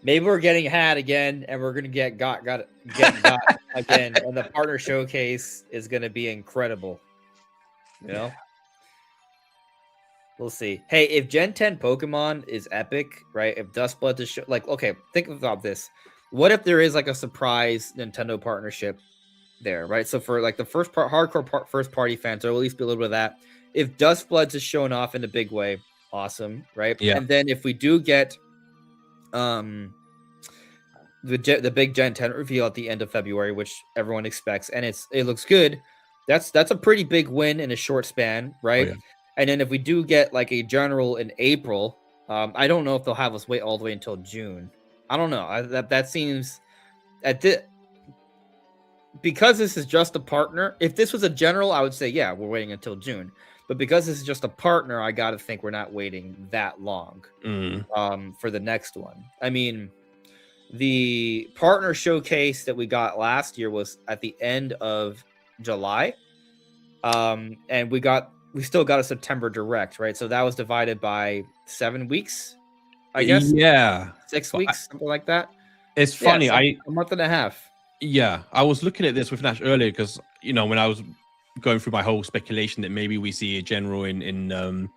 Maybe we're getting had again, and we're gonna get got again, and the partner showcase is gonna be incredible. We'll see. Hey, if Gen 10 Pokemon is epic, right? If Duskblood is think about this. What if there is like a surprise Nintendo partnership there, right? So for like the hardcore first party fans, there will at least be a little bit of that. If Dust Bloods is showing off in a big way, awesome, right? Yeah. And then if we do get the big Gen 10 reveal at the end of February, which everyone expects, and it looks good, that's a pretty big win in a short span, right? Oh, yeah. And then if we do get like a general in April, I don't know if they'll have us wait all the way until June. I don't know. That seems because this is just a partner. If this was a general, I would say, yeah, we're waiting until June. But because this is just a partner, I got to think we're not waiting that long for the next one. I mean, the partner showcase that we got last year was at the end of July. And we still got a September direct, right? So that was divided by 7 weeks, I guess. Yeah. 6 weeks, something like that. It's funny. So a month and a half. Yeah, I was looking at this with Nash earlier because when I was going through my whole speculation that maybe we see a general in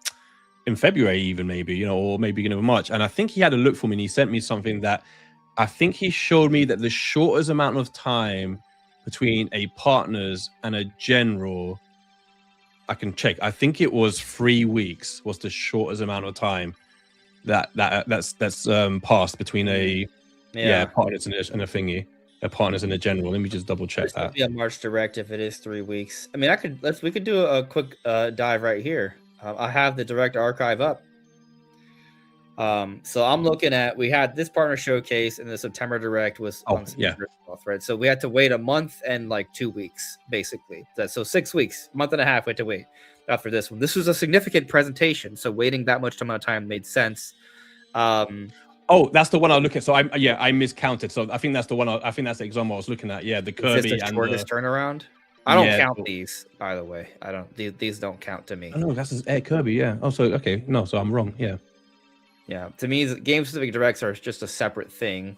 February, even maybe or maybe beginning of March, and I think he had a look for me and he sent me something that I think he showed me that the shortest amount of time between a partners and a general, I can check. I think it was 3 weeks was the shortest amount of time that's passed between a partners and a thingy. Partners in a general. Let me just double check that. Be a March direct if it is 3 weeks. I mean, we could do a quick dive right here. I have the direct archive up. So I'm looking at, we had this partner showcase and the September direct was on September 12th, right? So we had to wait a month and like 2 weeks, basically. So 6 weeks, month and a half we had to wait after this one. This was a significant presentation, so waiting that much amount of time made sense. Oh, that's the one I look at. So I miscounted. So I think that's the one. I think that's the example I was looking at. Yeah, the Kirby and shortest turnaround. I don't count these, by the way. I don't. These don't count to me. Oh no, that's Kirby. Yeah. Oh, so okay. No, so I'm wrong. Yeah. Yeah. To me, game specific directs are just a separate thing.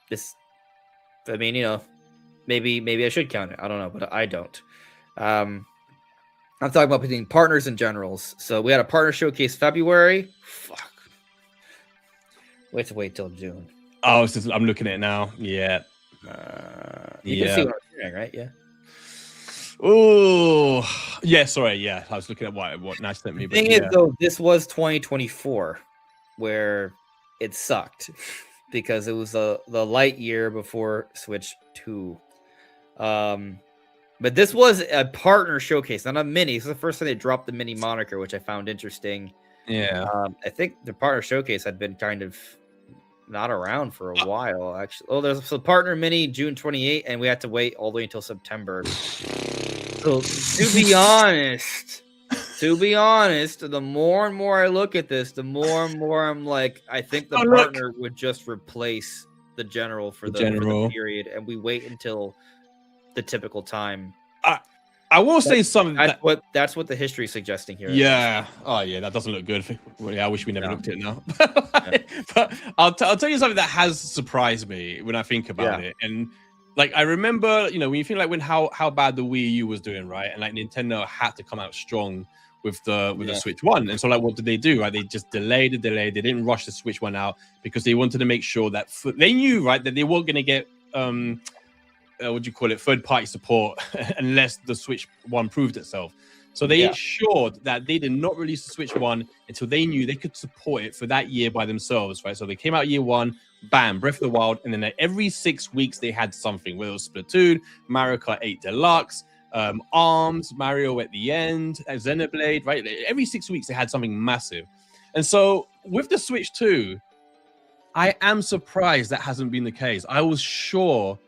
This. I mean, maybe I should count it. I don't know, but I don't. I'm talking about between partners and generals. So we had a partner showcase February. Fuck. We have to wait till June. Oh, I'm looking at it now. Yeah. You can see what I'm doing, right? Yeah. Oh, yeah. Sorry. Yeah, I was looking at what Nash sent me. The thing is, though, this was 2024, where it sucked because it was the light year before Switch 2. But this was a partner showcase, not a mini. This is the first time they dropped the mini moniker, which I found interesting. Yeah. I think the partner showcase had been kind of not around for a while, actually. Oh, there's a partner mini June 28, and we had to wait all the way until September. So to be honest, the more and more I look at this, the more and more I'm like, I think the partner would just replace the general for the period, and we wait until the typical time. I will say something. That's what the history is suggesting here. Yeah. Oh, yeah. That doesn't look good. I wish we never looked at it now. But I'll tell you something that has surprised me when I think about it. And like I remember, when you think like how bad the Wii U was doing, right? And like Nintendo had to come out strong with the Switch 1. And so like what did they do? Right? They just delayed. They didn't rush the Switch 1 out because they wanted to make sure that they knew, right, that they weren't going to get what do you call it, third-party support unless the Switch 1 proved itself. So they ensured that they did not release the Switch 1 until they knew they could support it for that year by themselves, right? So they came out year 1, bam, Breath of the Wild, and then every 6 weeks they had something, whether it was Splatoon, Mario Kart 8 Deluxe, ARMS, Mario at the end, Xenoblade, right? Every 6 weeks they had something massive. And so with the Switch 2, I am surprised that hasn't been the case. I was sure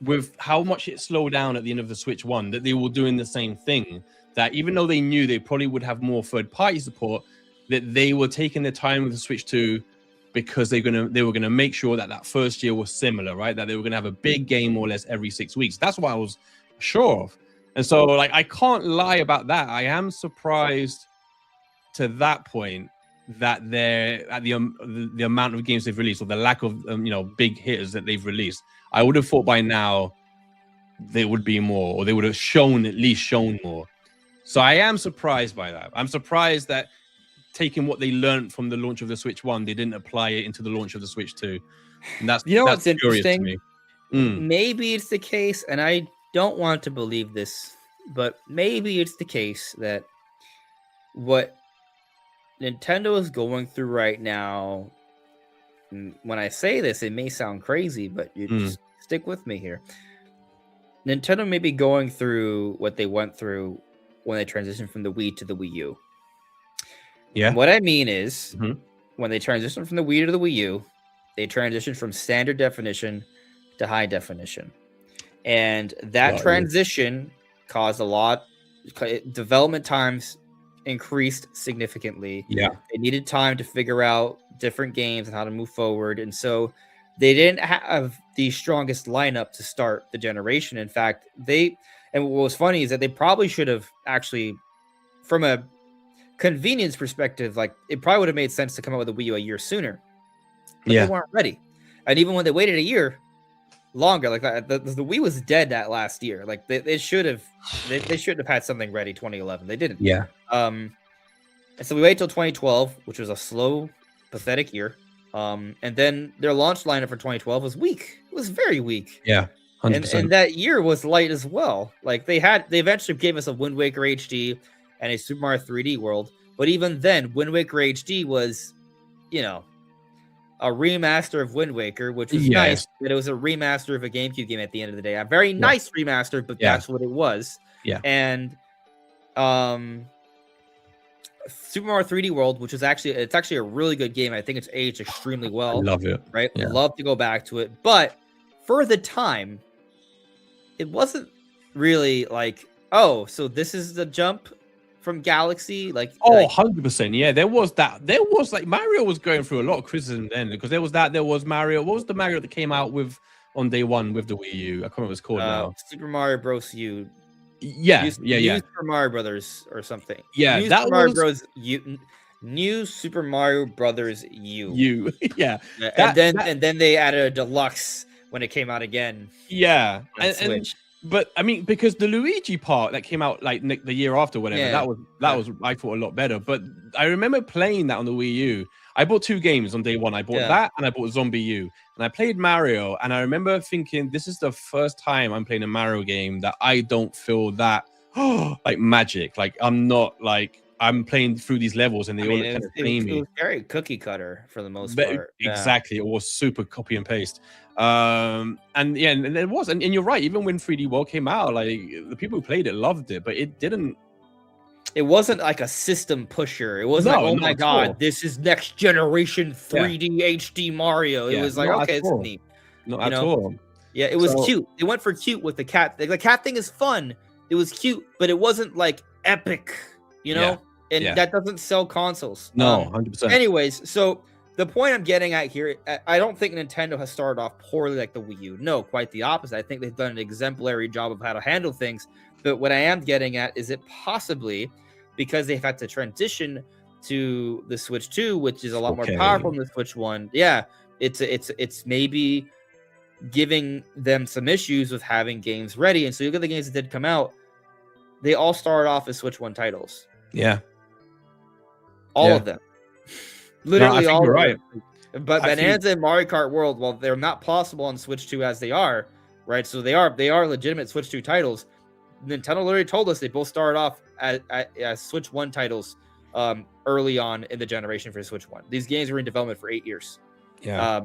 with how much it slowed down at the end of the Switch 1 that they were doing the same thing, that even though they knew they probably would have more third-party support, that they were taking their time with the Switch 2 because they were gonna make sure that first year was similar, right? That they were gonna have a big game more or less every 6 weeks. That's what I was sure of. And so like I can't lie about that. I am surprised to that point that they're at the amount of games they've released, or the lack of big hitters that they've released. I would have thought by now there would be more, or they would have at least shown more. So I am surprised by that. I'm surprised that taking what they learned from the launch of the Switch 1, they didn't apply it into the launch of the Switch 2. And that's what's interesting? maybe it's the case, and I don't want to believe this, but maybe it's the case that what Nintendo is going through right now, when I say this, it may sound crazy, but you just stick with me here. Nintendo may be going through what they went through when they transitioned from the Wii to the Wii U. Yeah. What I mean is, when they transitioned from the Wii to the Wii U, they transitioned from standard definition to high definition. And that transition caused a lot. Development times increased significantly. Yeah. They needed time to figure out different games and how to move forward. And so they didn't have the strongest lineup to start the generation. In fact, and what was funny is that they probably should have actually, from a convenience perspective, like it probably would have made sense to come out with a Wii U a year sooner. But they weren't ready. And even when they waited a year longer, like the Wii was dead that last year. Like they should have had something ready 2011. They didn't. Yeah. And so we waited till 2012, which was a slow, pathetic year. And then their launch lineup for 2012 was weak. It was very weak. Yeah. 100%. And that year was light as well. Like they eventually gave us a Wind Waker HD and a Super Mario 3D World. But even then, Wind Waker HD was, a remaster of Wind Waker, which was nice, but it was a remaster of a GameCube game at the end of the day. A very nice remaster, but that's what it was. Yeah. And Super Mario 3D World, which is actually a really good game. I think it's aged extremely well. I love it. Right? Yeah. Love to go back to it. But for the time, it wasn't really like, oh, so this is the jump from Galaxy, 100%. Yeah, there was like Mario was going through a lot of criticism then, because there was Mario. What was the Mario that came out on day one with the Wii U? I can't remember what it's called now. Super Mario Bros. U. Yeah. Super Mario Brothers or something. Yeah, New that Super Mario was Bros. U. New Super Mario Brothers U. Yeah. And then they added a deluxe when it came out again. Yeah, on Switch. But I mean, because the Luigi part that came out like the year after, whatever, that was I thought a lot better. But I remember playing that on the Wii U. I bought 2 games on day one. I bought that and I bought Zombie U. And I played Mario. And I remember thinking, this is the first time I'm playing a Mario game that I don't feel that like magic. Like I'm playing through these levels and they all kind of samey. It was very cookie cutter for the most part. Exactly. It was super copy and paste. And it was, and you're right, even when 3D World came out, like the people who played it loved it, but it wasn't like a system pusher. It wasn't oh my god, this is next generation 3D HD Mario. It was like, okay, it's neat. Not at all. Yeah, it was cute. They went for cute with the cat. The cat thing is fun. It was cute, but it wasn't like epic, and that doesn't sell consoles. No, 100%. Anyways, so the point I'm getting at here, I don't think Nintendo has started off poorly like the Wii U. No, quite the opposite. I think they've done an exemplary job of how to handle things. But what I am getting at is it possibly because they've had to transition to the Switch 2, which is a lot more powerful than the Switch 1. Yeah, it's maybe giving them some issues with having games ready. And so you look at the games that did come out, they all started off as Switch 1 titles. Yeah. All of them. Literally all of them. But Bonanza and Mario Kart World, while they're not possible on Switch 2 as they are, right? So they are legitimate Switch 2 titles. Nintendo literally told us they both started off as Switch 1 titles early on in the generation for Switch 1. These games were in development for 8 years. Yeah.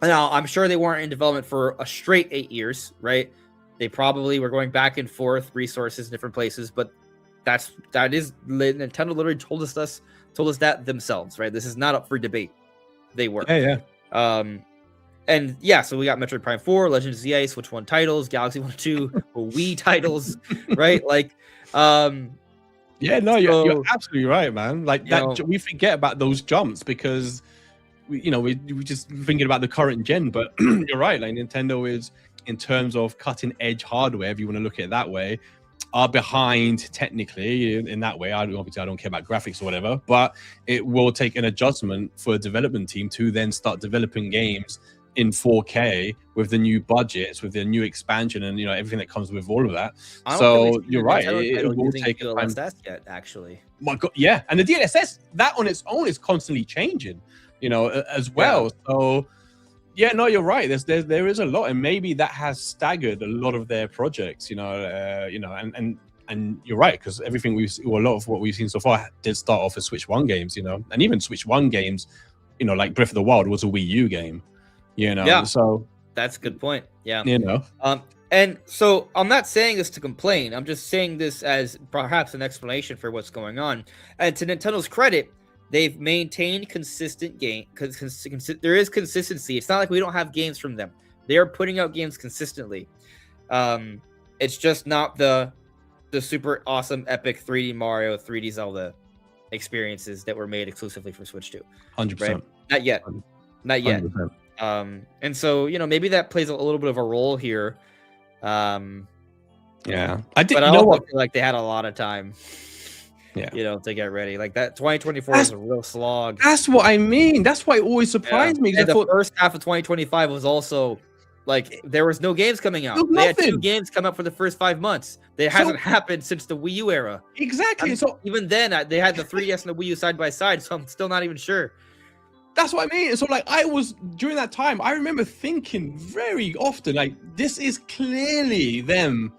Now, I'm sure they weren't in development for a straight 8 years, right? They probably were going back and forth, resources in different places, but that is Nintendo literally told us that themselves, right? This is not up for debate. They were. Yeah. And so we got Metroid Prime 4, Legend of ZA, Switch 1 titles, Galaxy 1 and 2, Wii titles, right? Like, you're absolutely right, man. Like that, we forget about those jumps because we just thinking about the current gen. But you're right, like Nintendo is, in terms of cutting edge hardware, if you want to look at it that way, are behind technically in that way. Obviously, I don't care about graphics or whatever, but it will take an adjustment for a development team to then start developing games in 4K with the new budgets, with the new expansion, and everything that comes with all of that. So you're right, it will take time yet, actually. My God, yeah, and the DLSS that on its own is constantly changing, as well. So Yeah, no, you're right. There is a lot, and maybe that has staggered a lot of their projects. And you're right, because everything a lot of what we've seen so far did start off as Switch 1 games. And even Switch 1 games, like Breath of the Wild was a Wii U game. Yeah. So that's a good point. Yeah. And so I'm not saying this to complain. I'm just saying this as perhaps an explanation for what's going on. And to Nintendo's credit, they've maintained consistent game. There is consistency. It's not like we don't have games from them. They are putting out games consistently. It's just not the super awesome, epic 3D Mario, 3D Zelda experiences that were made exclusively for Switch 2. 100%. Right? Not yet. 100%. And so maybe that plays a little bit of a role here. Yeah, I did. But I also feel like they had a lot of time. Yeah, to get ready. Like that 2024 was a real slog. That's what I mean. That's why it always surprised me. And the first half of 2025 was also like there was no games coming out. They had 2 games come out for the first 5 months. That hasn't happened since the Wii U era. Exactly. So even then, they had the 3DS and the Wii U side by side. So I'm still not even sure. That's what I mean. So like I was during that time, I remember thinking very often, like, this is clearly them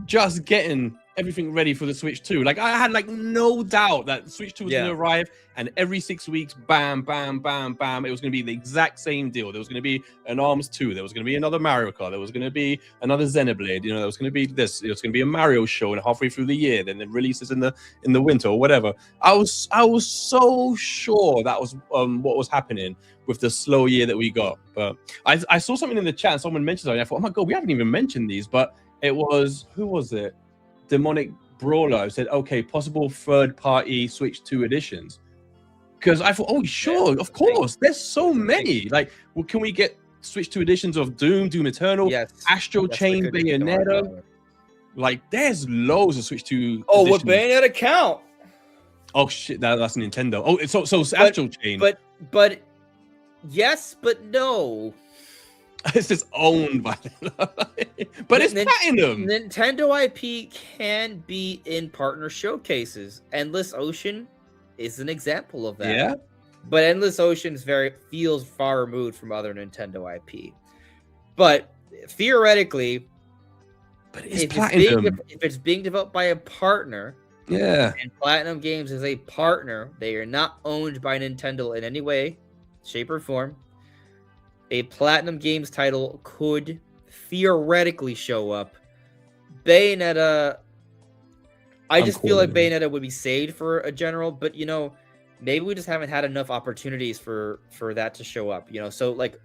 just getting everything ready for the Switch 2. Like I had like no doubt that Switch 2 was going to arrive, and every 6 weeks, bam, bam, bam, bam, it was going to be the exact same deal. There was going to be an ARMS 2. There was going to be another Mario Kart. There was going to be another Xenoblade. There was going to be this. It was going to be a Mario show, and halfway through the year, then the releases in the winter or whatever. I was so sure that was what was happening with the slow year that we got. But I saw something in the chat. Someone mentioned something. I thought, oh my god, we haven't even mentioned these. But it was, who was it? Demonic Brawler said, okay, possible third-party Switch 2 editions. Because I thought, oh, sure, of course. There's so many. Like, well, can we get Switch 2 editions of Doom Eternal, Astral Chain, Bayonetta? Like, there's loads of Switch 2 Oh, would Bayonetta count? Oh, shit, that's Nintendo. Oh, so Astral Chain. But yes, but no. It's just owned by but it's platinum. Nintendo IP can be in partner showcases. Endless Ocean is an example of that. Yeah. But Endless Ocean feels far removed from other Nintendo IP. But theoretically, it's platinum. If it's being developed by a partner, and Platinum Games is a partner, they are not owned by Nintendo in any way, shape, or form. A Platinum Games title could theoretically show up. Bayonetta, I just feel like Bayonetta would be saved for a general, but maybe we just haven't had enough opportunities for that to show up. So like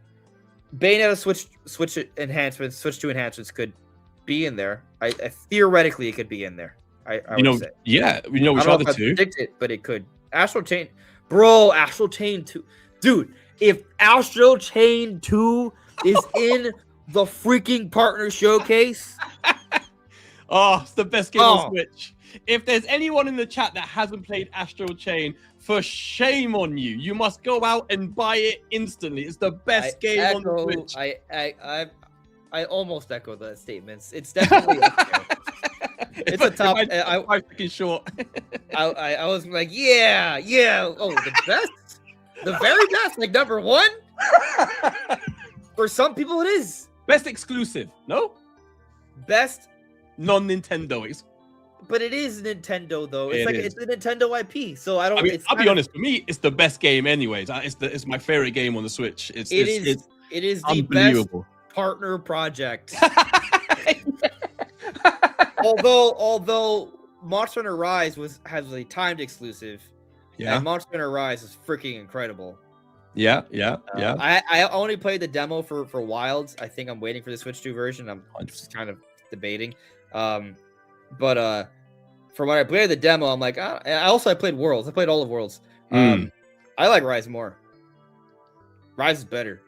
Bayonetta Switch enhancements, Switch 2 enhancements could be in there. I theoretically it could be in there. I would say. Yeah, which are the two? Predict it, but it could. Astral Chain, bro. Astral Chain 2, dude. If Astral Chain 2 is in the freaking partner showcase. Oh, it's the best game on Switch. If there's anyone in the chat that hasn't played Astral Chain, for shame on you. You must go out and buy it instantly. It's the best game on the Switch. I almost echo that statement. It's definitely up there. It's a top. I'm freaking short. I was like, yeah. Oh, the best. The very best, like number 1? For some people, it is. Best exclusive, no? Best non-Nintendo. But it is Nintendo, though. It's a Nintendo IP, so I don't. I'll be honest. For me, it's the best game, anyways. It's my favorite game on the Switch. It is the best partner project. although Monster Hunter Rise has a timed exclusive. Yeah, and Monster Hunter Rise is freaking incredible. Yeah. I only played the demo for Wilds. I think I'm waiting for the Switch 2 version. I'm just kind of debating. But for when I played the demo, I'm like, I played Worlds. I played all of Worlds. I like Rise more. Rise is better.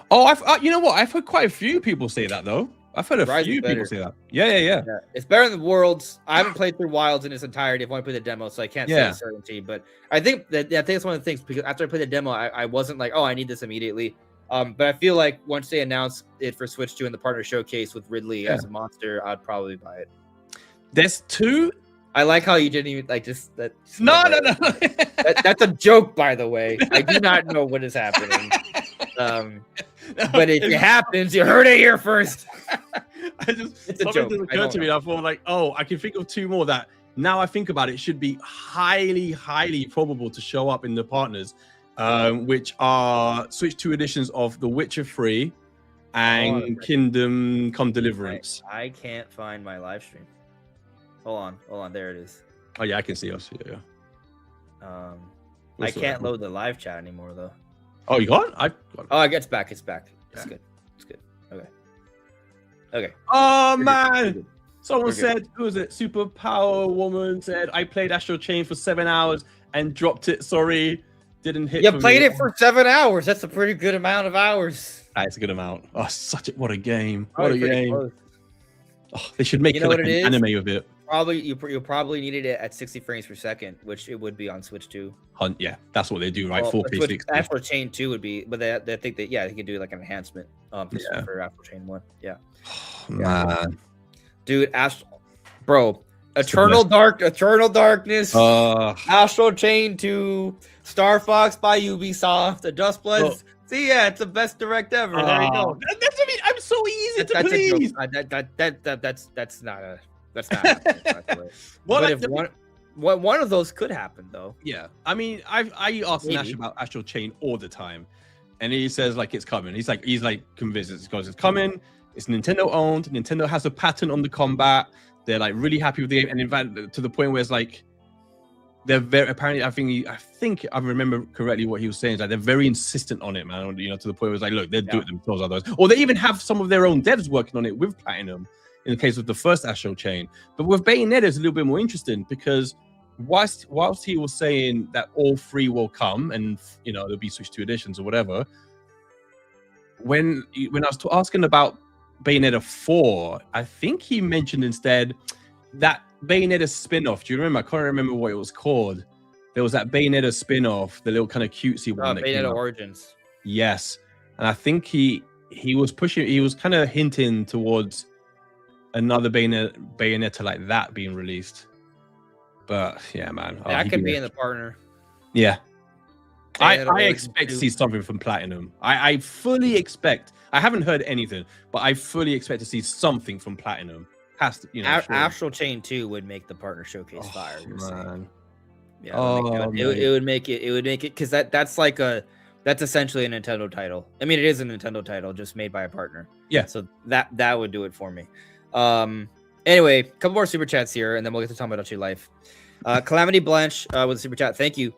Oh, you know what? I've heard quite a few people say that though. I've heard a few people say that. Yeah. It's better than Worlds. I haven't played through Wilds in its entirety. I've only played the demo, so I can't say with certainty. But I think it's one of the things, because after I played the demo, I wasn't like, oh, I need this immediately. But I feel like once they announce it for Switch 2 in the partner showcase with Ridley as a monster, I'd probably buy it. There's 2. I like how you didn't even like just that. No. That's a joke, by the way. I do not know what is happening. But if it happens, you heard it here first. It's a joke. Just occurred to me. I thought like, oh, I can think of 2 more that now I think about it should be highly probable to show up in the partners, which are Switch 2 editions of The Witcher 3 and Kingdom Come Deliverance. I can't find my live stream. Hold on, there it is. Oh yeah, I can see us. Yeah. I can't load the live chat anymore though. Oh, you got it? It's back. It's back. It's good. Okay. Oh man. Someone said, who was it? Superpower Woman said, I played Astral Chain for 7 hours and dropped it. Sorry, didn't hit. You played it for 7 hours. That's a pretty good amount of hours. That's a good amount. Oh, what a game! What a game! Oh, they should make like an anime of it. You probably needed it at 60 frames per second, which it would be on Switch 2. Yeah, that's what they do, right? 4K 60. Astral Chain 2 would be, but they think that they could do like an enhancement for Astral Chain 1. Yeah. Oh, man. Dude, Eternal Darkness, Astral Chain 2, Star Fox by Ubisoft, the Dust Bloods. See, it's the best direct ever. There you go. I'm so easy to please. That's not. But if one of those could happen, though. Yeah, I mean, I ask Nash about Astral Chain all the time, and he says like it's coming. He's like convinced it's coming. It's Nintendo owned. Nintendo has a patent on the combat. They're like really happy with the game, and in fact, to the point where it's like they're very apparently. I think I remember correctly what he was saying. Is like they're very insistent on it, man. You know, to the point where it's like, look, they'll do it themselves, otherwise, or they even have some of their own devs working on it with Platinum. In the case of the first Astral Chain, but with Bayonetta, it's a little bit more interesting because whilst he was saying that all 3 will come and there'll be Switch 2 editions or whatever, when I was asking about Bayonetta 4, I think he mentioned instead that Bayonetta spin-off. Do you remember? I can't remember what it was called. There was that Bayonetta spin-off, the little kind of cutesy one. Bayonetta Origins. Yes, and I think he was kind of hinting towards another Bayonetta like that being released. But yeah, man, that could be in the partner. Yeah, I expect to see something from Platinum. I fully expect. I haven't heard anything, but I fully expect to see something from Platinum. Has to, Astral Chain 2 would make the partner showcase fire. Man. Yeah, it would make it. It would make it because that's essentially a Nintendo title. I mean, it is a Nintendo title just made by a partner. Yeah. So that would do it for me. Anyway, a couple more super chats here, and then we'll get to talk about your life. Calamity Blanche with a super chat. Thank you.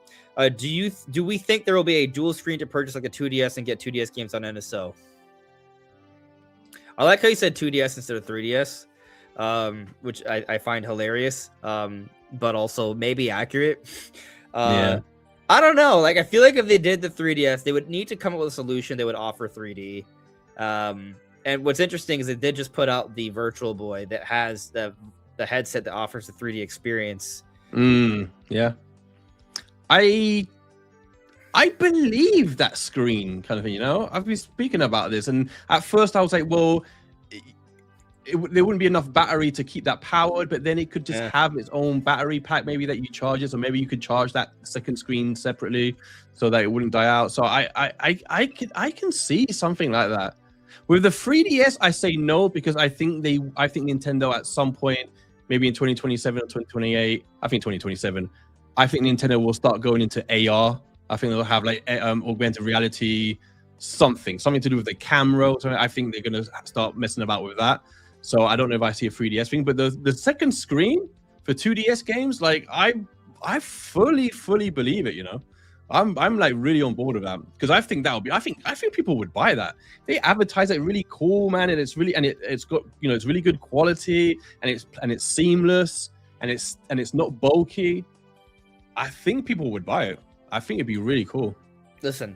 Do we think there will be a dual screen to purchase like a 2DS and get 2DS games on NSO? I like how you said 2DS instead of 3DS, which I find hilarious, but also maybe accurate. Yeah. I don't know. Like, I feel like if they did the 3DS, they would need to come up with a solution that would offer 3D. And what's interesting is they did just put out the Virtual Boy that has the headset that offers the 3D experience. Yeah. I believe that screen kind of thing, I've been speaking about this, and at first I was like, well, there wouldn't be enough battery to keep that powered, but then it could just have its own battery pack, maybe that you charge it, or maybe you could charge that second screen separately so that it wouldn't die out. So I can see something like that. With the 3DS, I say no, because I think Nintendo at some point, maybe in 2027 or 2028, I think 2027, I think Nintendo will start going into AR. I think they'll have like augmented reality, something to do with the camera. So I think they're going to start messing about with that. So I don't know if I see a 3DS thing, but the second screen for 2DS games, like I fully believe it, I'm like really on board with that, because I think I think people would buy that. They advertise it really cool, man, and it's really, and it's got, it's really good quality, and it's seamless, and it's not bulky. I think people would buy it. I think it'd be really cool. Listen,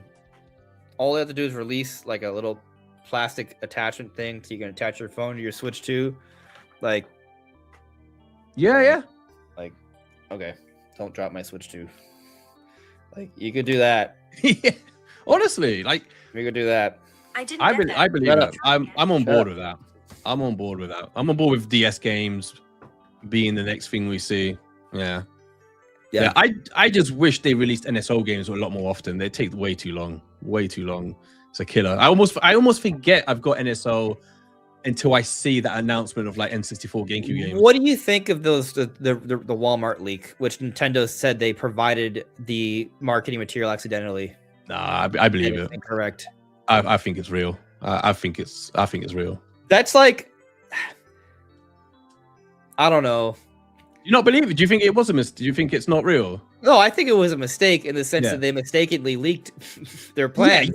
all they have to do is release like a little plastic attachment thing so you can attach your phone to your Switch 2. Like, yeah. Like, okay, don't drop my Switch 2. Like, you could do that. Yeah. Honestly, like, we could do that. I believe that. I'm on board with that. I'm on board with that. I'm on board with DS games being the next thing we see. Yeah. I just wish they released NSO games a lot more often. They take way too long. Way too long. It's a killer. I almost forget I've got NSO until I see that announcement of like N64 GameCube games. What do you think of those the Walmart leak, which Nintendo said they provided the marketing material accidentally? Nah, I believe it. Incorrect. I think it's real. I think it's real. That's like, I don't know. Do you not believe it? Do you think it was a mistake? Do you think it's not real? No, I think it was a mistake in the sense that they mistakenly leaked their plans.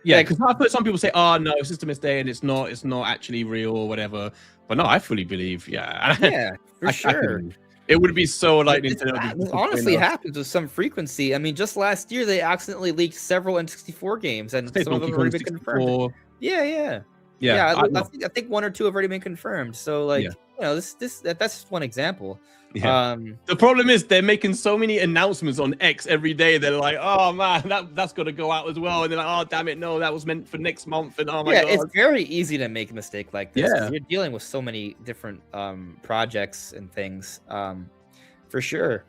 Yeah, because I've heard some people say, "Oh no, it's just a mistake, and it's not actually real or whatever." But no, I fully believe. Yeah, for sure. It would be so like Nintendo. This honestly happens with some frequency. I mean, just last year they accidentally leaked several N64 games, and some of them have already been confirmed. Yeah. I think 1 or 2 have already been confirmed. So like, that's just one example. Yeah. The problem is they're making so many announcements on X every day. They're like, oh man, that's got to go out as well. And they're like, oh damn it, no, that was meant for next month. And oh my god, it's very easy to make a mistake like this. Yeah, you're dealing with so many different projects and things, for sure.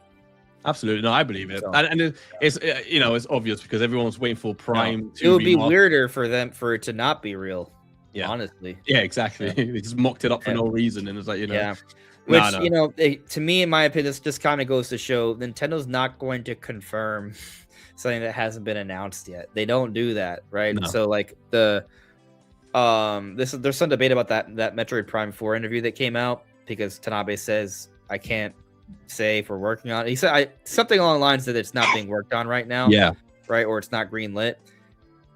Absolutely, no, I believe it, and it's it's obvious because everyone's waiting for Prime. It would be weirder for it to not be real. Yeah, honestly. Yeah, exactly. They just mocked it up for no reason, and it's like Which, to me, in my opinion, this just kind of goes to show Nintendo's not going to confirm something that hasn't been announced yet. They don't do that, right? No. So, like, there's some debate about that Metroid Prime 4 interview that came out because Tanabe says, I can't say if we're working on it. He said something along the lines that it's not being worked on right now. Yeah. Right? Or it's not greenlit.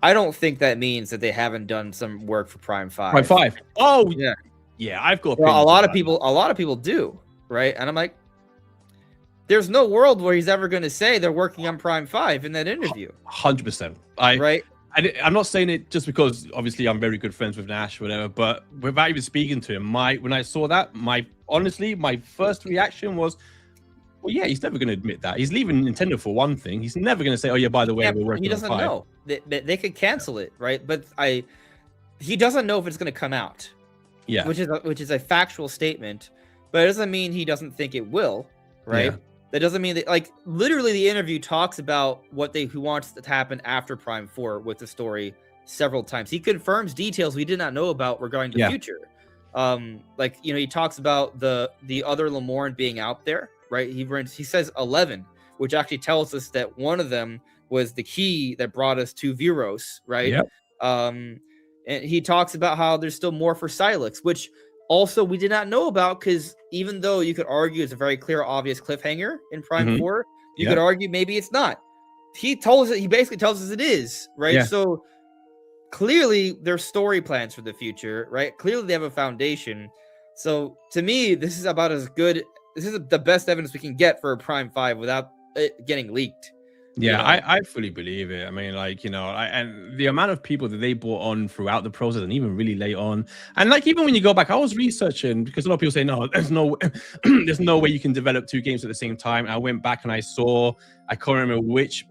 I don't think that means that they haven't done some work for Prime 5. Prime 5. Oh, yeah. Yeah, I've got. Well, a lot of people do, right? And I'm like, there's no world where he's ever going to say they're working on Prime 5 in that interview. 100%. I'm not saying it just because obviously I'm very good friends with Nash, or whatever. But without even speaking to him, when I saw that, my first reaction was, well, yeah, he's never going to admit that. He's leaving Nintendo for one thing. He's never going to say, oh yeah, by the way, we're working. He doesn't on 5. know. They could cancel it, right? But he doesn't know if it's going to come out. Yeah, which is a factual statement, but it doesn't mean he doesn't think it will, right? Yeah. That doesn't mean that, like, literally the interview talks about who wants to happen after Prime 4 with the story several times. He confirms details we did not know about regarding the future. He talks about the other Lemorne being out there, right? He says 11, which actually tells us that one of them was the key that brought us to Viros, right? Yep. And he talks about how there's still more for Silex, which also we did not know about, because even though you could argue it's a very clear, obvious cliffhanger in Prime 4, you could argue maybe it's not. He basically tells us it is, right? Yeah. So clearly there's story plans for the future, right? Clearly they have a foundation. So to me, this is about as good. This is the best evidence we can get for a Prime 5 without it getting leaked. Yeah, I fully believe it. I mean, like, and the amount of people that they brought on throughout the process and even really late on. And like, even when you go back, I was researching because a lot of people say, no, there's no way you can develop 2 games at the same time. And I went back and I can't remember which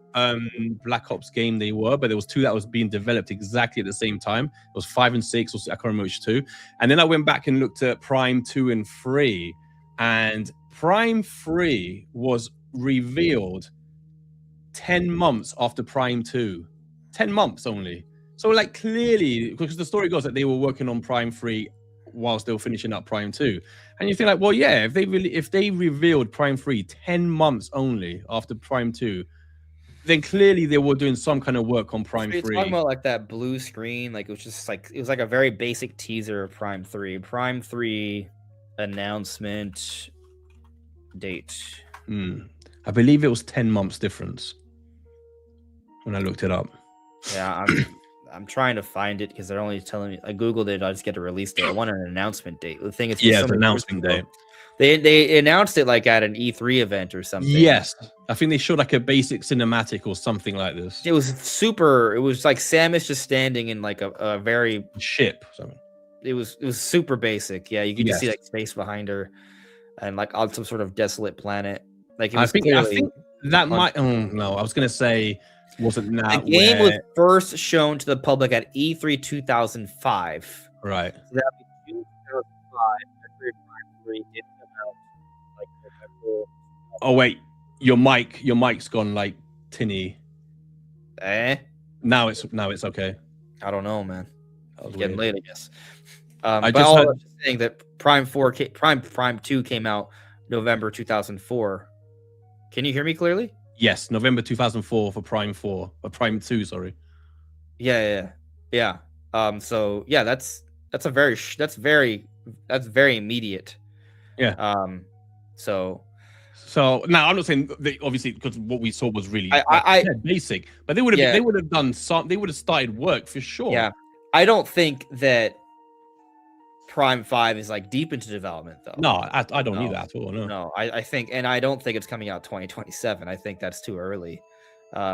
Black Ops game they were, but there was 2 that was being developed exactly at the same time. It was 5 and 6, or I can't remember which 2. And then I went back and looked at Prime 2 and 3, and Prime 3 was revealed 10 months after Prime 2. 10 months only. So, like, clearly, because the story goes that they were working on Prime 3 whilst they were finishing up Prime 2. And you think, like, well, yeah, if they revealed Prime 3 10 months only after Prime 2, then clearly they were doing some kind of work on Prime 3. Talking about, like, that blue screen, like, it was like a very basic teaser of Prime 3. Prime 3 announcement date. I believe it was 10 months difference when I looked it up. Yeah, I'm trying to find it because they're only telling me. I googled it. I just get a release date. I want an announcement date. The thing is, it's an announcement date. They announced it like at an E3 event or something. Yes, I think they showed like a basic cinematic or something like this. It was super. It was like Samus just standing in like a very ship. Or something. It was super basic. Yeah, you could just see like space behind her, and like on some sort of desolate planet. Like, it was I think that might. Oh no, I was gonna say. Wasn't that the game was first shown to the public at E3 2005? Right. So that would be June 2005. Oh wait, your mic's gone like tinny. Eh? Now it's okay. I don't know, man. That was Getting weird. late, I guess. I But just all heard. I'm just saying that Prime 2 came out November 2004. Can you hear me clearly? Yes, November 2004 for Prime 4 or Prime 2. Sorry. Yeah. So yeah, that's very immediate. Yeah. So So now I'm not saying obviously because what we saw was really basic, but they would have done some. They would have started work for sure. Yeah, I don't think that Prime 5 is like deep into development though. No, I don't need that at all. No, I think, and I don't think it's coming out 2027. I think that's too early.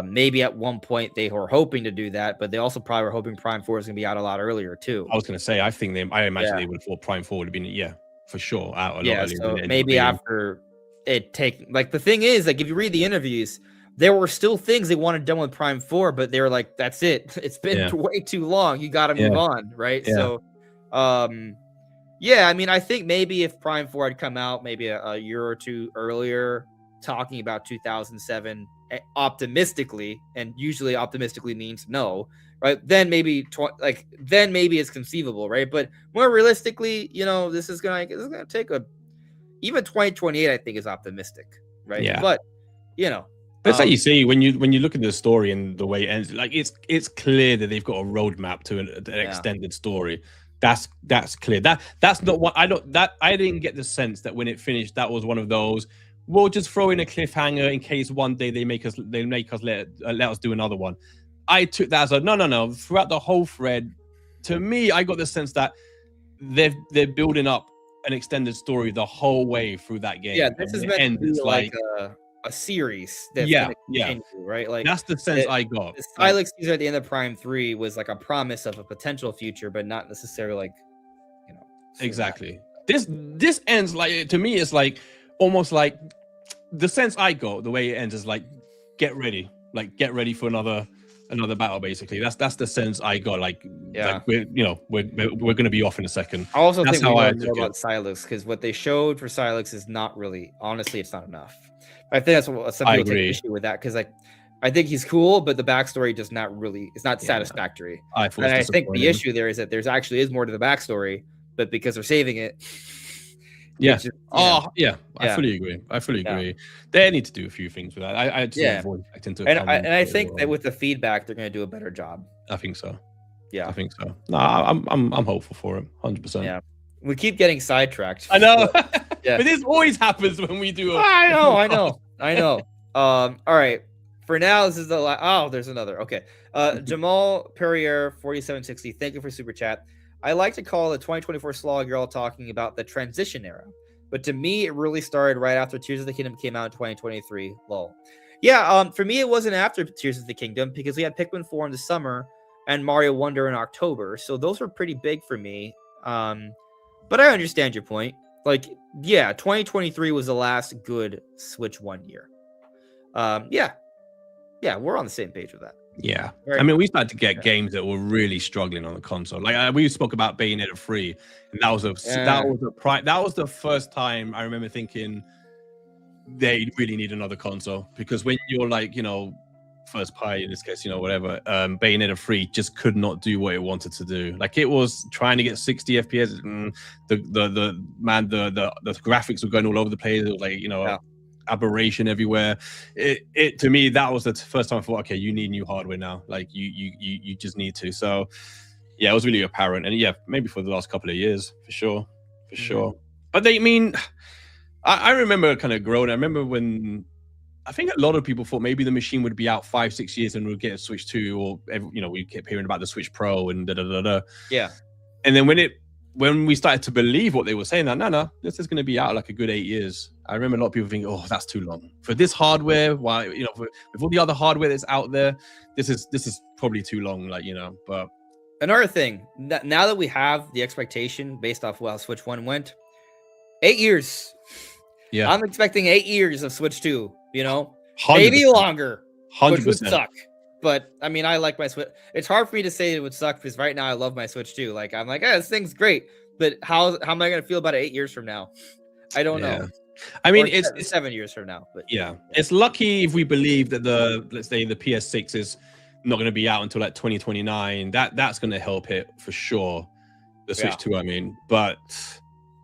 Maybe at one point they were hoping to do that, but they also probably were hoping Prime 4 is going to be out a lot earlier too. I was going to say, I imagine they would have thought Prime 4 would have been, for sure, out a lot earlier. So maybe after it the thing is, like, if you read the interviews, there were still things they wanted done with Prime 4, but they were like, that's it. It's been way too long. You got to move on, right? Yeah. So, yeah, I mean, I think maybe if Prime 4 had come out maybe a year or two earlier, talking about 2007 optimistically, and usually optimistically means no, right? Then maybe it's conceivable, right? But more realistically, this is gonna take even 2028. I think is optimistic, right? Yeah. But that's how you see when you look at the story and the way it ends. Like it's clear that they've got a roadmap to an extended story. That's clear. That's not what I didn't get the sense that when it finished, that was one of those. We'll just throw in a cliffhanger in case one day they make us let us do another one. I took that as no. Throughout the whole thread, to me, I got the sense that they're building up an extended story the whole way through that game. Yeah, this is meant to be like a series that's gonna continue, right? Like that's the sense I got. The Silex teaser at the end of Prime 3 was like a promise of a potential future, but not necessarily like exactly. This ends like, to me, it's like almost like the sense I got, the way it ends is like get ready for another battle. Basically, that's the sense I got. Like we're gonna be off in a second. I also think we know more about Silex because what they showed for Silex is not really, honestly, it's not enough. I think that's what some people take issue with that, because I think he's cool, but the backstory does not really, it's not satisfactory. I think the issue there is that there's actually is more to the backstory, but because they're saving it. I fully agree. They need to do a few things with that. I just avoid into and I think that with the feedback, they're going to do a better job. I think so. Yeah, I think so. No, I'm hopeful for him, 100%. Yeah, we keep getting sidetracked. I know, but this always happens when we do. I know. All right. For now, this is the last. Oh, there's another. Okay. Jamal Perrier 4760. Thank you for super chat. I like to call the 2024 slog you're all talking about the transition era, but to me, it really started right after Tears of the Kingdom came out in 2023. Lol. Yeah. For me, it wasn't after Tears of the Kingdom because we had Pikmin 4 in the summer and Mario Wonder in October, so those were pretty big for me. But I understand your point. Like, yeah, 2023 was the last good Switch 1 year. Yeah, we're on the same page with that. Yeah, I mean, we started to get games that were really struggling on the console. Like we spoke about Bayonetta 3, and that was the first time I remember thinking they really need another console, because when you're like, first party in this case, whatever, Bayonetta 3 just could not do what it wanted to do. Like it was trying to get 60 FPS, and the graphics were going all over the place. It was like aberration everywhere. It to me, that was the first time I thought, okay, you need new hardware now. Like you just need to. So yeah, it was really apparent, and maybe for the last couple of years, for sure. But I remember kind of growing. I remember when I think a lot of people thought maybe the machine would be out 5-6 years and we'd get a Switch 2, or we kept hearing about the Switch Pro and da. Yeah. And then when we started to believe what they were saying, no, this is going to be out like a good 8 years. I remember a lot of people thinking, oh, that's too long for this hardware. Why, with all the other hardware that's out there, this is probably too long. But another thing, now that we have the expectation based off how Switch 1 went, 8 years. Yeah, I'm expecting 8 years of Switch 2. 100%. Maybe longer. 100%. Which would suck. But I mean, I like my Switch. It's hard for me to say it would suck because right now I love my Switch 2. Like I'm like, this thing's great. But how am I going to feel about it 8 years from now? I don't know. I mean, it's 7 years from now. But it's lucky if we believe that let's say the PS6 is not going to be out until like 2029. That's going to help it for sure. The Switch 2, I mean, but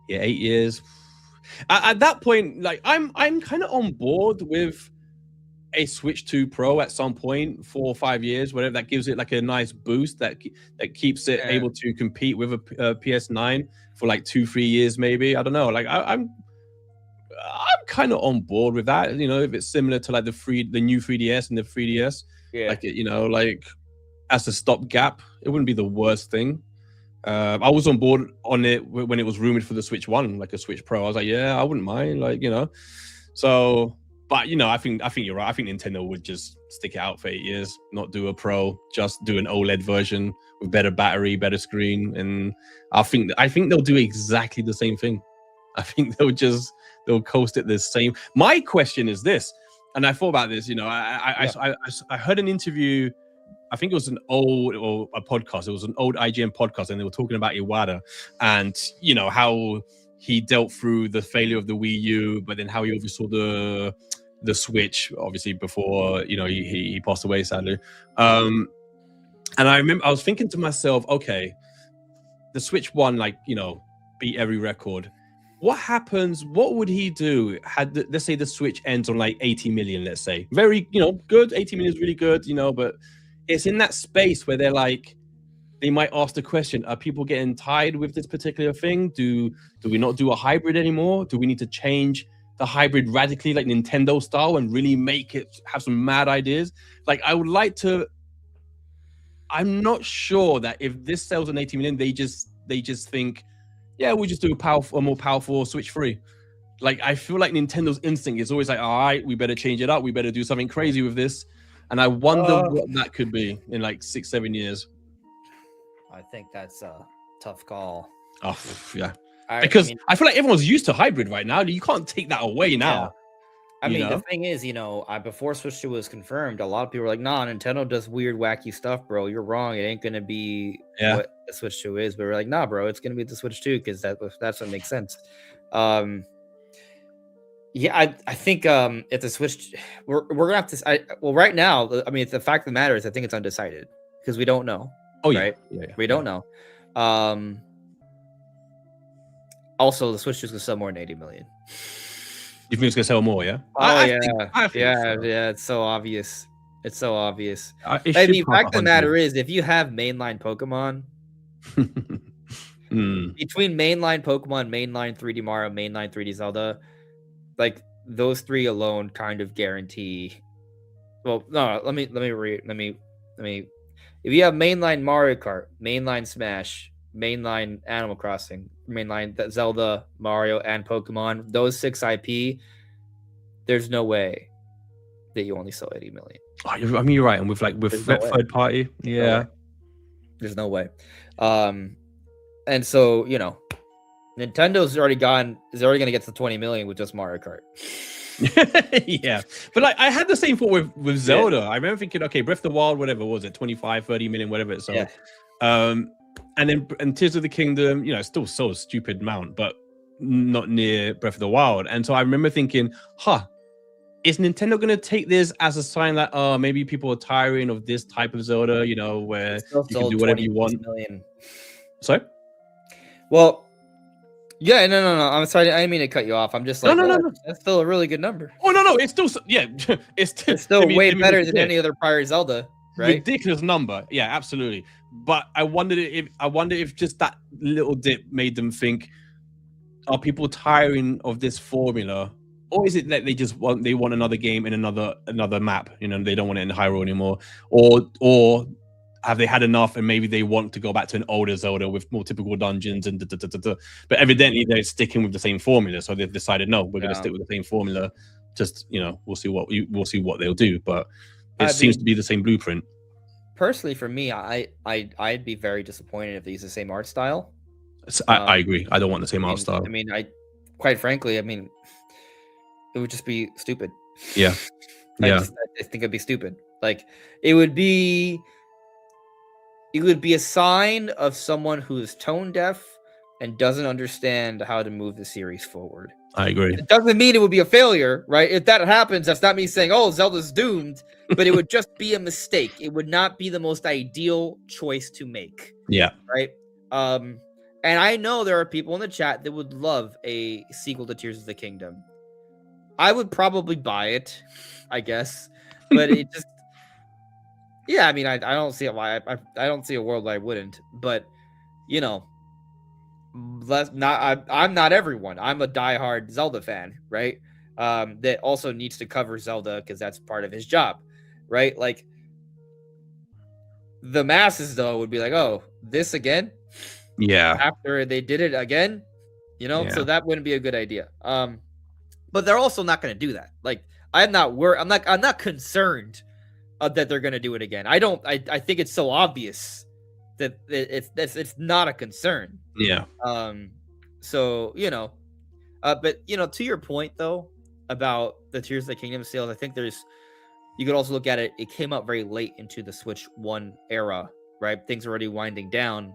yeah, 8 years. At that point, like I'm kind of on board with a Switch 2 Pro at some point, 4 or 5 years, whatever. That gives it like a nice boost that keeps it able to compete with a PS9 for like 2-3 years, maybe. I don't know. Like I'm kind of on board with that. You know, if it's similar to like the new 3DS and the 3DS, like you know, like as a stopgap, it wouldn't be the worst thing. I was on board on it when it was rumored for the Switch 1, like a Switch Pro. I was like, yeah, I wouldn't mind, like, you know. So, but you know, I think you're right. I think Nintendo would just stick it out for 8 years, not do a Pro, just do an OLED version with better battery, better screen, and I think they'll do exactly the same thing. I think they'll coast it the same. My question is this, and I thought about this. You know, I heard an interview. I think it was a podcast. It was an old IGN podcast, and they were talking about Iwata and, you know, how he dealt through the failure of the Wii U, but then how he oversaw the Switch, obviously before, you know, he passed away, sadly. And I remember I was thinking to myself, okay, the Switch 1, like, you know, beat every record. What happens? What would he do let's say the Switch ends on like 80 million, let's say. Very, you know, good. 80 million is really good, you know, but it's in that space where they're like, they might ask the question, are people getting tired with this particular thing? Do we not do a hybrid anymore? Do we need to change the hybrid radically, like Nintendo style, and really make it have some mad ideas? Like, I would like to. I'm not sure that if this sells an 80 million, they just think, yeah, we'll just do a more powerful Switch 3. Like, I feel like Nintendo's instinct is always like, all right, we better change it up. We better do something crazy with this. And I wonder what that could be in like 6-7 years. I think that's a tough call. Oh, yeah. Because I feel like everyone's used to hybrid right now. You can't take that away now. Yeah. I mean, the thing is, you know, before Switch 2 was confirmed, a lot of people were like, nah, Nintendo does weird, wacky stuff, bro. You're wrong. It ain't going to be what the Switch 2 is. But we're like, nah, bro, it's going to be the Switch 2 because that's what makes sense. Yeah, I think if the Switch, we're gonna have to. Well, right now, I mean, the fact of the matter is, I think it's undecided because we don't know. Oh yeah, right? We don't know. Also, the Switch is gonna sell more than 80 million. You think it's gonna sell more? Yeah. Oh I think so. Yeah. It's so obvious. It's so obvious. The fact of the matter is, if you have mainline Pokemon, between mainline Pokemon, mainline 3D Mario, mainline 3D Zelda, like those three alone kind of guarantee. Well, no, let me. If you have mainline Mario Kart, mainline Smash, mainline Animal Crossing, mainline Zelda, Mario, and Pokemon, those 6 IP, there's no way that you only sell 80 million. Oh, I mean, you're right. And with third party, there's no way. And so, you know, Nintendo's already going to get to 20 million with just Mario Kart. Yeah, but like I had the same thought with Zelda. I remember thinking, okay, Breath of the Wild, whatever was it, 25-30 million, whatever it's sold. And Tears of the Kingdom, you know, still so a stupid amount, but not near Breath of the Wild. And so I remember thinking, is Nintendo going to take this as a sign that maybe people are tiring of this type of Zelda, you know, where you can do whatever you want? Sorry? Well, yeah, no. I'm sorry. I didn't mean to cut you off. I'm just like, no. That's still a really good number. Oh, no. It's still, it's still way better than any other prior Zelda, right? Ridiculous number. Yeah, absolutely. But I wonder if just that little dip made them think, are people tiring of this formula? Or is it that they want another game in another map? You know, they don't want it in Hyrule anymore. Or have they had enough and maybe they want to go back to an older Zelda with more typical dungeons and but evidently they're sticking with the same formula, so they've decided no, we're going to stick with the same formula. Just, you know, we'll see what they'll do, but it seems to be the same blueprint. Personally, for me, I'd be very disappointed if they use the same art style. I agree. I don't want the same art style. I mean, quite frankly, it would just be stupid. Yeah. I think it'd be stupid. Like it would be a sign of someone who is tone deaf and doesn't understand how to move the series forward. I agree. It doesn't mean it would be a failure, right? If that happens, that's not me saying, oh, Zelda's doomed, but it would just be a mistake. It would not be the most ideal choice to make. Yeah. Right? And I know there are people in the chat that would love a sequel to Tears of the Kingdom. I would probably buy it, I guess. But it just... Yeah, I mean, I don't see why. I don't see a world where I wouldn't. But, you know... I'm not everyone. I'm a diehard Zelda fan, right? That also needs to cover Zelda because that's part of his job, right? Like the masses, though, would be like, "Oh, this again?" Yeah. After they did it again, you know, so that wouldn't be a good idea. But they're also not going to do that. Like I'm not worried. I'm not concerned that they're going to do it again. I think it's so obvious that it's not a concern. Yeah. So, you know, but, you know, to your point, though, about the Tears of the Kingdom sales, I think you could also look at it. It came out very late into the Switch 1 era, right? Things are already winding down.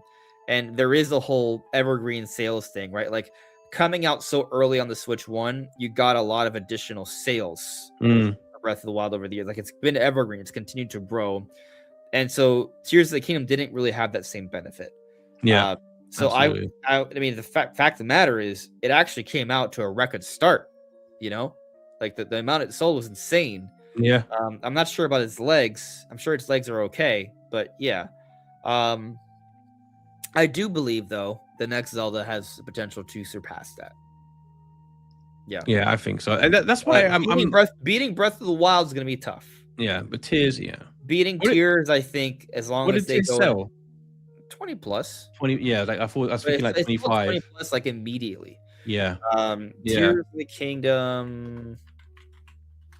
And there is a whole evergreen sales thing, right? Like coming out so early on the Switch 1, you got a lot of additional sales for Breath of the Wild over the years. Like it's been evergreen. It's continued to grow. And so Tears of the Kingdom didn't really have that same benefit. Yeah. So absolutely. I mean, the fact of the matter is it actually came out to a record start, you know, like the amount it sold was insane. Yeah. I'm not sure about its legs. I'm sure its legs are okay, but yeah. I do believe though, the next Zelda has the potential to surpass that. Yeah. Yeah, I think so. And that's why beating Breath of the Wild is going to be tough. Yeah. But Tears, Beating Tears, I think, as long as they go sell? 20 plus. 20, yeah. Like I was thinking like 25. 20 plus, like immediately. Yeah. Tears of the Kingdom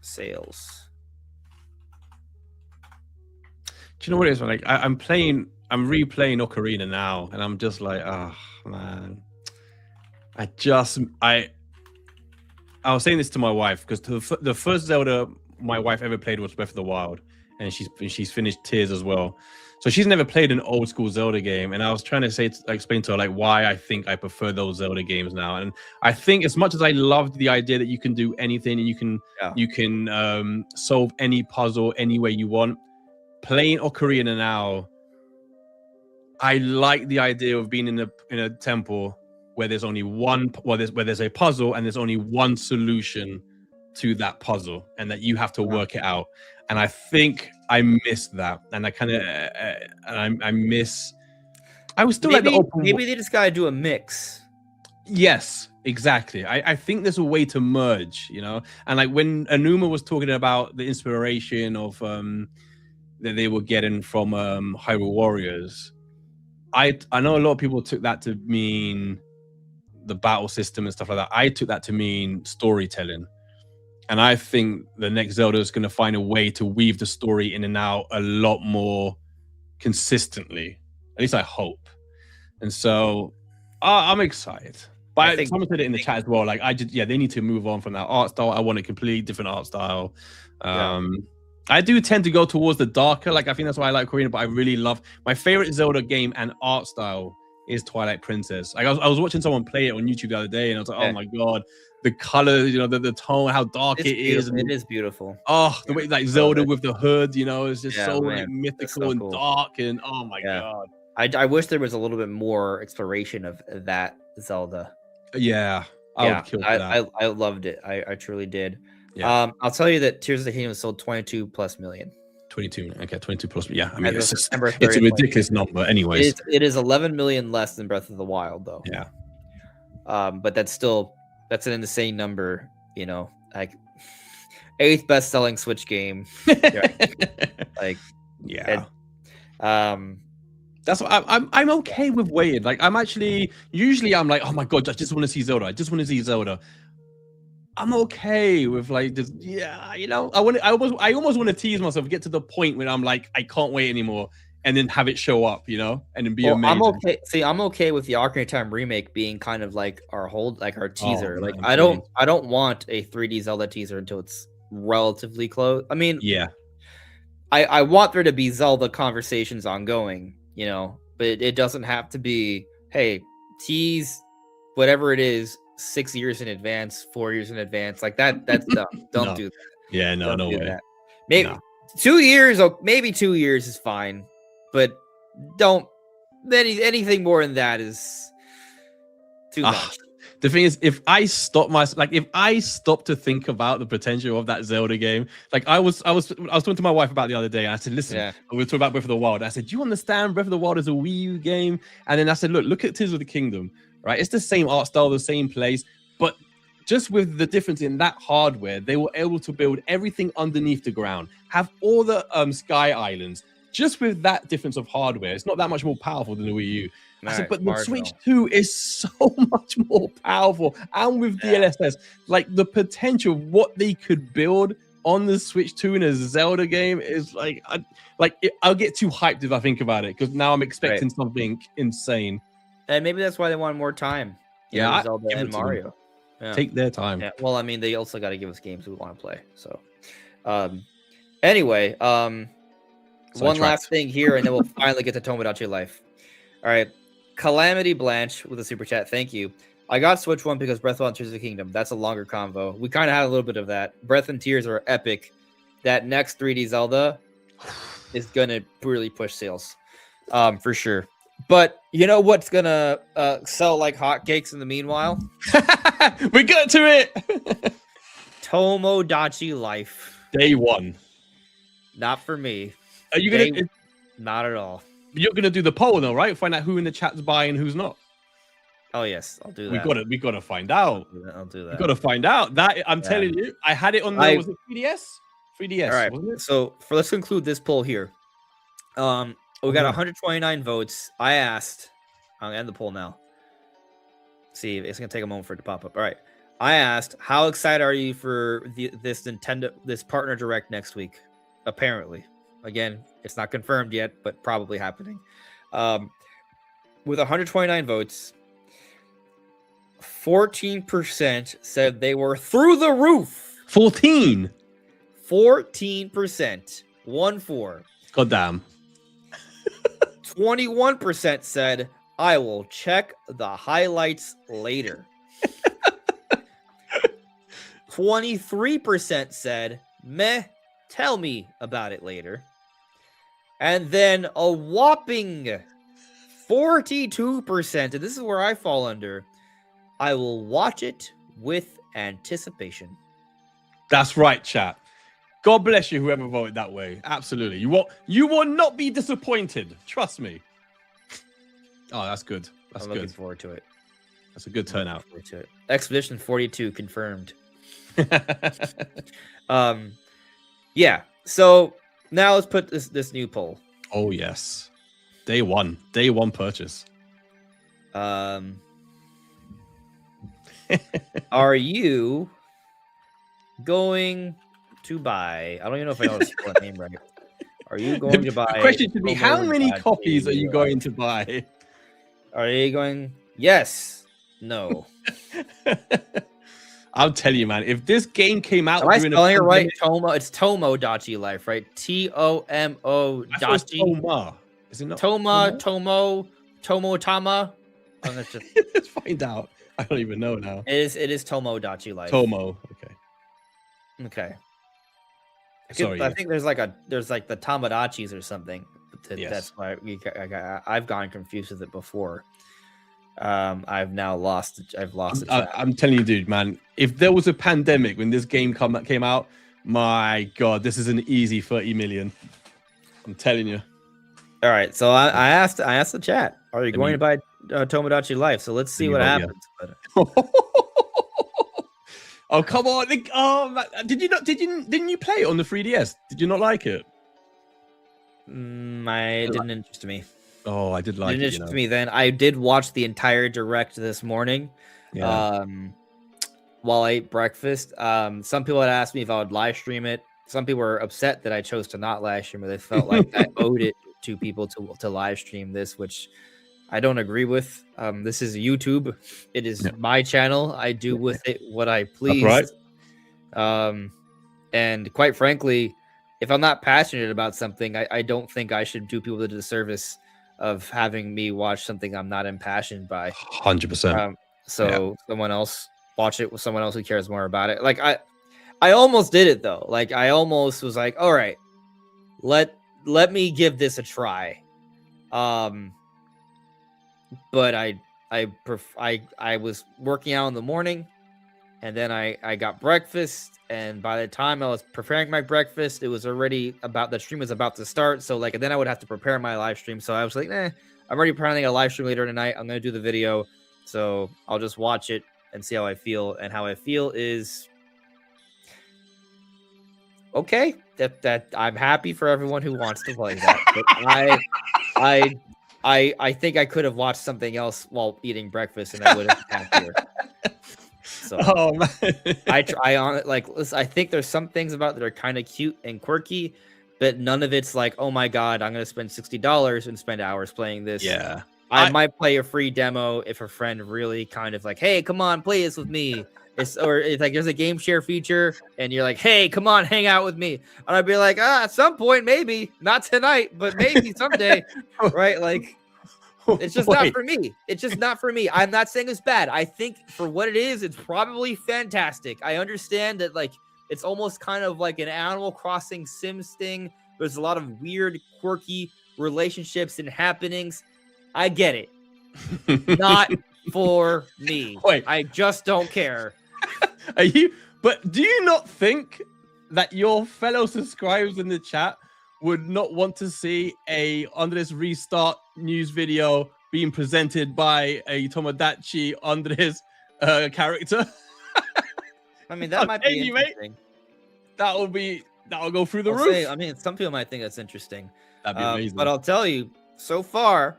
sales. Do you know what it is? Like I'm replaying Ocarina now, and I'm just like, oh man. I was saying this to my wife because the first Zelda my wife ever played was Breath of the Wild, and she's finished Tears as well. So she's never played an old school Zelda game, and I was trying to explain to her like why I think I prefer those Zelda games now. And I think as much as I loved the idea that you can do anything and you can solve any puzzle any way you want, playing Ocarina now, I like the idea of being in a temple where there's only one, where there's a puzzle and there's only one solution to that puzzle, and that you have to work it out. And I think I miss that, and I kind of, I miss. I was still maybe they just gotta do a mix. Yes, exactly. I think there's a way to merge, you know. And like when Anuma was talking about the inspiration of that they were getting from Hyrule Warriors, I know a lot of people took that to mean the battle system and stuff like that. I took that to mean storytelling. And I think the next Zelda is going to find a way to weave the story in and out a lot more consistently. At least I hope. And so I'm excited. But someone said it in the chat as well. Like, they need to move on from that art style. I want a completely different art style. I do tend to go towards the darker. Like, I think that's why I like Korean, but I really love my favorite Zelda game and art style is Twilight Princess. Like, I was watching someone play it on YouTube the other day, and I was like, oh my God. The colors, you know, the tone, how dark it is. It is beautiful. Oh, the way like Zelda with the hood, you know, is just so like mythical and dark, and oh my God. I wish there was a little bit more exploration of that Zelda. Yeah, I loved it. I truly did. Yeah. I'll tell you that Tears of the Kingdom sold 22 plus million. 22. Okay, 22 plus. Yeah, I mean, it's a ridiculous number. Anyways, it is 11 million less than Breath of the Wild, though. Yeah. But that's an insane number, you know, like 8th best-selling Switch game. Like, yeah. That's what I'm okay with waiting. Like, usually I'm like, oh my God, I just want to see Zelda. I'm okay with like this. Yeah, you know, I almost want to tease myself, get to the point where I'm like, I can't wait anymore, and then have it show up, you know, and then be amazing. I'm okay. See, I'm okay with the Ocarina of Time remake being kind of like our teaser. Man, like, I don't want a 3D Zelda teaser until it's relatively close. I mean, yeah, I want there to be Zelda conversations ongoing, you know, but it doesn't have to be, hey, tease whatever it is 6 years in advance, 4 years in advance. Like that's dumb. Don't No. do that. Yeah, no, Don't no do way. that. Maybe No. 2 years, maybe 2 years is fine, but don't anything more than that is too much. The thing is, if I stop to think about the potential of that Zelda game, like I was talking to my wife about the other day, and I said, listen, we were talking about Breath of the Wild. I said, do you understand Breath of the Wild is a Wii U game? And then I said, look at Tears of the Kingdom, right? It's the same art style, the same place, but just with the difference in that hardware, they were able to build everything underneath the ground, have all the Sky Islands. Just with that difference of hardware, it's not that much more powerful than the Wii U. I said, but the Switch 2 is so much more powerful. And with DLSS, like the potential of what they could build on the Switch 2 in a Zelda game is I'll get too hyped if I think about it, because now I'm expecting something insane. And maybe that's why they want more time. Zelda and Mario. Take their time. Yeah. Well, I mean, they also got to give us games we want to play. So, anyway, one last thing here, and then we'll finally get to Tomodachi Life. All right. Calamity Blanche with a super chat. Thank you. I got Switch 1 because Breath of the Wild and Tears of the Kingdom. That's a longer convo. We kind of had a little bit of that. Breath and Tears are epic. That next 3D Zelda is going to really push sales for sure. But you know what's going to sell like hotcakes in the meanwhile? We got to it. Tomodachi Life. Day one. Not for me. Are you going to? Not at all. You're gonna do the poll though, right? Find out who in the chat's buying, who's not. Oh yes, I'll do that. We gotta find out. I'll do that. We gotta find out. That I'm telling you, I had it on the was it 3DS? 3DS. All right. Wasn't it? So let's conclude this poll here. We got 129 votes. I asked. I'm gonna end the poll now. See, it's gonna take a moment for it to pop up. All right. I asked, how excited are you for this partner direct next week? Apparently. Again, it's not confirmed yet, but probably happening. With 129 votes, 14% said they were through the roof. 14%. 1-4. God damn. 21% said, I will check the highlights later. 23% said, meh, tell me about it later. And then a whopping 42%, and this is where I fall under, I will watch it with anticipation. That's right, chat. God bless you, whoever voted that way. Absolutely. You will not be disappointed. Trust me. Oh, that's good. I'm looking forward to it. That's a good turnout. To it. Expedition 42 confirmed. Yeah. So now let's put this new poll. Oh yes. Day one purchase. Are you going to buy? I don't even know if I know the spell name right. Are you going to buy? The question should be, how many copies are you going to buy? Are you going? Yes. No. I'll tell you, man. If this game came out, am I spelling it right? Tomo. It's Tomodachi Life, right? Tomo Dachi. Toma. Is it not? Tomotama. Let's find out. I don't even know now. It is Tomodachi Life. Tomo. Okay. Sorry. I think there's like the Tomadachis or something. Yes. That's why I've gotten confused with it before. I've lost it. I'm telling you, dude, man. If there was a pandemic when this game came out, my God, this is an easy 30 million. I'm telling you. All right, so I asked the chat, are you going to buy Tomodachi Life? So let's see what happens. Oh, come on! Didn't you play it on the 3DS? Did you not like it? It didn't interest me. Oh, I did like it. Didn't interest me then. I did watch the entire direct this morning. Yeah. While I ate breakfast. Some people had asked me if I would live stream it. Some people were upset that I chose to not live stream it. They felt like I owed it to people to live stream this, which I don't agree with. This is YouTube. It is my channel. I do with it what I please. That's right. And quite frankly, if I'm not passionate about something, I don't think I should do people the disservice of having me watch something I'm not impassioned by. 100%. so someone else watch it with someone else who cares more about it. Like I almost did it though. Like I almost was like, all right, let me give this a try. But I was working out in the morning, and then I got breakfast, and by the time I was preparing my breakfast, it was already the stream was about to start. So like, and then I would have to prepare my live stream. So I was like, I'm already planning a live stream later tonight. I'm gonna do the video, so I'll just watch it and see how I feel. And how I feel is okay. That I'm happy for everyone who wants to play that. But I think I could have watched something else while eating breakfast, and I would have been happier. So I think there's some things about that are kind of cute and quirky, but none of it's like, oh my god, I'm gonna spend $60 and spend hours playing this. Yeah, I might play a free demo if a friend really kind of like, hey, come on, play this with me. Or it's like there's a game share feature, and you're like, hey, come on, hang out with me, and I'd be like, at some point, maybe not tonight, but maybe someday, right? Like. It's just not for me. It's just not for me. I'm not saying it's bad. I think for what it is, it's probably fantastic. I understand that, like, it's almost kind of like an Animal Crossing Sims thing. There's a lot of weird, quirky relationships and happenings. I get it. Not for me. Wait. I just don't care. But do you not think that your fellow subscribers in the chat would not want to see Andres Restart news video being presented by a Tomodachi Andres character? I mean, that might be interesting. That'll go through the roof. I mean, some people might think that's interesting. That'd be amazing. But I'll tell you, so far,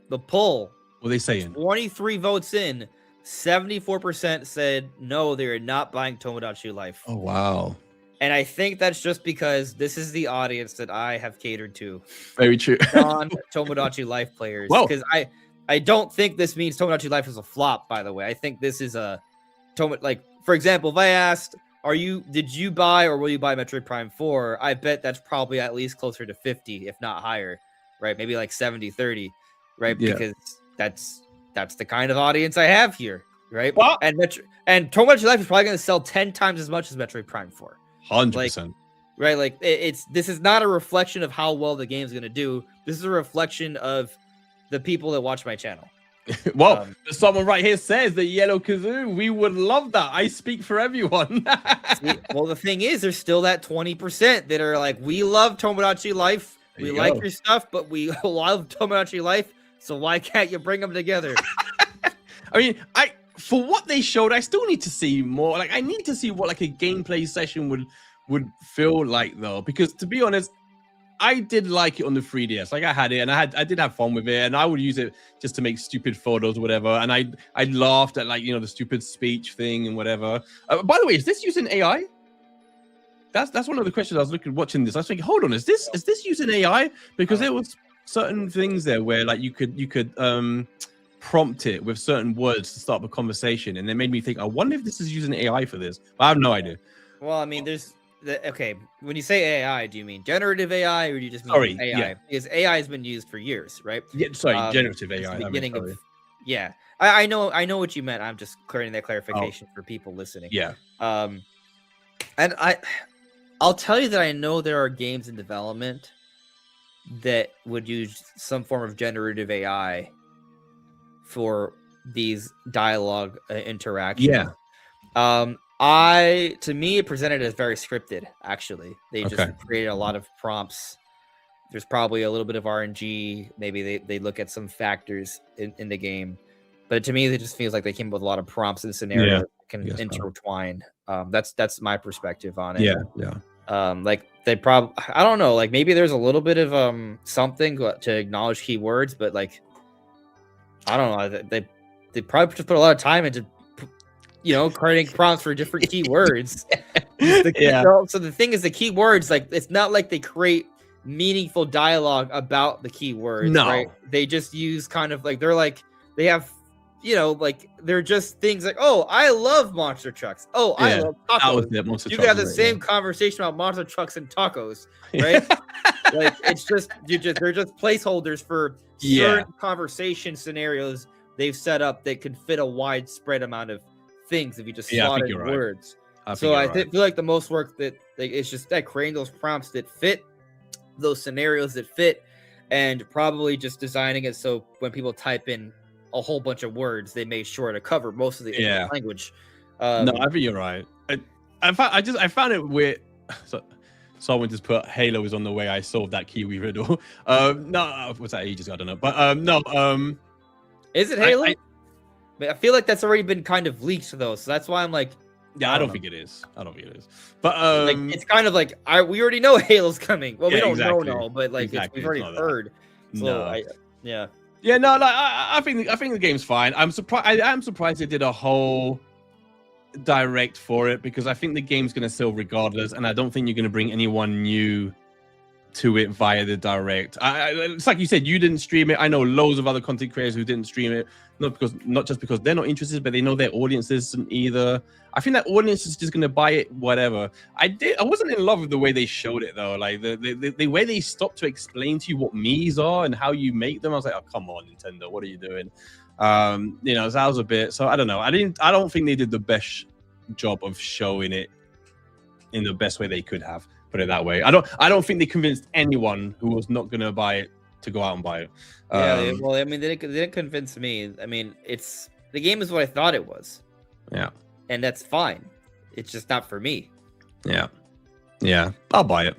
the poll. What are they saying? 23 votes in, 74% said no, they are not buying Tomodachi Life. Oh, wow. And I think that's just because this is the audience that I have catered to. Very true. Non-Tomodachi Life players. Because I don't think this means Tomodachi Life is a flop, by the way. I think this is a... Like, for example, if I asked, did you buy or will you buy Metroid Prime 4? I bet that's probably at least closer to 50, if not higher. Right? Maybe like 70-30. Right? Yeah. Because that's the kind of audience I have here. Right? Well, and Tomodachi Life is probably going to sell 10 times as much as Metroid Prime 4. 100%. Right, like this is not a reflection of how well the game's gonna do. This is a reflection of the people that watch my channel. Well, someone right here says that Yellow Kazoo, we would love that. I speak for everyone. See, well, the thing is, there's still that 20% that are like, we love Tomodachi Life, we like your stuff, but we love Tomodachi Life, so why can't you bring them together? I mean, for what they showed, I still need to see more. Like, I need to see what like a gameplay session would feel like, though, because to be honest, I did like it on the 3DS. Like, I had it, and I did have fun with it, and I would use it just to make stupid photos or whatever. And I laughed at, like, the stupid speech thing and whatever. By the way, is this using AI? That's one of the questions I was watching this. I was thinking, hold on, is this using AI? Because there was certain things there where like you could prompt it with certain words to start the conversation, and it made me think, I wonder if this is using AI for this. But I have no idea. Well, I mean, okay, when you say AI, do you mean generative AI or do you just mean AI? Yeah. Because AI has been used for years, right? Yeah, generative AI. Yeah. I know what you meant. I'm just clearing that clarification for people listening. Yeah. And I'll tell you that I know there are games in development that would use some form of generative AI for these dialogue interactions. Yeah. To me, it presented as very scripted, actually. They just created a lot of prompts. There's probably a little bit of RNG. Maybe they look at some factors in the game. But to me, it just feels like they came up with a lot of prompts and scenarios that can intertwine. That's my perspective on it. Yeah. Like they probably, I don't know, like maybe there's a little bit of something to acknowledge keywords, but like, I don't know. They probably just put a lot of time into creating prompts for different keywords. So the thing is, the keywords, like, it's not like they create meaningful dialogue about the keywords. No. Right? They just use kind of like, they have, like, they're just things like, oh, I love monster trucks. Oh, I love tacos. You got the same conversation about monster trucks and tacos, right? Like, it's just, they're just placeholders for certain conversation scenarios they've set up that could fit a widespread amount of things if you just Yeah, I slot think in you're right. words. I So I feel like the most work that it's just that creating those prompts that fit those scenarios that fit, and probably just designing it so when people type in a whole bunch of words, they made sure to cover most of the English language. No, I think you're right. I found it weird. So, someone just put Halo is on the way. I solved that Kiwi riddle. No, was that ages ago? I don't know. But no. Is it Halo? I feel like that's already been kind of leaked though, so that's why I'm like, yeah, I don't think it is. But like it's kind of like we already know Halo's coming. Well, we don't know, but like we've already heard. So no. yeah. Yeah, no, like I think the game's fine. I'm surprised. I am surprised they did a whole direct for it, because I think the game's going to sell regardless, and I don't think you're going to bring anyone new to it via the direct. It's like you said, you didn't stream it. I know loads of other content creators who didn't stream it, not just because they're not interested, but they know their audience isn't either. I think that audience is just going to buy it, whatever. I wasn't in love with the way they showed it though. Like the way they stopped to explain to you what Miis are and how you make them. I was like, oh come on, Nintendo, what are you doing? You know, so that was a bit. So I don't know. I don't think they did the best job of showing it in the best way they could have. Put it that way. I don't think they convinced anyone who was not going to buy it to go out and buy it. Yeah, well, I mean, they didn't convince me. I mean, the game is what I thought it was. Yeah, and that's fine. It's just not for me. Yeah, I'll buy it.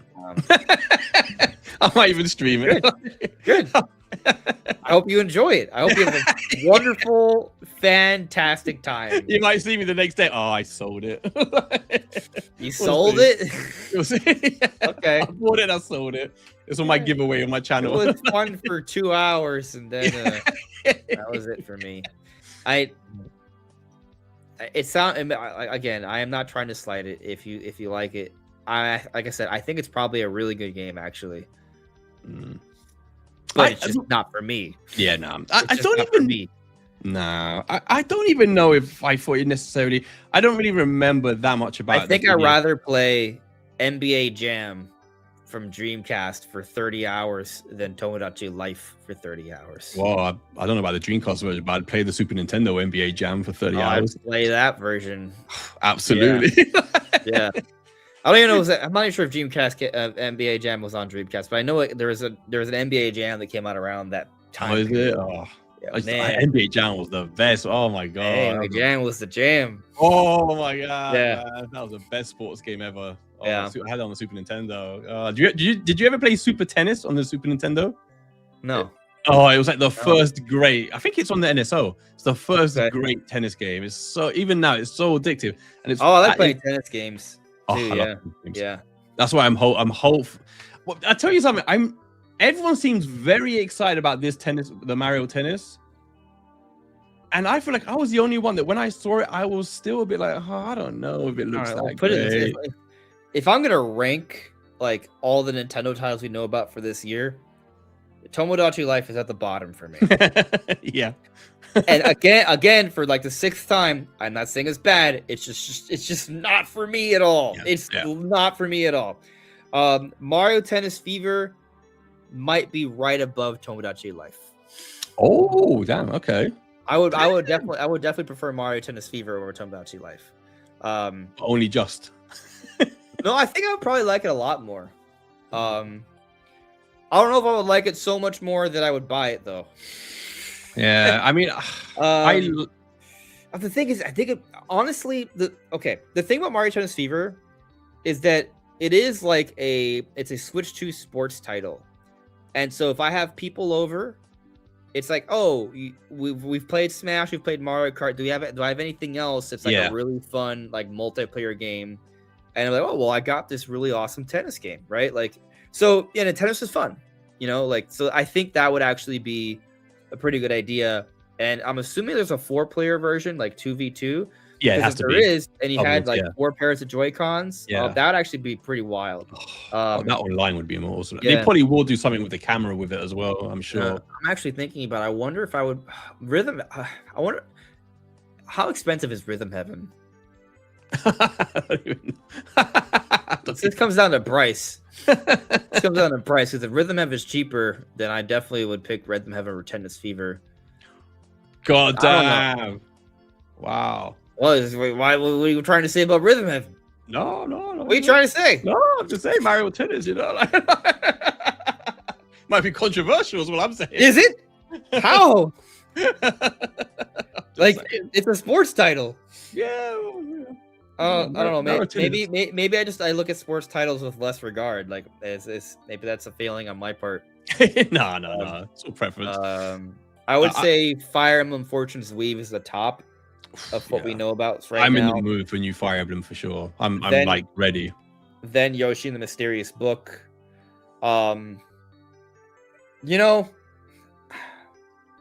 I might even stream it. Good. I hope you enjoy it. I hope you have a wonderful, fantastic time. You might see me the next day. Oh, I sold it. You sold it? Okay. I bought it. I sold it. It's on my giveaway on my channel. It was fun for 2 hours, and then that was it for me. Again, I am not trying to slight it. If you like it, like I said, I think it's probably a really good game actually. But it's just not for me. Yeah, no. I don't even. Nah, I don't even know if I thought it necessarily. I don't really remember that much about it. I think I'd rather play NBA Jam from Dreamcast for 30 hours than Tomodachi Life for 30 hours. Well, I don't know about the Dreamcast version, but I'd play the Super Nintendo NBA Jam for 30 hours. I'd play that version. Absolutely. Yeah. I don't even know. I'm not even sure if Dreamcast NBA Jam was on Dreamcast, but I know there was an NBA Jam that came out around that time. Oh, is it? Oh, yeah, NBA Jam was the best. Oh my god, NBA Jam was the jam. Oh my god, yeah, man. That was the best sports game ever. Oh, yeah, I had it on the Super Nintendo. Did you ever play Super Tennis on the Super Nintendo? No. Oh, it was like the first great. I think it's on the NSO. It's the first great tennis game. It's so even now it's so addictive, and it's. Oh, I like playing tennis games. Oh, too, yeah. That's why I'm hopeful. Well, I tell you something. Everyone seems very excited about this tennis, the Mario Tennis, and I feel like I was the only one that when I saw it, I was still a bit like, oh, I don't know if it looks like. If I'm gonna rank like all the Nintendo titles we know about for this year, Tomodachi Life is at the bottom for me. Yeah. And again, for like the 6th time, I'm not saying it's bad. It's just not for me at all. Not for me at all. Mario Tennis Fever might be right above Tomodachi Life. Oh, damn. Okay. I would definitely prefer Mario Tennis Fever over Tomodachi Life. Only just. No, I think I would probably like it a lot more. I don't know if I would like it so much more that I would buy it though. Yeah, I mean, the thing is, I think honestly, the thing about Mario Tennis Fever is that it is like it's a Switch 2 sports title, and so if I have people over, it's like, oh, we've played Smash, we've played Mario Kart. Do I have anything else that's like a really fun like multiplayer game? And I'm like, oh well, I got this really awesome tennis game, right? Like, so yeah, tennis is fun, you know, like so. I think that would actually be a pretty good idea, and I'm assuming there's a 4-player version, like 2v2. Yeah, it has to be. There is, and you had like 4 pairs of Joy-Cons. Yeah, that would actually be pretty wild. That online would be awesome. Yeah. They probably will do something with the camera with it as well. I'm sure. I'm actually thinking about. I wonder if I would Rhythm. I wonder how expensive is Rhythm Heaven. This comes down to price. This comes down to price because if Rhythm Heaven is cheaper, then I definitely would pick Rhythm Heaven or Tennis Fever. God I don't know. damn. Wow. What are you trying to say about Rhythm Heaven? No. What are you trying to say? No, I'm just saying Mario Tennis, you know. Like, might be controversial is what I'm saying. Is it? How? Like it's a sports title. Yeah. I don't know. Mario Maybe I look at sports titles with less regard. Like maybe that's a failing on my part. No. It's all preference. I would say Fire Emblem Fortune's Weave is the top of what we know about right I'm now. in the mood for new Fire Emblem for sure. I'm like ready. Then Yoshi and the Mysterious Book. You know,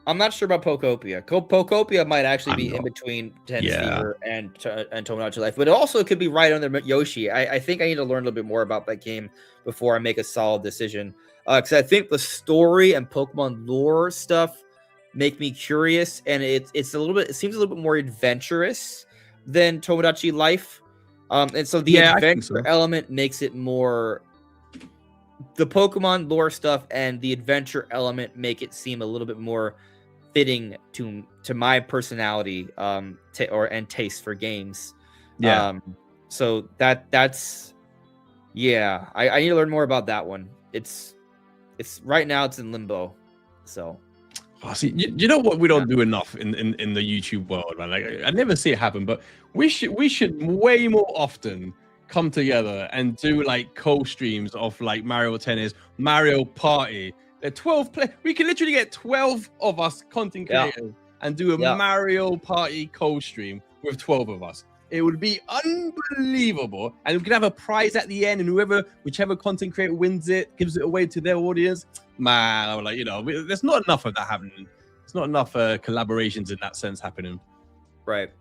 I'm not sure about Pokopia. Pokopia might actually be in between Tennis Fever and Tomodachi Life, but it also could be right under Yoshi. I think I need to learn a little bit more about that game before I make a solid decision. Because I think the story and Pokemon lore stuff make me curious, and it seems a little bit more adventurous than Tomodachi Life. And so the adventure element makes it more. The Pokemon lore stuff and the adventure element make it seem a little bit more fitting to my personality and taste for games. So that's I need to learn more about that one. It's right now it's in limbo. So see, you know what we don't do enough in the YouTube world, man. Like I never see it happen, but we should way more often come together and do like co-streams of like Mario Tennis, Mario Party. They're 12 play. We can literally get 12 of us content creators and do a Mario Party co-stream with 12 of us. It would be unbelievable, and we can have a prize at the end, and whichever content creator wins it gives it away to their audience. Man, like there's not enough of that happening. There's not enough collaborations in that sense happening. Right,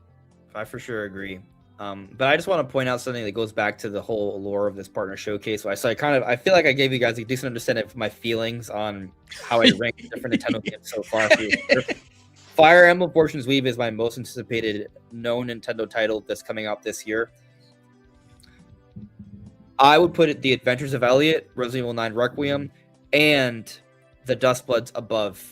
I for sure agree. But I just want to point out something that goes back to the whole allure of this partner showcase. So I feel like I gave you guys a decent understanding of my feelings on how I rank different Nintendo games so far. Fire Emblem Fortune's Weave is my most anticipated known Nintendo title that's coming out this year. I would put it The Adventures of Elliot, Resident Evil 9 Requiem, and the Dustbloods above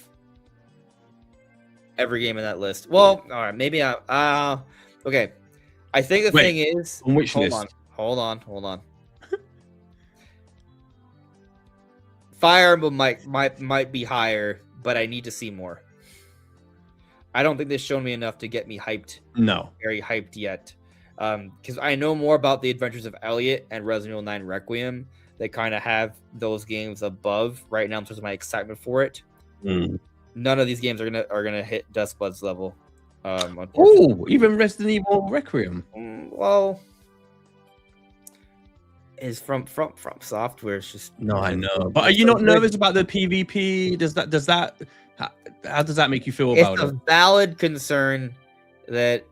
every game in that list. Well, all right, maybe okay. I think the thing is, on which list? Hold on. Fire Emblem might be higher, but I need to see more. I don't think they've shown me enough to get me hyped. No, very hyped yet. Because I know more about The Adventures of Elliot and Resident Evil 9 Requiem. They kind of have those games above right now in terms of my excitement for it. None of these games are gonna hit Dustblood's level. Even Resident Evil Requiem. Well, is from Software. It's just I know. But are you not nervous about the PvP? How does that make you feel about it? It's a valid concern that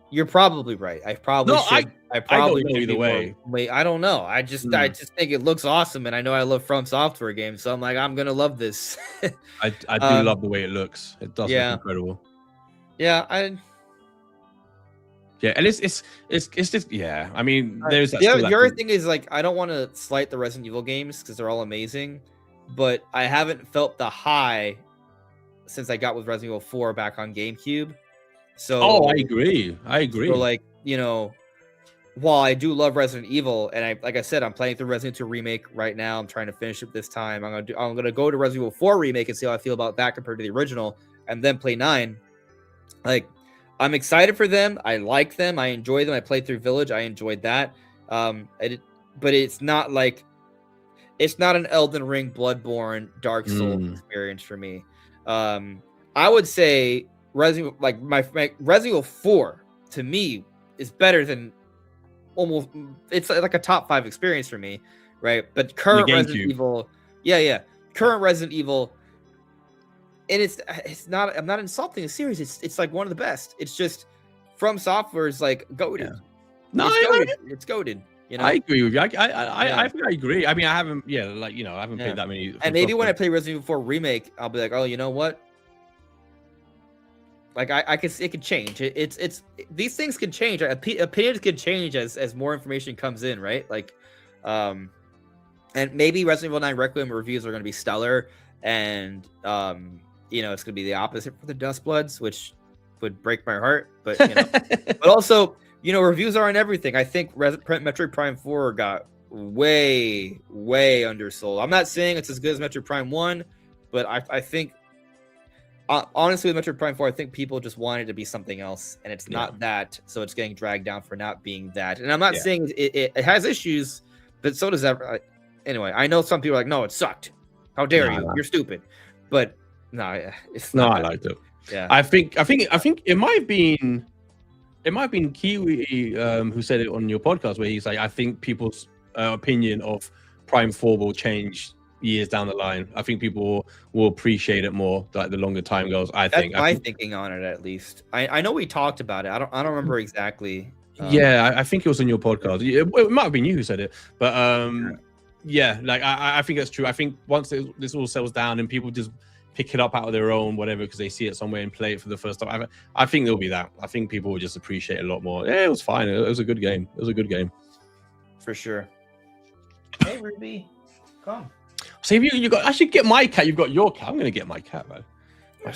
you're probably right. I probably should either way. Wait, I don't know. I just think it looks awesome, and I know I love From Software games, so I'm like, I'm gonna love this. I do love the way it looks. It does look incredible. Yeah, and it's just I mean, there's the other thing is, like, I don't want to slight the Resident Evil games because they're all amazing, but I haven't felt the high since I got with Resident Evil 4 back on GameCube. So I agree. So, like, while I do love Resident Evil, and like I said, I'm playing through Resident Evil 2 Remake right now. I'm trying to finish it this time. I'm gonna go to Resident Evil 4 Remake and see how I feel about that compared to the original, and then play 9. Like, I'm excited for them. I like them. I enjoy them. I played through Village. I enjoyed that. But it's not like it's not an Elden Ring, Bloodborne, Dark Souls experience for me. I would say Resident Evil 4 to me is better than almost. It's like a top 5 experience for me, right? But current Resident Evil, current Resident Evil. And it's not. I'm not insulting the series. It's like one of the best. It's just From Software is like goated. Yeah. No, it's goated. I agree with you. I think I agree. I mean, I haven't. I haven't played that many. And maybe when I play Resident Evil 4 Remake, I'll be like, oh, you know what? Like I can. It could change. It's these things can change. Opinions can change as more information comes in, right? Like, and maybe Resident Evil 9 Requiem reviews are going to be stellar, and it's gonna be the opposite for the Dustbloods, which would break my heart. But but also, reviews aren't everything. I think Metroid Prime 4 got way undersold. I'm not saying it's as good as Metroid Prime 1, but I think honestly with Metroid Prime 4, I think people just wanted to be something else, and it's not that, so it's getting dragged down for not being that. And I'm not saying it has issues, but so does that. Anyway, I know some people are like, no, it sucked. How dare you? You're stupid. But no, it's not. No, I liked it. Yeah, I think it might have been Kiwi who said it on your podcast, where he's like, I think people's opinion of Prime 4 will change years down the line. I think people will appreciate it more like the longer time goes. That's my thinking on it, at least. I know we talked about it. I don't remember exactly. I think it was on your podcast. It might have been you who said it, but like I think that's true. I think once this all settles down and people just pick it up out of their own whatever because they see it somewhere and play it for the first time, I think there'll be that. I think people will just appreciate it a lot more. Yeah, it was fine. It was a good game. For sure. Hey, Ruby, come. So you got. I should get my cat. You've got your cat. I'm gonna get my cat, man.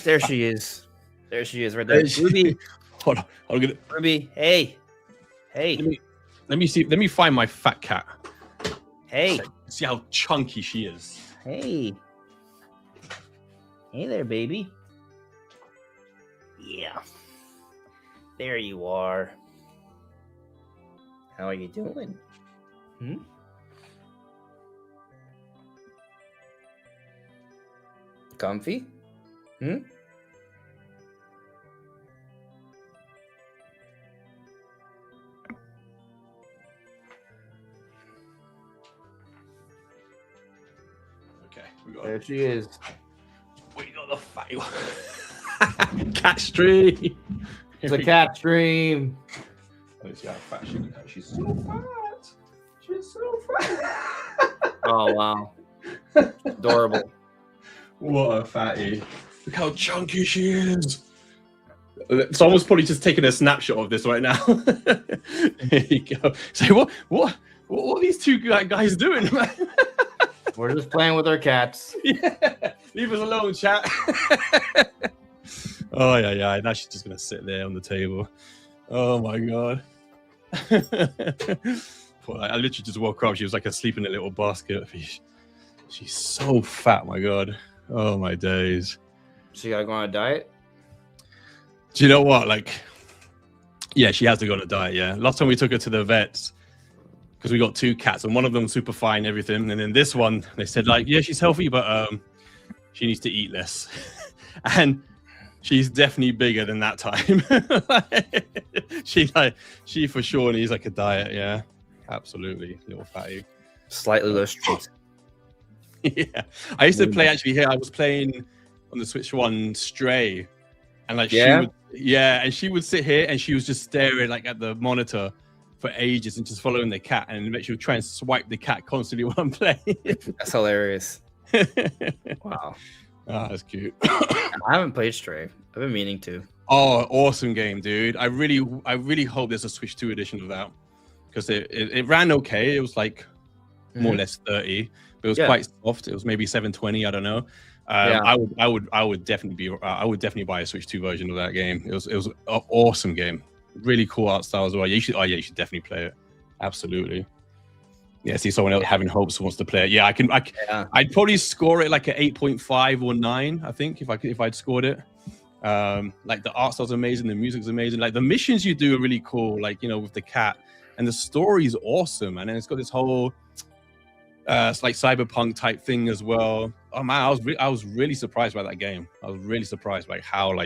There she is. There she is, right there. Ruby. Hold on. Ruby, hey. Let me see. Let me find my fat cat. Hey. See how chunky she is. Hey. Hey there, baby. Yeah. There you are. How are you doing? Comfy? Okay, there she is. We got the fat cat stream. It's a cat stream. Let's see how fat she is. She's so fat. She's so fat. Oh wow. Adorable. What a fatty. Look how chunky she is. Someone's probably just taking a snapshot of this right now. There you go. So what are these two guys doing, man? We're just playing with our cats. Yeah. Leave us alone, chat. Oh yeah. Now she's just gonna sit there on the table. Oh my god. I literally just woke up. She was like asleep in a little basket. She's so fat, my god. Oh my days. She gotta go on a diet? Do you know what? Like, yeah, she has to go on a diet, yeah. Last time we took her to the vets, because we got two cats, and one of them super fine, everything. And then this one, they said, like, yeah, she's healthy, but she needs to eat less. And she's definitely bigger than that time. She for sure needs like a diet, yeah. Absolutely, little fatty. Slightly less treats. Yeah, I used to play actually here. I was playing on the Switch One Stray, and like she would sit here and she was just staring like at the monitor for ages and just following the cat, and she would try and swipe the cat constantly while I'm playing. That's hilarious. Wow. Oh, that's cute. I haven't played Stray. I've been meaning to. Oh, awesome game, dude. I really hope there's a Switch 2 edition of that, because it ran okay. It was like more or less 30. But it was quite soft. It was maybe 720. I don't know. I would definitely buy a Switch 2 version of that game. It was an awesome game. Really cool art style as well. You should definitely play it. Absolutely. Yeah, see someone else having hopes who wants to play it. Yeah, I'd probably score it like an 8.5 or 9, I think, if I'd scored it. Like the art style's amazing, the music's amazing. Like the missions you do are really cool, like, with the cat. And the story's awesome, and then it's got this whole it's like cyberpunk type thing as well. Oh man, I was really surprised by that game. I was really surprised by how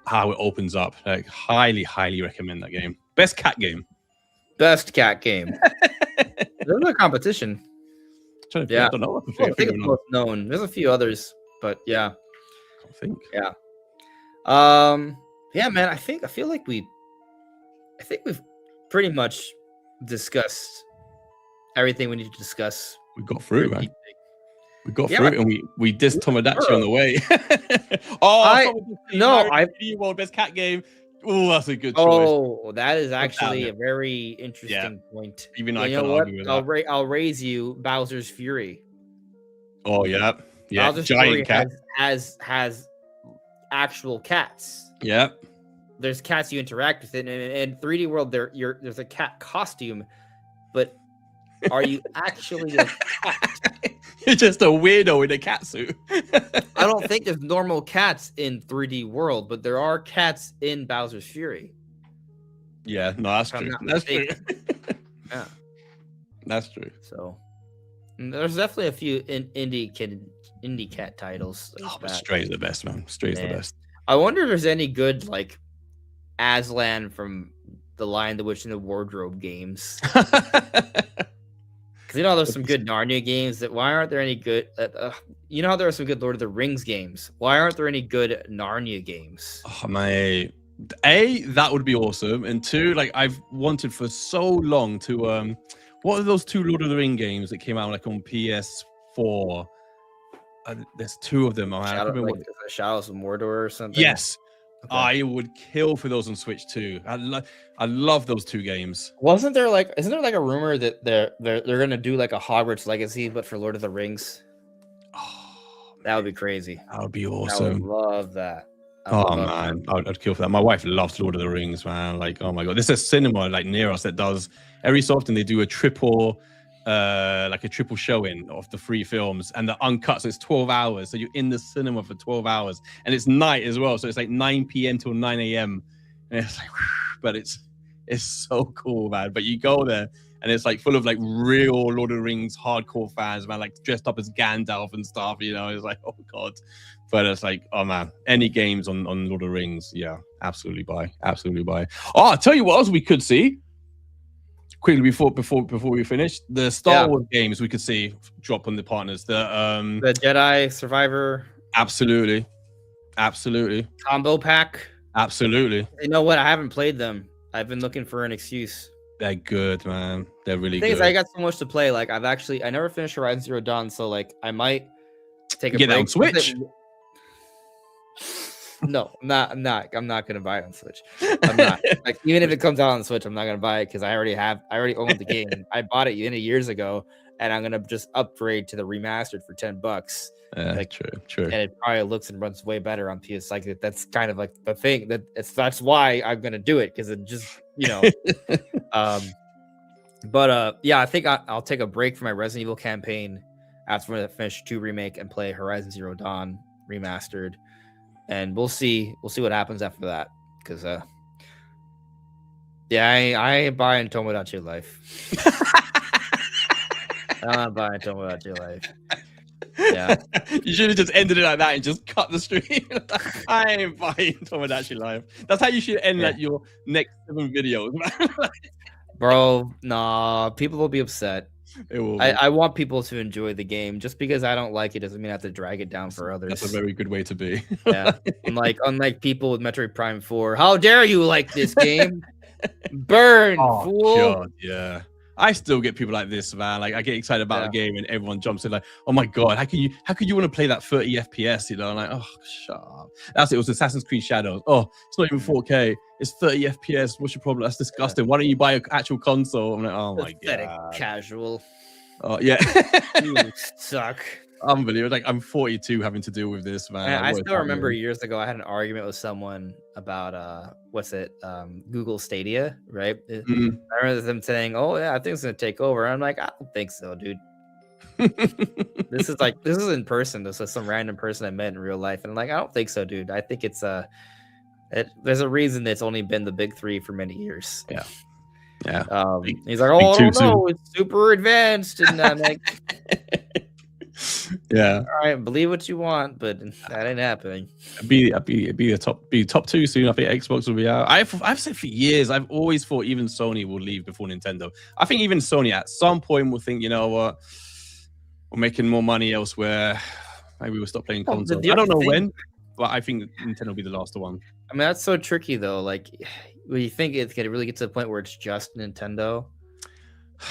how it opens up. Like highly recommend that game. Best cat game. There's no competition. I don't know. I think it's most known. There's a few others, but yeah. I think. Yeah. Yeah, man. I feel like we've pretty much discussed everything we need to discuss. We got through it, man. We got through it, and we dissed Tomodachi on the way. World Best Cat Game. Oh, that's a good choice. Oh, that is actually a very interesting point. Even I can argue with that. I'll raise you Bowser's Fury. Oh yeah, Yeah, Bowser's giant Fury cat. has actual cats. Yep. There's cats you interact with, and in 3D World, there's a cat costume, but are you actually a cat? You're just a weirdo in a cat suit. I don't think there's normal cats in 3D World, but there are cats in Bowser's Fury. Yeah, no, that's If I'm true. not That's true. mistaken. Yeah, That's true. so there's definitely a few indie cat titles. like Oh, but that. Stray's the best, man. Stray's the Man. best. I wonder if there's any good like Aslan from the Lion, the Witch, and the Wardrobe games. Because you know there's some good Narnia games. Why aren't there any good? You know how there are some good Lord of the Rings games. Why aren't there any good Narnia games? Oh my, that would be awesome. And two, like I've wanted for so long to what are those two Lord of the Ring games that came out like on PS4? There's two of them. I can't remember what. Shadows of Mordor or something. Yes, Okay. I would kill for those on Switch too. I love those two games. Isn't there like a rumor that they're gonna do like a Hogwarts Legacy but for Lord of the Rings? Oh, That would be crazy. that would be I would awesome. love that. Oh man, I'd kill for that. My wife loves Lord of the Rings, man. Like, oh my god, there's a cinema like near us that does every so often they do a triple showing of the 3 films and the uncut. So it's 12 hours. So you're in the cinema for 12 hours, and it's night as well. So it's like 9 p.m. till 9 a.m. And it's like, but it's so cool, man. But you go there and it's like full of like real Lord of the Rings hardcore fans, man, like dressed up as Gandalf and stuff. You know, it's like, oh god. But it's like, oh man, any games on Lord of the Rings, yeah, absolutely buy. Oh, I'll tell you what else we could see quickly before we finish. The Star Wars games we could see drop on the partners. The Jedi Survivor. Absolutely. Combo pack. Absolutely. You know what? I haven't played them. I've been looking for an excuse. They're good, man. They're really good. The thing is, I got so much to play. Like I never finished Horizon Zero Dawn, so like I might take a get break. that on Switch. No, I'm not gonna buy it on Switch. I'm not. Like even if it comes out on Switch, I'm not gonna buy it because I already own the game. I bought it years ago, and I'm gonna just upgrade to the remastered for $10. Like, true. And it probably looks and runs way better on PS. Like that's kind of like the thing that's why I'm gonna do it because it just yeah, I think I'll take a break from my Resident Evil campaign after I finish 2 remake and play Horizon Zero Dawn remastered. And we'll see what happens after that. Because I ain't buying Tomodachi Life. I'm not buying Tomodachi Life. Yeah. You should have just ended it like that and just cut the stream. I ain't buying Tomodachi Life. That's how you should end like your next 7 videos, man. Bro, nah, people will be upset. It will. I want people to enjoy the game. Just because I don't like it doesn't mean I have to drag it down for others. That's a very good way to be. Yeah. Unlike people with Metroid Prime 4. How dare you like this game? Burn, fool. God, yeah. I still get people like this, man. Like I get excited about a game and everyone jumps in like, oh my god, how could you want to play that 30 FPS? You know, I'm like, oh, shut up. That's it was Assassin's Creed Shadows. Oh, it's not even 4K. It's 30 FPS. What's your problem? That's disgusting. Why don't you buy an actual console? I'm like, oh my god. Casual. Oh yeah. You suck. Unbelievable. Like I'm 42 having to deal with this, man. I still remember years ago I had an argument with someone about Google Stadia, right? Mm-hmm. I remember them saying, "Oh yeah, I think it's gonna take over." I'm like, I don't think so, dude. This is in person. This is some random person I met in real life, and I'm like, I don't think so, dude. I think it's there's a reason it's only been the big 3 for many years. Yeah. He's like, oh, I don't know, it's super advanced, and I'm like, yeah. All right, believe what you want, but that ain't happening. Be top 2 soon. I think Xbox will be out. I've said for years, I've always thought even Sony will leave before Nintendo. I think even Sony at some point will think, you know what, we're making more money elsewhere. Maybe we'll stop playing consoles. I don't know when, but I think Nintendo will be the last one. I mean, that's so tricky though. Like, when you think it's gonna really get to the point where it's just Nintendo,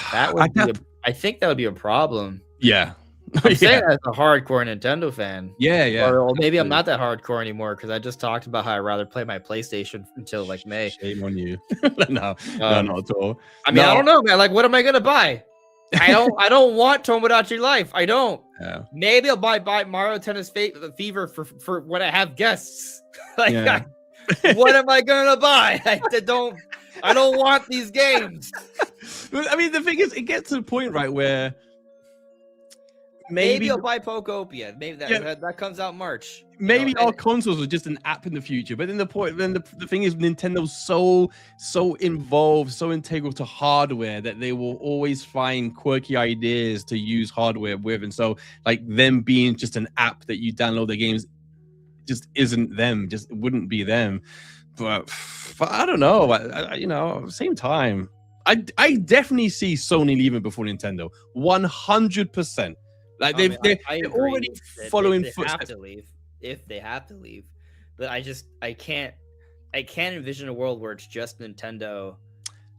I think that would be a problem. Yeah. I'm saying that as a hardcore Nintendo fan. Yeah. Or maybe I'm not that hardcore anymore because I just talked about how I'd rather play my PlayStation until like May. Shame on you. No, not at all. I mean, I don't know, man. Like, what am I gonna buy? I don't want Tomodachi Life. I don't. Yeah. Maybe I'll buy Mario Tennis Fever for when I have guests. Like, Yeah. what am I gonna buy? I don't want these games. I mean, the thing is, it gets to the point, right, where maybe I'll buy Pokopia. Maybe that comes out March. Maybe our consoles are just an app in the future, but then the thing is, Nintendo's so involved, so integral to hardware that they will always find quirky ideas to use hardware with, and so like them being just an app that you download the games just isn't them, just wouldn't be them. But I don't know. At the same time, I definitely see Sony leaving before Nintendo, 100%. Like they're already following footsteps. If they have to leave, but I can't envision a world where it's just Nintendo.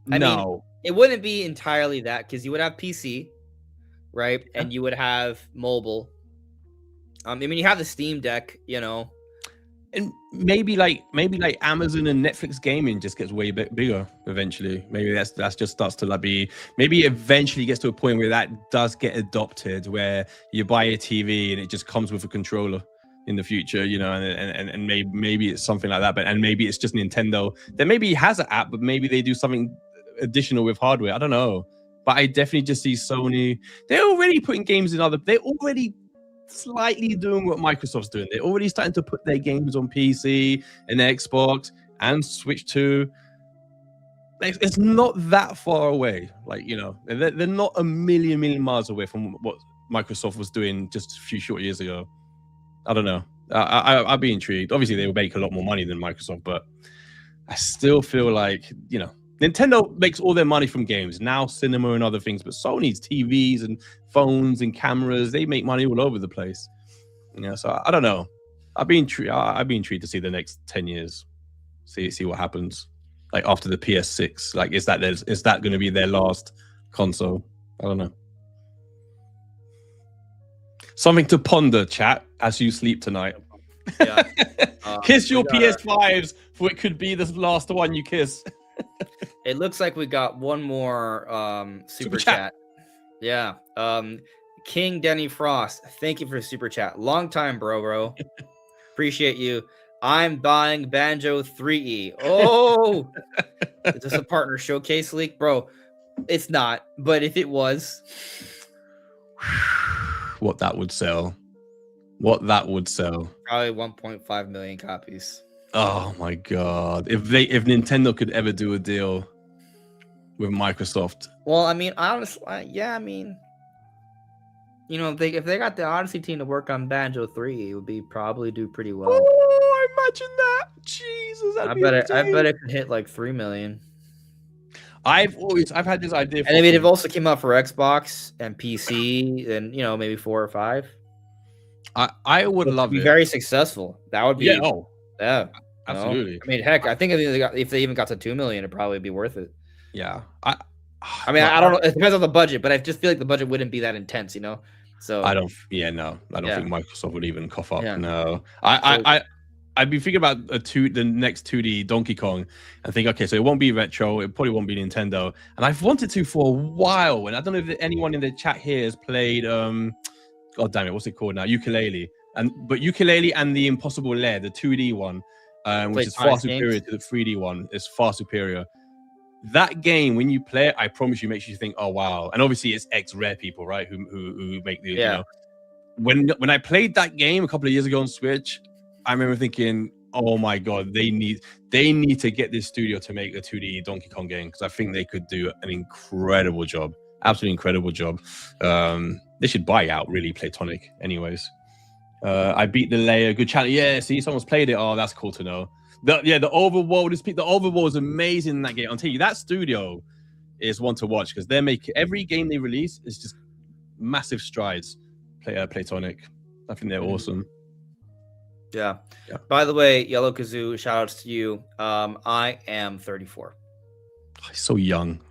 I mean, it wouldn't be entirely that, because you would have PC, right? Yeah. And you would have mobile. I mean, you have the Steam Deck, and maybe like Amazon and Netflix gaming just gets way bigger eventually. Maybe that's just starts to be, maybe eventually gets to a point where that does get adopted, where you buy a TV and it just comes with a controller in the future, and maybe it's something like that. And maybe it's just Nintendo that maybe has an app, but maybe they do something additional with hardware. I don't know, but I definitely just see Sony. They're already putting games in they're already slightly doing what Microsoft's doing. They're already starting to put their games on PC and Xbox and Switch 2. It's not that far away. Like, they're not a million miles away from what Microsoft was doing just a few short years ago. I don't know. I'd be intrigued. Obviously, they will make a lot more money than Microsoft, but I still feel like, Nintendo makes all their money from games, now cinema and other things, but Sony's TVs and phones and cameras, they make money all over the place. So I don't know. I'd be intrigued to see the next 10 years, see what happens. Like after the PS6, like is that going to be their last console? I don't know. Something to ponder, chat, as you sleep tonight. Yeah. Kiss your PS5s, for it could be the last one you kiss. It looks like we got one more super chat. Yeah. King Denny Frost, thank you for the super chat. Long time, bro. Appreciate you. I'm buying Banjo 3E. Oh, is this a partner showcase leak? Bro, it's not. But if it was... What that would sell. Probably 1.5 million copies. Oh my god! If Nintendo could ever do a deal with Microsoft. Well, I mean, honestly, yeah, I mean, if they got the Odyssey team to work on Banjo 3, it would probably do pretty well. Oh, imagine that! Jesus, I bet it could hit like 3 million. I've had this idea. And I mean, it also came out for Xbox and PC, and maybe 4 or 5. I would love it. Very successful. That would be yeah, absolutely. I mean, heck, I think if they even got to 2 million, it'd probably be worth it. Yeah. I mean, I don't know. It depends on the budget, but I just feel like the budget wouldn't be that intense, So I don't think Microsoft would even cough up. Yeah. No, I'd be thinking about the next 2D Donkey Kong and think, okay, so it won't be retro, it probably won't be Nintendo, and I've wanted to for a while. And I don't know if anyone in the chat here has played God damn it, what's it called now? Ukulele. But Ukulele and the Impossible Lair, the 2D one, which is far superior to the 3D one, is far superior. That game, when you play it, I promise you, makes you think, oh wow. And obviously it's Rare people, right? Who make the When I played that game a couple of years ago on Switch, I remember thinking, oh my god, they need to get this studio to make a 2D Donkey Kong game, because I think they could do an incredible job. Absolutely incredible job. They should buy out really Platonic anyways. I beat the layer. Good challenge. Yeah, see, someone's played it. Oh, that's cool to know. The overworld is amazing in that game. I'll tell you, that studio is one to watch, because they make every game they release is just massive strides. Platonic. I think they're awesome. Yeah. By the way, Yellow Kazoo, shout outs to you. I am 34. Oh, so young.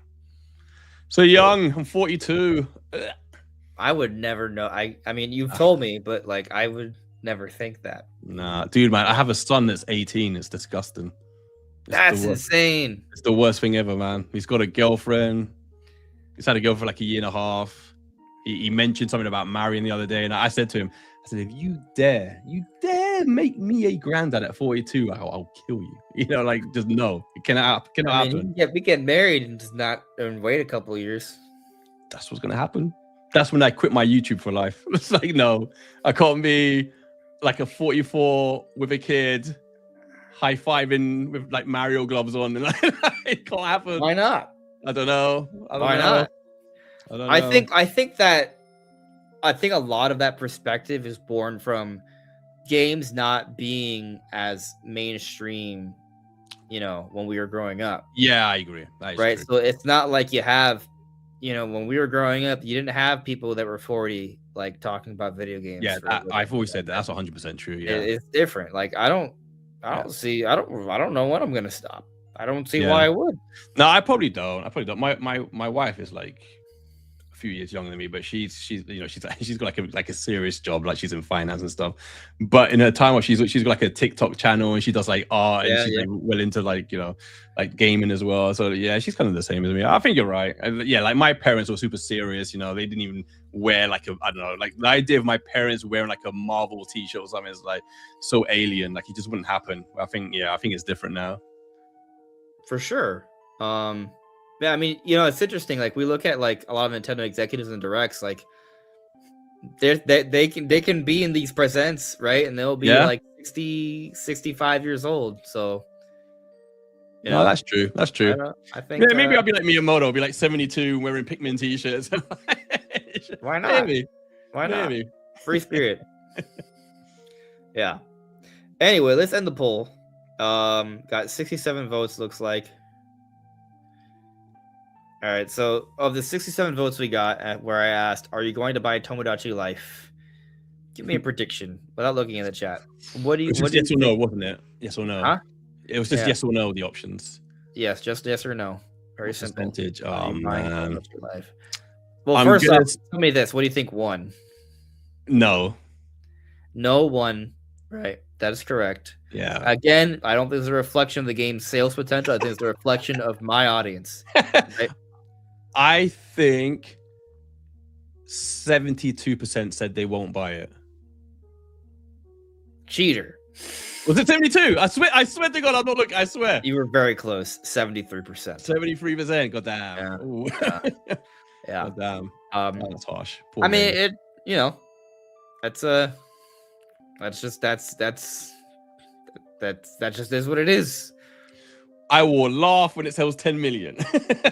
So young. I'm 42. I would never know. I mean, you've told me, but like, I would never think that. Nah, dude, man, I have a son that's 18. It's disgusting. That's insane. It's the worst thing ever, man. He's got a girlfriend. He's had a girlfriend for like a year and a half. he mentioned something about marrying the other day, and I said to him, I said, if you dare make me a granddad at 42, I'll kill you. You know, like just no, it cannot happen. We get married and just not and wait a couple of years. That's what's gonna happen. That's when I quit my YouTube for life. It's like, no, I can't be like a 44 with a kid, high-fiving with like Mario gloves on, and like, it can't happen. Why not? I don't know. Why not? I don't know. I think a lot of that perspective is born from games not being as mainstream, you know, when we were growing up. Yeah, I agree. Right. True. So it's not like you have, you know, when we were growing up, you didn't have people that were 40 like talking about video games. Yeah, I've always said that. That's 100% true. Yeah, it's different. Like I don't know when I'm gonna stop. I don't see why I would. No, I probably don't. My wife is like a few years younger than me, but she's you know, she's got like a serious job, like she's in finance and stuff. But in her time where she's got like a TikTok channel and she does like art and she's like well into like, you know, like gaming as well. So yeah, she's kind of the same as me. I think you're right. Yeah, like my parents were super serious, you know, they didn't even wear like I don't know, like the idea of my parents wearing like a Marvel t-shirt or something is like so alien, like it just wouldn't happen. I think it's different now. For sure. Yeah, I mean, you know, it's interesting. Like we look at like a lot of Nintendo executives and directs, like they can be in these presents, right? And they'll be like 60, 65 years old. So you know, no, that's true. That's true. I think maybe I'll be like Miyamoto, I'll be like 72 wearing Pikmin t-shirts. Why not? Maybe. Why not? Free spirit. Yeah. Anyway, let's end the poll. Got 67 votes, looks like. All right, so of the 67 votes we got, where I asked, "Are you going to buy Tomodachi Life?" Give me a prediction without looking at the chat. What do you? Yes or no, wasn't it? Yes or no? Huh? It was just yes or no. The options. Yes, just yes or no. Very simple. Percentage? Oh man. Life? Well, first off, tell me this: what do you think won? No. No won. Right. That is correct. Yeah. Again, I don't think it's a reflection of the game's sales potential. I think it's a reflection of my audience. Right? I think 72% said they won't buy it. Cheater. Was it 72? I swear to God, I'm not looking. I swear. You were very close. 73%. 73%. God damn. Yeah. God damn. That's harsh. Poor I mean, it. You know, that's just is what it is. I will laugh when it sells 10 million.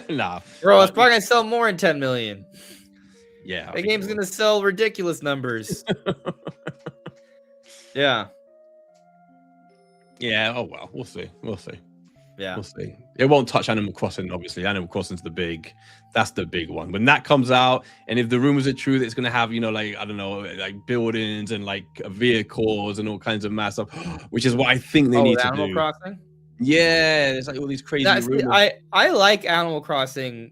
Nah, bro, it's probably gonna sell more than 10 million. Yeah, the game's gonna sell ridiculous numbers. Yeah. Oh well, we'll see. Yeah, we'll see. It won't touch Animal Crossing, obviously. Animal Crossing's that's the big one. When that comes out, and if the rumors are true that it's gonna have, you know, like I don't know, like buildings and like vehicles and all kinds of mad stuff, which is what I think they need to do. Animal Crossing. Yeah, there's like all these crazy rumors. I like Animal Crossing.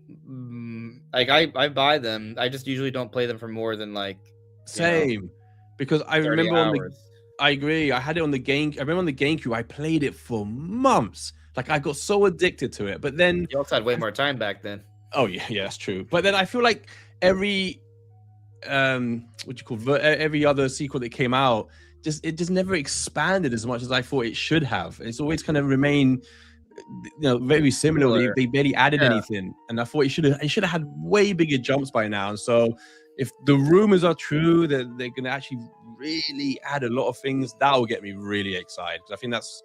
Like I buy them. I just usually don't play them for more than like same, because I remember hours. I agree. I had it on the game. I remember on the GameCube, I played it for months. Like I got so addicted to it. But then you also had way more time back then. Oh yeah, that's true. But then I feel like every every other sequel that came out, it just never expanded as much as I thought it should have. It's always kind of remained, you know, very similar. They barely added anything, and I thought it should have had way bigger jumps by now. And so, if the rumors are true that they're going to actually really add a lot of things, that will get me really excited. I think that's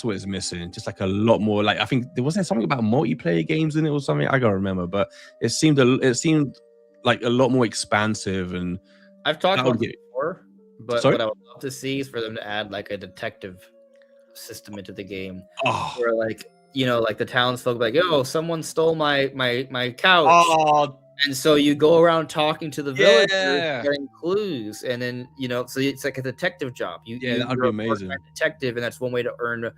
what it's missing. Just like a lot more. Like I think there wasn't something about multiplayer games in it or something. I gotta remember, but it seemed like a lot more expansive. And I've talked about it before, but what I would love to see is for them to add like a detective system into the game, where like, you know, like the townsfolk like, oh, someone stole my couch. Oh. And so you go around talking to the villagers, getting clues, and then, you know, so it's like a detective job. That would be amazing. Detective, and that's one way to earn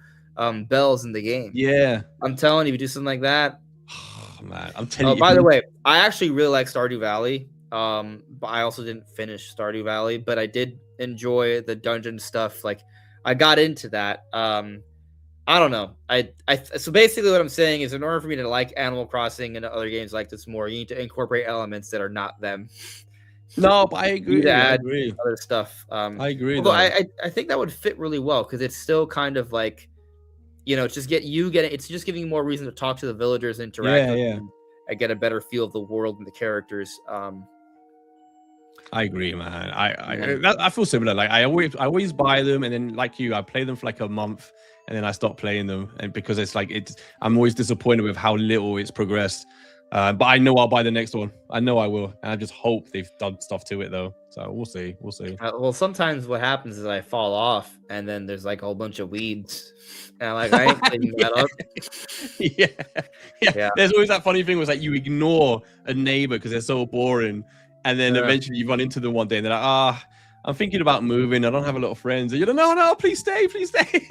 bells in the game. Yeah, I'm telling you, if you do something like that. Oh man, I'm telling you. By the way, I actually really like Stardew Valley. But I also didn't finish Stardew Valley, but I did enjoy the dungeon stuff. Like I got into that. I don't know. So basically what I'm saying is in order for me to like Animal Crossing and other games like this more, you need to incorporate elements that are not them. No, but I You need agree. to I add agree. other stuff. I agree, Although though. I think that would fit really well because it's still kind of like, it's just giving you more reason to talk to the villagers, interact with them, and get a better feel of the world and the characters. I agree, man. I feel similar. Like I always buy them, and then like you, I play them for like a month, and then I stop playing them, and because I'm always disappointed with how little it's progressed. But I know I'll buy the next one. I know I will, and I just hope they've done stuff to it though. So we'll see. We'll see. Well, sometimes what happens is I fall off, and then there's like a whole bunch of weeds, and I'm like, I ain't cleaning that up. Yeah. There's always that funny thing was like you ignore a neighbor because they're so boring. And then eventually you run into them one day and they're like, I'm thinking about moving. I don't have a lot of friends. And you're like, no, please stay, please stay.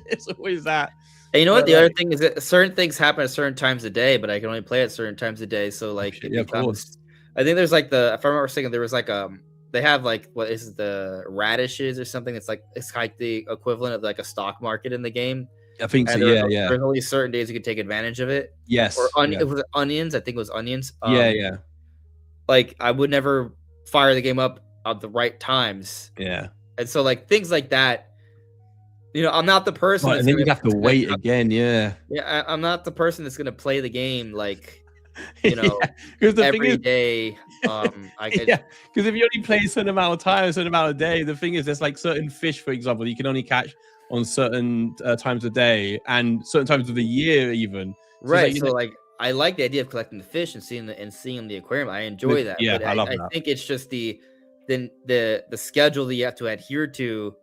It's always that. And you know what? The other thing is that certain things happen at certain times of day, but I can only play at certain times of day. So like, of course. I think there's like if I remember saying, there was like, they have like, what is the radishes or something? It's like the equivalent of like a stock market in the game. I think so. There's only certain days you can take advantage of it. Yes. Or it was onions. I think it was onions. Yeah. Like I would never fire the game up at the right times. Yeah. And so like things like that, I'm not the person. And then you have to wait again. Yeah. Yeah. I'm not the person that's going to play the game like, every day. Because if you only play a certain amount of time, a certain amount of day, the thing is there's like certain fish, for example, you can only catch on certain times of day and certain times of the year even. Right. So I like the idea of collecting the fish and seeing the aquarium. I enjoy that. Yeah, but I love that. I think it's just the schedule that you have to adhere to.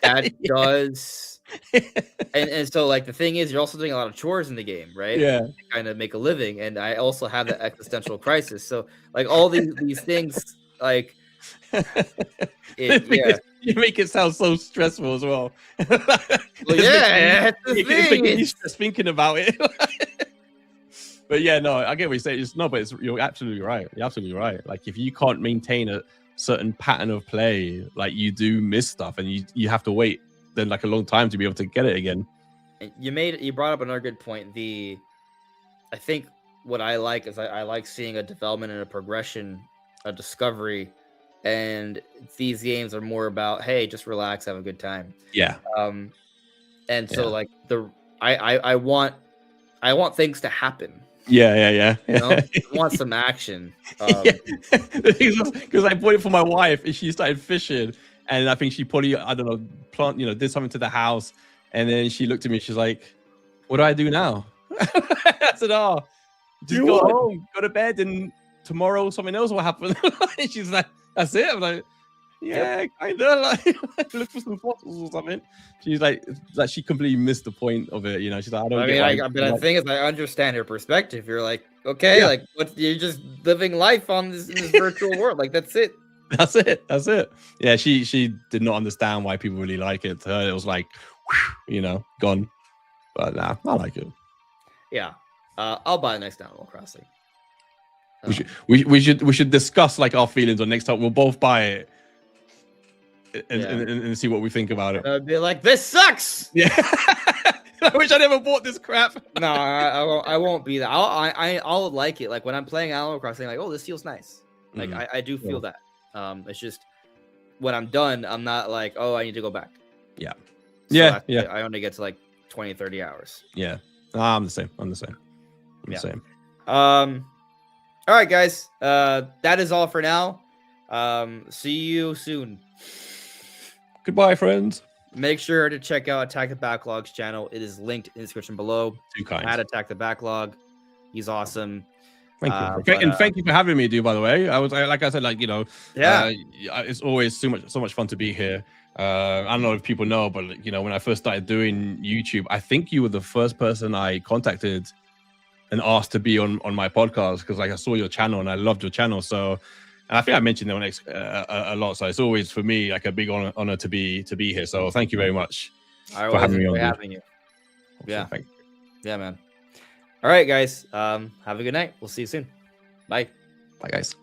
That does. And so like the thing is, you're also doing a lot of chores in the game, right? Yeah. To kind of make a living, and I also have that existential crisis. So like all these things, like you make it sound so stressful as well. That's the thing. You're just thinking about it. But yeah, no, I get what you're saying. You're absolutely right. You're absolutely right. Like if you can't maintain a certain pattern of play, like you do miss stuff, and you have to wait then like a long time to be able to get it again. You brought up another good point. I think what I like is I like seeing a development and a progression, a discovery, and these games are more about, hey, just relax, have a good time. Yeah. And so like I want things to happen. Yeah. I want some action. Because I bought it for my wife and she started fishing, and I think she probably, I don't know, did something to the house, and then she looked at me, she's like, what do I do now? I said, just go home, go to bed, and tomorrow something else will happen. She's like, that's it. I'm like, yeah, kind of, like look for some fossils or something. She's like she completely missed the point of it. She's like, the thing is, I understand her perspective. You're like, okay, like you're just living life on this virtual world. Like that's it. That's it. Yeah, she did not understand why people really like it. To her, it was like, gone. But nah, I like it. Yeah, I'll buy the next Animal Crossing. We should discuss like our feelings on next time. We'll both buy it. And see what we think about it. I'd be like, this sucks. Yeah. I wish I never bought this crap. No, I won't be that. I'll like it. Like when I'm playing Animal Crossing, like, oh, this feels nice. Like I do feel that. It's just when I'm done, I'm not like, oh, I need to go back. Yeah. So I only get to like 20, 30 hours. Yeah. I'm the same. I'm the same. All right, guys. That is all for now. See you soon. Goodbye, friends. Make sure to check out Attack the Backlog's channel. It is linked in the description below. Too kind. At Attack the Backlog. He's awesome. Thank you. And thank you for having me, dude, by the way. Like I said, it's always so much fun to be here. I don't know if people know, but when I first started doing YouTube, I think you were the first person I contacted and asked to be on my podcast, because I saw your channel and I loved your channel. So, and I think I mentioned it a lot. So it's always for me like a big honor to be here. So thank you very much for having me on. Having you. Yeah. Thank you. Yeah, man. All right, guys. Have a good night. We'll see you soon. Bye. Bye, guys.